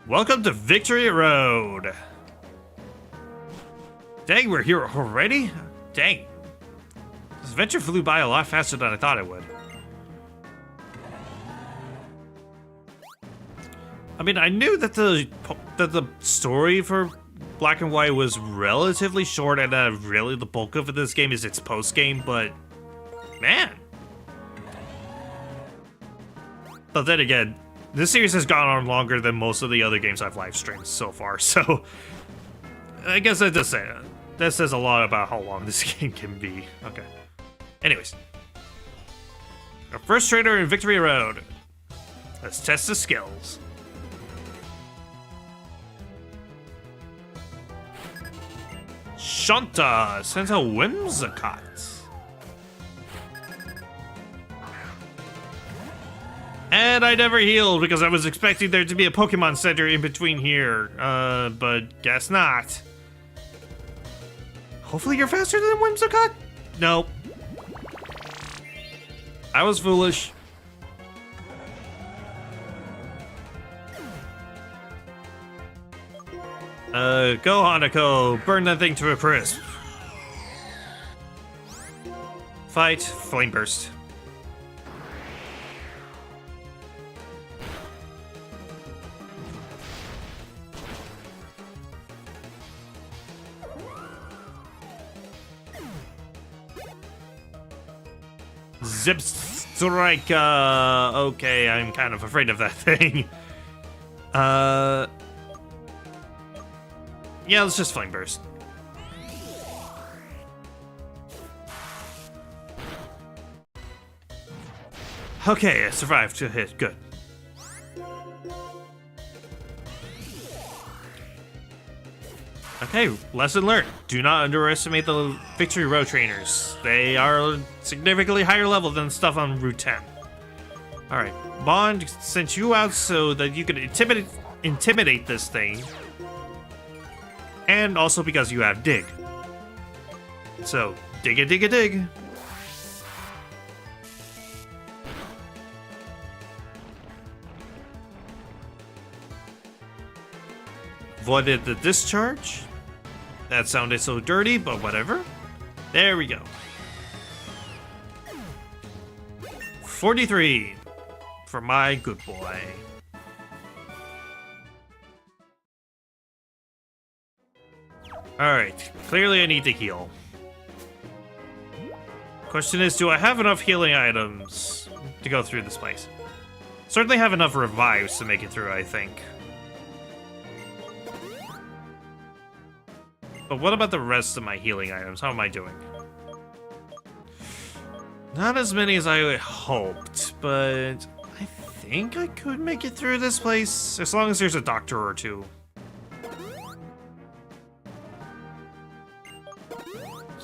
Welcome to Victory Road. Dang, we're here already? Dang. This adventure flew by a lot faster than I thought it would. I mean, I knew that the story for Black and White was relatively short, and really the bulk of this game is its post-game, but man. But then again, this series has gone on longer than most of the other games I've live streamed so far, so I guess that does say that says a lot about how long this game can be. Okay. Anyways, Our first trainer in Victory Road. Let's test the skills. Shanta sends a Whimsicott. And I never healed because I was expecting there to be a Pokemon Center in between here. But guess not. Hopefully you're faster than Whimsicott? Nope. I was foolish. Go Hanako, burn that thing to a crisp. Fight, Flame Burst. Zip Strike, okay, I'm kind of afraid of that thing. Yeah, let's just Flame Burst. Okay, I survived to hit, good. Okay, lesson learned. Do not underestimate the Victory Road trainers. They are significantly higher level than stuff on Route 10. Alright, Bond sent you out so that you could intimidate this thing. And also because you have Dig. So, dig a dig a dig. Avoided the discharge. That sounded so dirty, but whatever. There we go. 43 for my good boy. Alright, clearly I need to heal. Question is, do I have enough healing items to go through this place? Certainly have enough revives to make it through, I think. But what about the rest of my healing items? How am I doing? Not as many as I hoped, but I think I could make it through this place, as long as there's a doctor or two.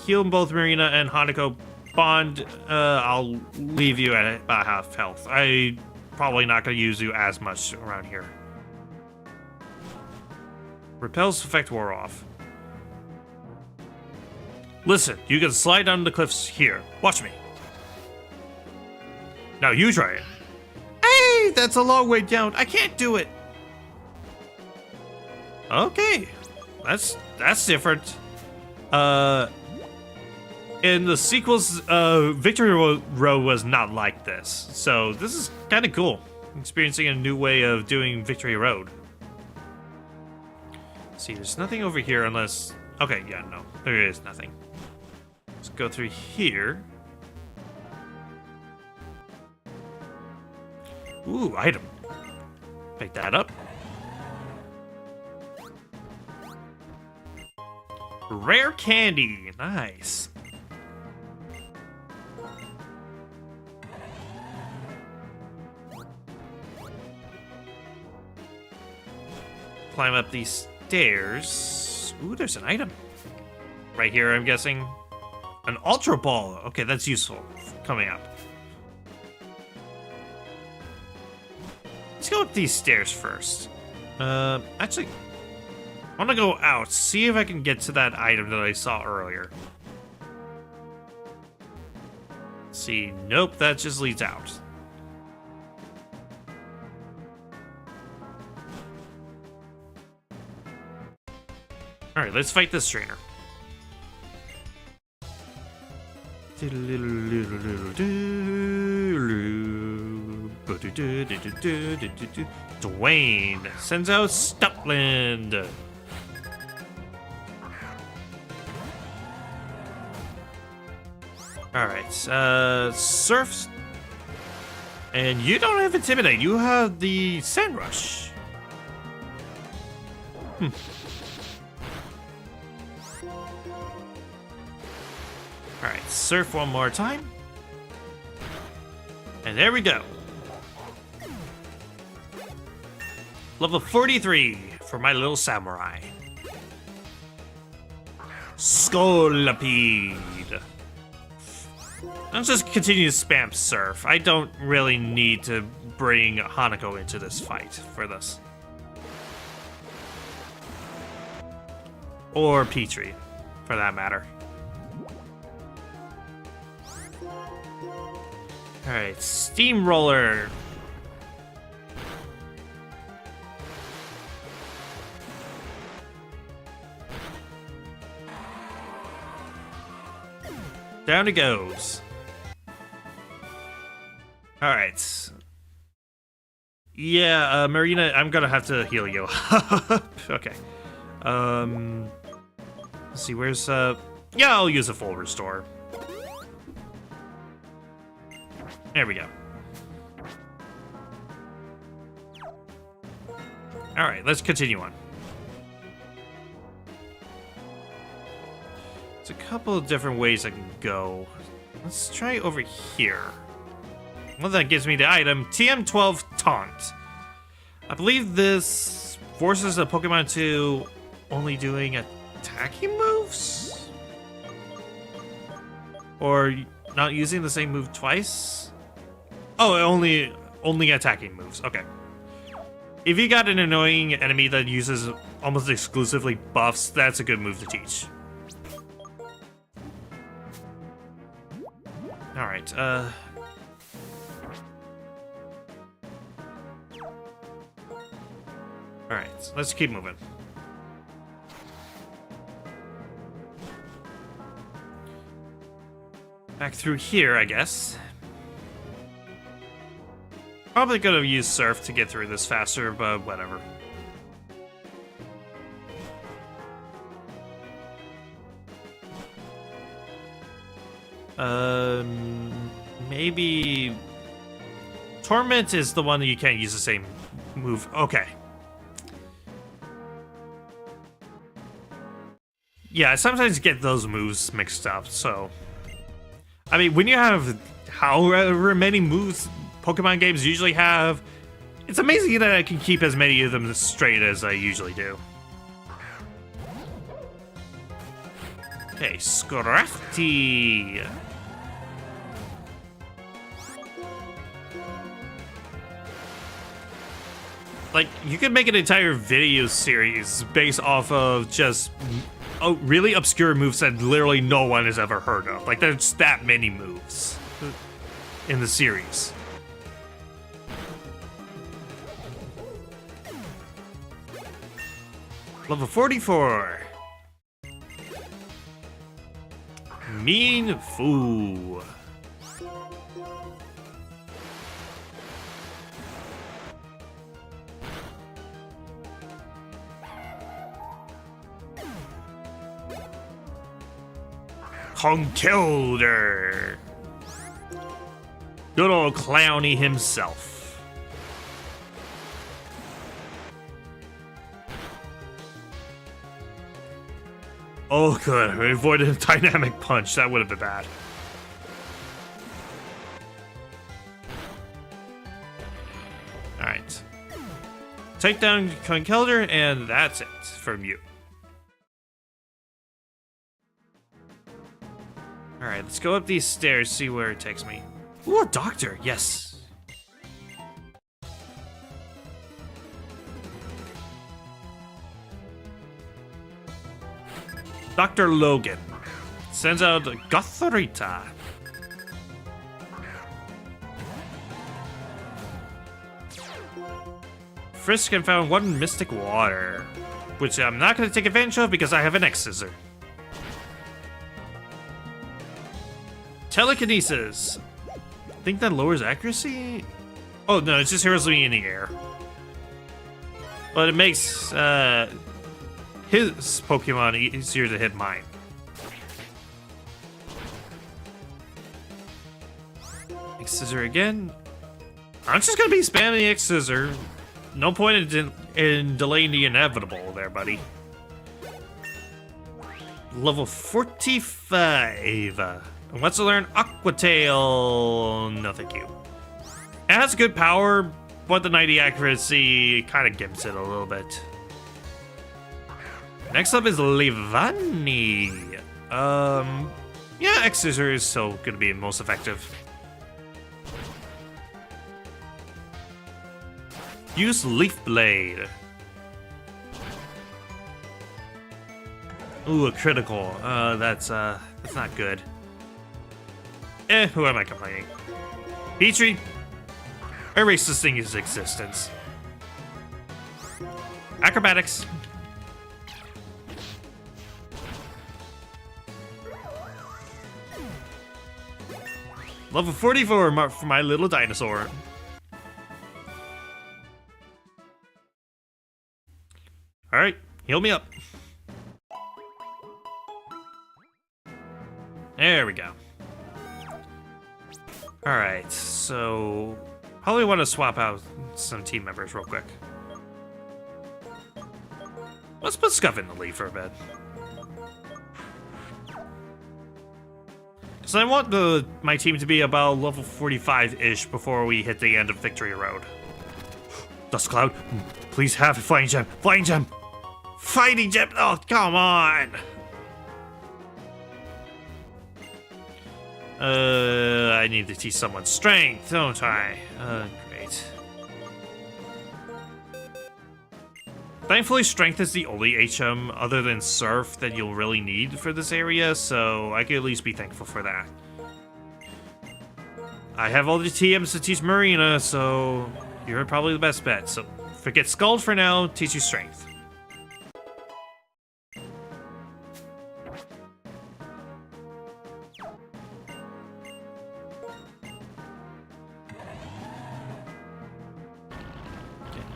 Heal both Marina and Hanako. Bond, I'll leave you at about half health. I'm probably not going to use you as much around here. Repel's effect wore off. Listen, you can slide down the cliffs here. Watch me. Now you try it. Hey, that's a long way down. I can't do it. Okay, that's different. In the sequels, Victory Road was not like this, so this is kind of cool. Experiencing a new way of doing Victory Road. See, there's nothing over here unless... Okay, yeah, no, there is nothing. Let's go through here. Ooh, item. Pick that up. Rare candy, nice. Climb up these stairs. Ooh, there's an item. Right here, I'm guessing. An Ultra Ball. Okay, that's useful. Coming up. Let's go up these stairs first. Actually, I want to go out, see if I can get to that item that I saw earlier. Let's see, nope, that just leads out. Alright, let's fight this trainer. Dwayne sends out Stupland. Alright, Surf. And you don't have Intimidate, you have the Sand Rush. Alright, Surf one more time. And there we go. Level 43 for my little samurai. Scolipede. I'll just continue to spam Surf. I don't really need to bring Hanako into this fight for this. Or Petrie, for that matter. Alright, Steamroller. Down it goes. Alright. Yeah, Marina, I'm gonna have to heal you. Okay. Let's see, where's, yeah, I'll use a full restore. There we go. Alright, let's continue on. There's a couple of different ways I can go. Let's try over here. Well, that gives me the item TM12 Taunt. I believe this forces a Pokemon to only doing attacking moves? Or not using the same move twice? Oh, only attacking moves. Okay. If you got an annoying enemy that uses almost exclusively buffs, that's a good move to teach. Alright, Alright, let's keep moving. Back through here, I guess. Probably gonna use Surf to get through this faster, but whatever. Maybe... Torment is the one that you can't use the same move. Okay. Yeah, I sometimes get those moves mixed up, so... I mean, when you have however many moves Pokemon games usually have, it's amazing that I can keep as many of them straight as I usually do. Okay, Scrafty. Like, you could make an entire video series based off of just really obscure moves that literally no one has ever heard of. Like, there's that many moves in the series. Level 44. Mean Foo. Conkeldurr. Good old Clowny himself. Oh, good. I avoided a dynamic punch. That would have been bad. Alright. Take down Conkeldurr, and that's it from you. Alright, let's go up these stairs, see where it takes me. Ooh, a doctor, yes. Dr. Logan sends out Gothorita. Frisk and found one mystic water, which I'm not going to take advantage of because I have an X-Scissor. Telekinesis. I think that lowers accuracy? Oh, no, it just hurls me in the air. But it makes his Pokemon easier to hit mine. X-Scissor again. I'm just gonna be spamming X-Scissor. No point in delaying the inevitable there, buddy. Level 45. And wants to learn Aqua Tail. No, thank you. It has good power, but the 90 accuracy kind of gimps it a little bit. Next up is Levani. Yeah, X-Scissor is still going to be most effective. Use Leaf Blade. Ooh, a critical. That's not good. Who am I complaining? Petrie, erase this thing's existence. Acrobatics. Level 44 for my little dinosaur. Alright, heal me up. There we go. Alright, so probably want to swap out some team members real quick. Let's put Scuff in the lead for a bit. Because I want my team to be about level 45-ish before we hit the end of Victory Road. Dust Cloud, please have a Flying Gem. Flying Gem! Fighting Gem! Oh, come on! I need to teach someone strength, don't I? Great. Thankfully, strength is the only HM other than surf that you'll really need for this area, so I can at least be thankful for that. I have all the TMs to teach Marina, so you're probably the best bet. So forget Scald for now, teach you strength.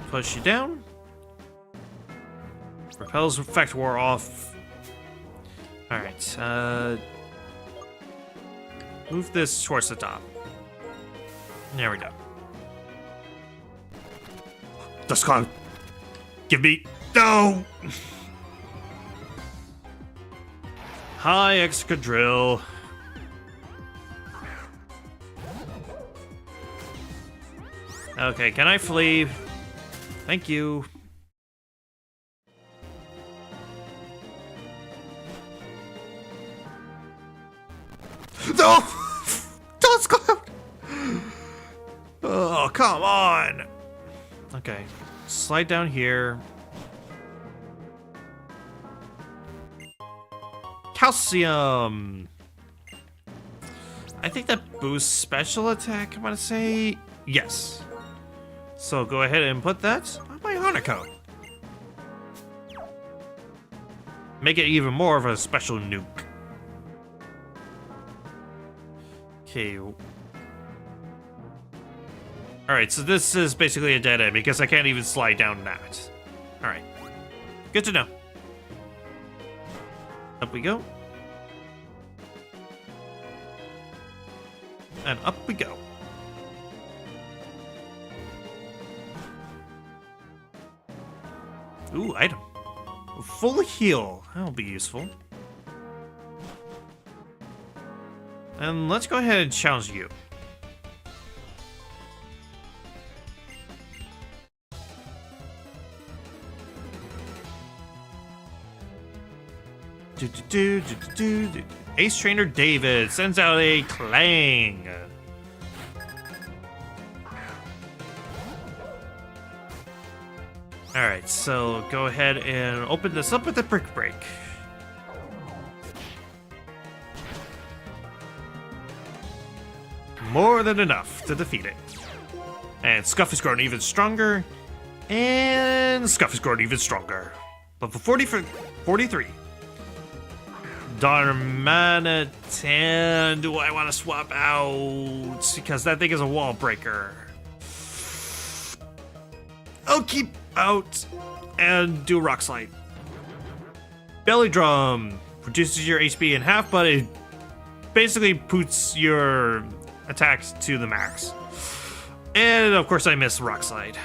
Push you down. Repel's effect wore off. Alright, move this towards the top. There we go. Dust Cloud. Give me. No! Hi, Excadrill. Okay, can I flee? Thank you. No! Dust Cloud! Oh, come on! Okay, slide down here. Calcium! I think that boosts special attack, I'm gonna say yes. So go ahead and put that on my honor code. Make it even more of a special nuke. Okay. Alright, so this is basically a dead end because I can't even slide down that. Alright. Good to know. Up we go. And up we go. Ooh, item. Full heal. That'll be useful. And let's go ahead and challenge you. Ace Trainer David sends out a clang. Alright, so go ahead and open this up with a Brick Break. More than enough to defeat it. And Scuff has grown even stronger. And Scuff has grown even stronger. Level 43. Darmanitan, do I want to swap out? Because that thing is a wall breaker. I'll keep out and do a Rock Slide. Belly Drum reduces your HP in half, but it basically puts your attacks to the max. And of course I miss Rock Slide.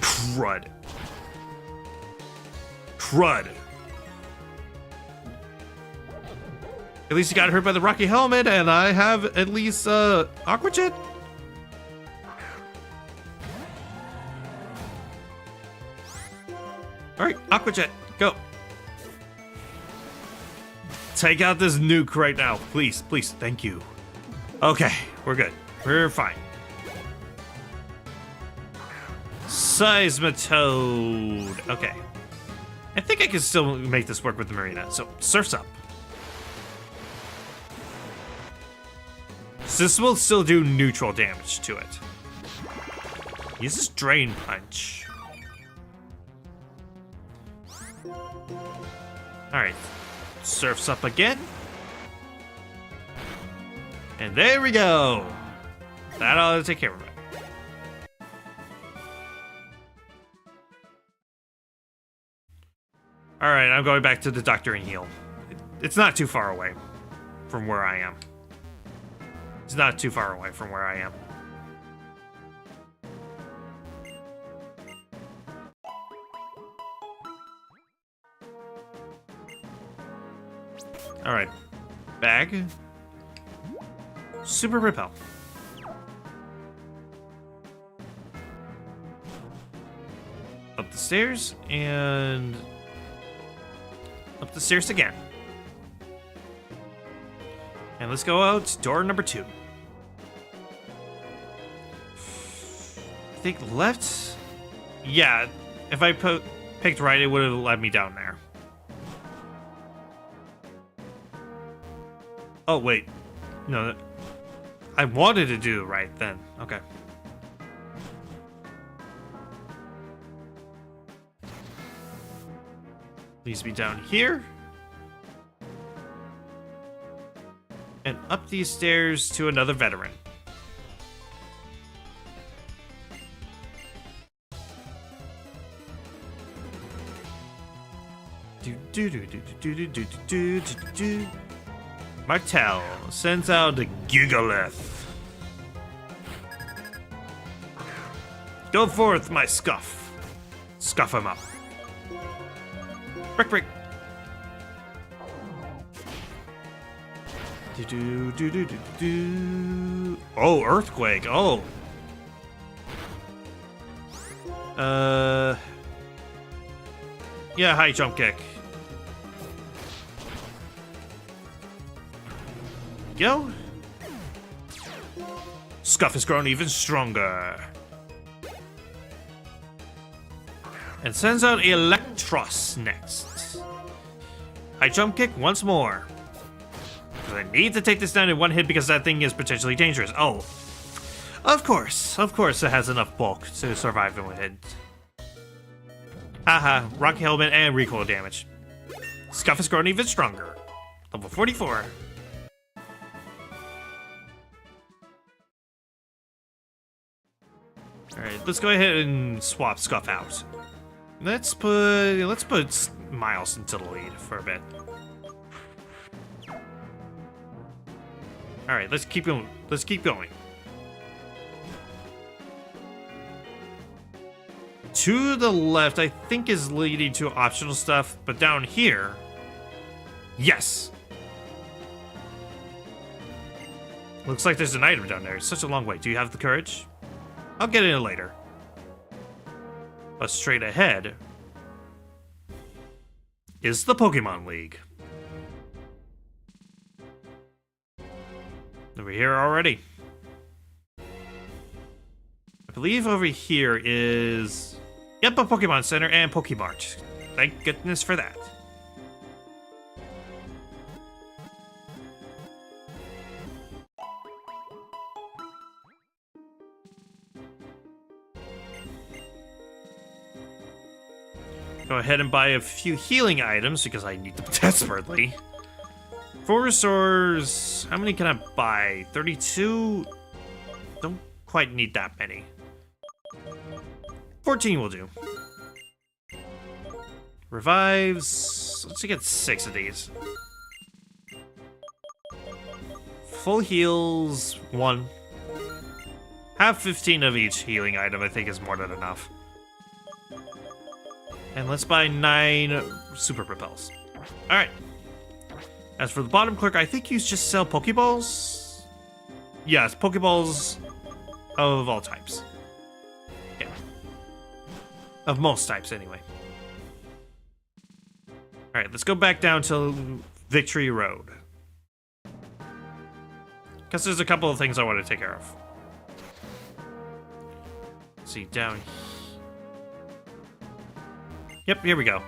Crud. At least you got hurt by the Rocky Helmet, and I have at least Aqua Jet. Aqua Jet, go. Take out this nuke right now. Please, please, thank you. Okay, we're good. We're fine. Seismitoad. Okay. I think I can still make this work with the Marina. So, Surf's Up. So this will still do neutral damage to it. Uses Drain Punch. Alright. Surf's Up again. And there we go. That ought to take care of it. Alright, I'm going back to the doctor and heal. It's not too far away from where I am. It's not too far away from where I am. Alright. Bag. Super Repel. Up the stairs, and up the stairs again. And let's go out door number 2. I think left? Yeah, if I picked right, it would have led me down there. Oh, wait. No, I wanted to do right then. Okay. Leads me down here. And up these stairs to another veteran. Martel sends out the Gigalith. Go forth, my Scuff. Scuff him up. Brick, brick. Oh, Earthquake. Oh. Yeah, high jump kick. Go. Scuff has grown even stronger. And sends out Electros next. High jump kick once more. I need to take this down in one hit because that thing is potentially dangerous. Oh. Of course it has enough bulk to survive in one hit. Haha, rock helmet and recoil damage. Scuff has grown even stronger. Level 44. Alright, let's go ahead and swap Scuff out. Let's put Miles into the lead for a bit. Alright, let's keep going. Let's keep going. To the left, I think, is leading to optional stuff, but down here, yes. Looks like there's an item down there. It's such a long way. Do you have the courage? I'll get in later. But straight ahead is the Pokemon League. Over here already. I believe over here is... Yep, a Pokemon Center and Pokemart. Thank goodness for that. Go ahead and buy a few healing items because I need them desperately. 4 restores. How many can I buy? 32? Don't quite need that many. 14 will do. Revives. Let's get 6 of these. Full heals, 1. Have 15 of each healing item, I think is more than enough. And let's buy 9 super repels. Alright. As for the bottom clerk, I think you just sell Pokeballs? Yes, Pokeballs of all types. Yeah. Of most types, anyway. Alright, let's go back down to Victory Road. Because there's a couple of things I want to take care of. Let's see, down. Yep, here we go.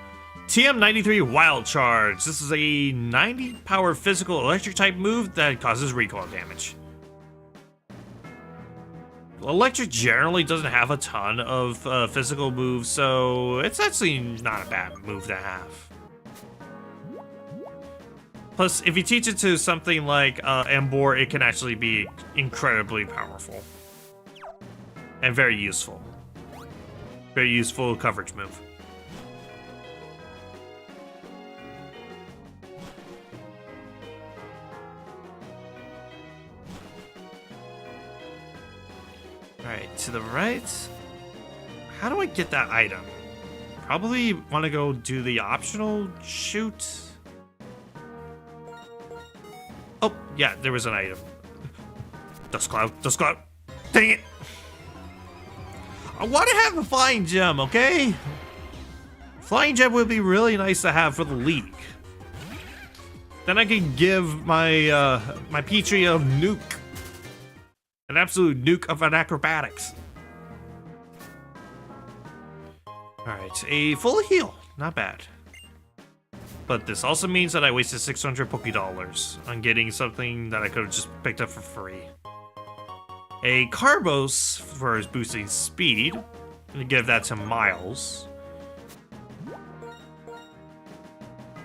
TM93 Wild Charge. This is a 90 power physical electric type move that causes recoil damage. Electric generally doesn't have a ton of physical moves, so it's actually not a bad move to have. Plus, if you teach it to something like Ambor, it can actually be incredibly powerful. And very useful. Very useful coverage move. Alright, to the right. How do I get that item? Probably want to go do the optional shoot. Oh, yeah, there was an item. Dust cloud, dust cloud. Dang it. I want to have a flying gem, okay? Flying gem would be really nice to have for the league. Then I can give my my Petrie a nuke. An absolute nuke of an acrobatics. Alright, a full heal. Not bad. But this also means that I wasted 600 Poké on getting something that I could have just picked up for free. A Carbos for his boosting speed. I'm gonna give that to Miles.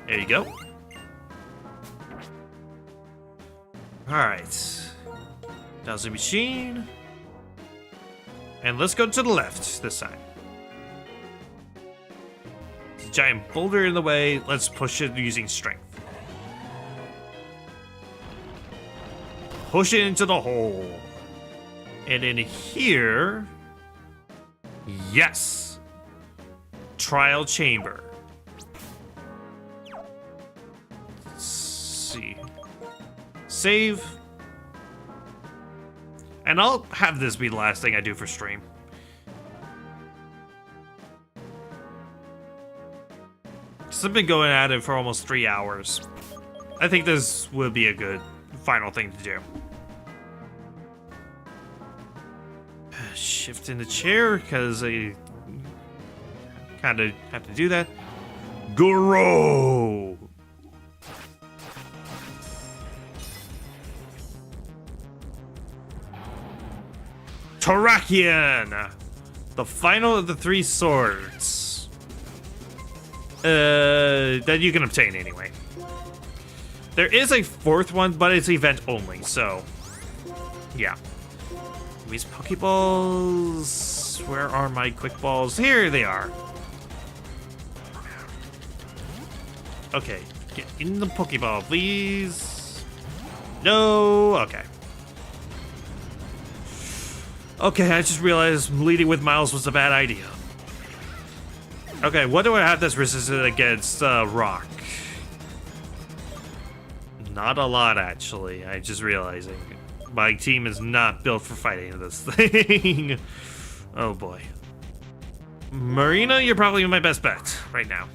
There you go. Alright. Does the machine. And let's go to the left this time. There's a giant boulder in the way. Let's push it using strength. Push it into the hole. And in here. Yes. Trial chamber. Let's see. Save. And I'll have this be the last thing I do for stream. So I've been going at it for almost 3 hours. I think this will be a good final thing to do. Shift in the chair, because I kind of have to do that. Goro! Torakian! The final of the 3 swords. That you can obtain anyway. There is a 4th one, but it's event only, so... yeah. These Pokeballs... where are my quick balls? Here they are. Okay, get in the Pokeball, please. No, okay. Okay, I just realized leading with Miles was a bad idea. Okay, what do I have that's resistant against rock? Not a lot, actually. I'm just realizing. My team is not built for fighting this thing. Oh boy. Marina, you're probably my best bet right now.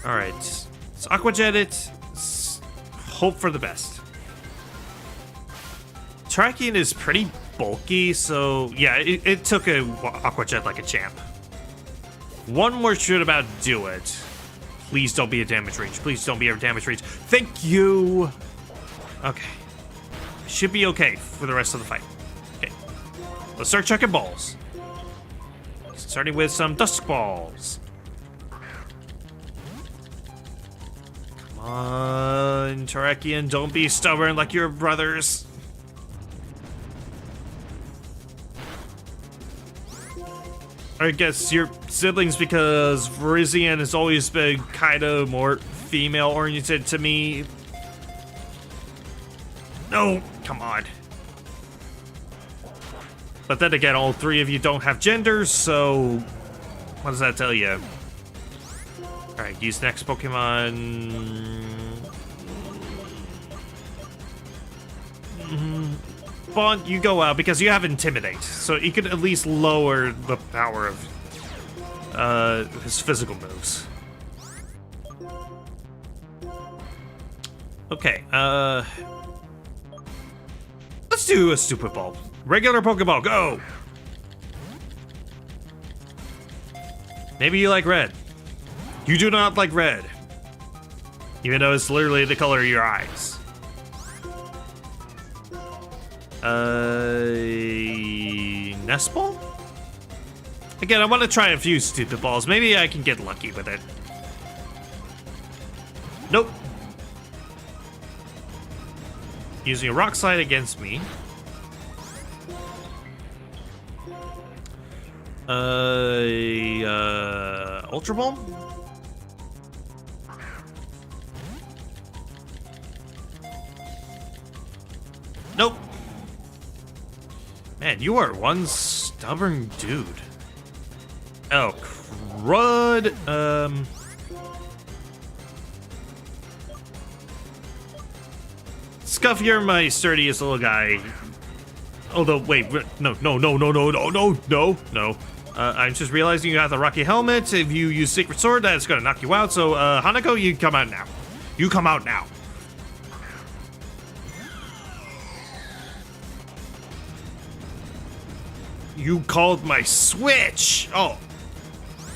Alright. Let's Aqua Jet it. Let's hope for the best. Trakian is pretty bulky, so yeah, it took a Aqua Jet like a champ. One more should about do it. Please don't be a damage range. Please don't be a damage range. Thank you. Okay. Should be okay for the rest of the fight. Okay. Let's start chucking balls. Starting with some dusk balls. Come on, Tarakian, don't be stubborn like your brothers. I guess your siblings, because Virizian has always been kind of more female-oriented to me. No, come on. But then again, all 3 of you don't have genders, so what does that tell you? Alright, use next Pokemon. Bond, you go out because you have Intimidate, so you could at least lower the power his physical moves. Okay, let's do a stupid ball. Regular Pokeball, go! Maybe you like red. You do not like red. Even though it's literally the color of your eyes. Nest Ball? Again, I want to try a few stupid balls. Maybe I can get lucky with it. Nope. Using a Rock Slide against me. Ultra Ball? Nope. Man, you are one stubborn dude. Oh, crud. Scuff, you're my sturdiest little guy. Although, wait, no. I'm just realizing you have the Rocky Helmet. If you use Secret Sword, that's gonna knock you out. So, Hanako, you come out now. You come out now. You called my switch! Oh.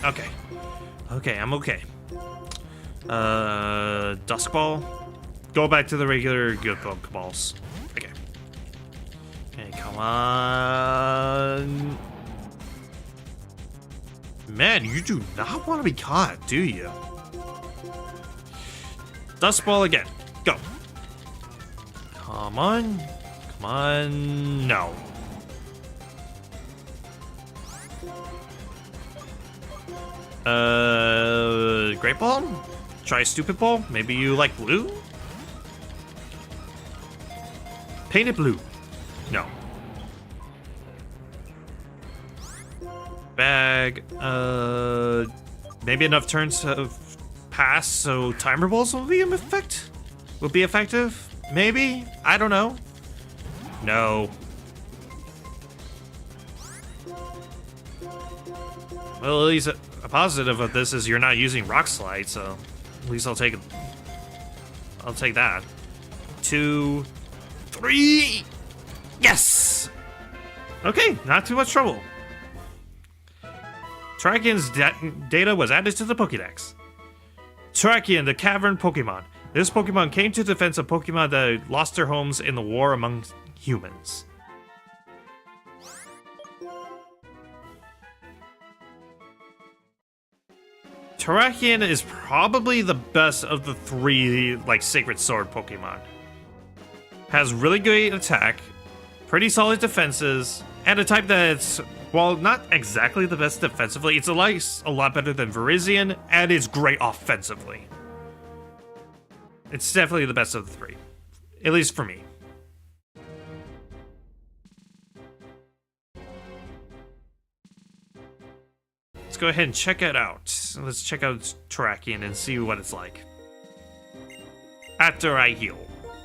Okay. Okay, I'm okay. Dusk Ball. Go back to the regular good Pokeballs. Okay. Okay, come on. Man, you do not want to be caught, do you? Dusk Ball again. Go. Come on. Come on. No. Great Ball? Try Stupid Ball? Maybe you like blue? Paint it blue. No. Bag. Maybe enough turns have passed so Timer Balls will be in effect? Will be effective? Maybe? I don't know. No. Well, at least a positive of this is you're not using Rock Slide, so at least I'll take it. I'll take that. 2, 3. Yes. Okay, not too much trouble. Terrakian's data was added to the Pokédex. Terrakian, the Cavern Pokemon. This Pokemon came to the defense of Pokemon that lost their homes in the war among humans. Terrakian is probably the best of the 3, like, Sacred Sword Pokemon. Has really great attack, pretty solid defenses, and a type that's, while not exactly the best defensively, it's a lot better than Virizion, and it's great offensively. It's definitely the best of the 3, at least for me. Let's go ahead and check it out. Let's check out Terrakian and see what it's like. After I heal.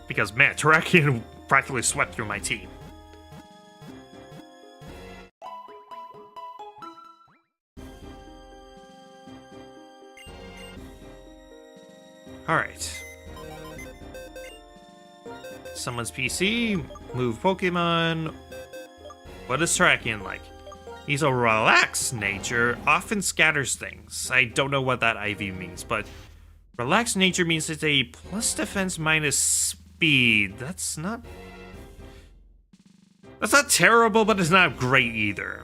Because, man, Terrakian practically swept through my team. Alright. Someone's PC. Move Pokemon. What is Terrakian like? He's a relaxed nature, often scatters things. I don't know what that IV means, but relaxed nature means it's a plus defense minus speed. That's not terrible, but it's not great either.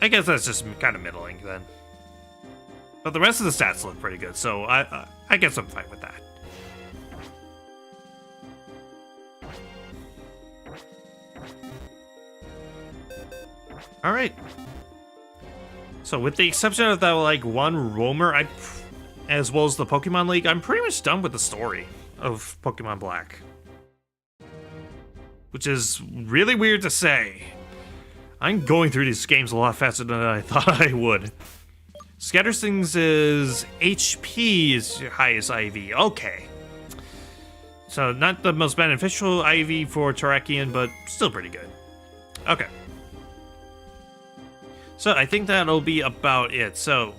I guess that's just kind of middling then. But the rest of the stats look pretty good, so I guess I'm fine with that. Alright. So with the exception of that, like, one roamer, as well as the Pokemon League, I'm pretty much done with the story of Pokemon Black. Which is really weird to say. I'm going through these games a lot faster than I thought I would. Scatter Stings is HP is your highest IV. Okay. So not the most beneficial IV for Terrakian, but still pretty good. Okay. So I think that'll be about it. So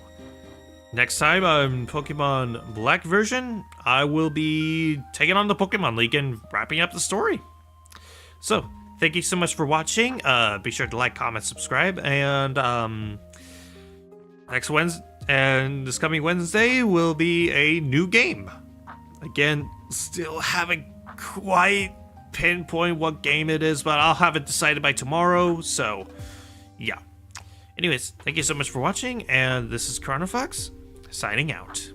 next time on Pokemon Black version, I will be taking on the Pokemon League and wrapping up the story. So thank you so much for watching. Be sure to like, comment, subscribe, and next Wednesday and this coming Wednesday will be a new game. Again, still haven't quite pinpoint what game it is, but I'll have it decided by tomorrow. So yeah. Anyways, thank you so much for watching, and this is Chronofahx signing out.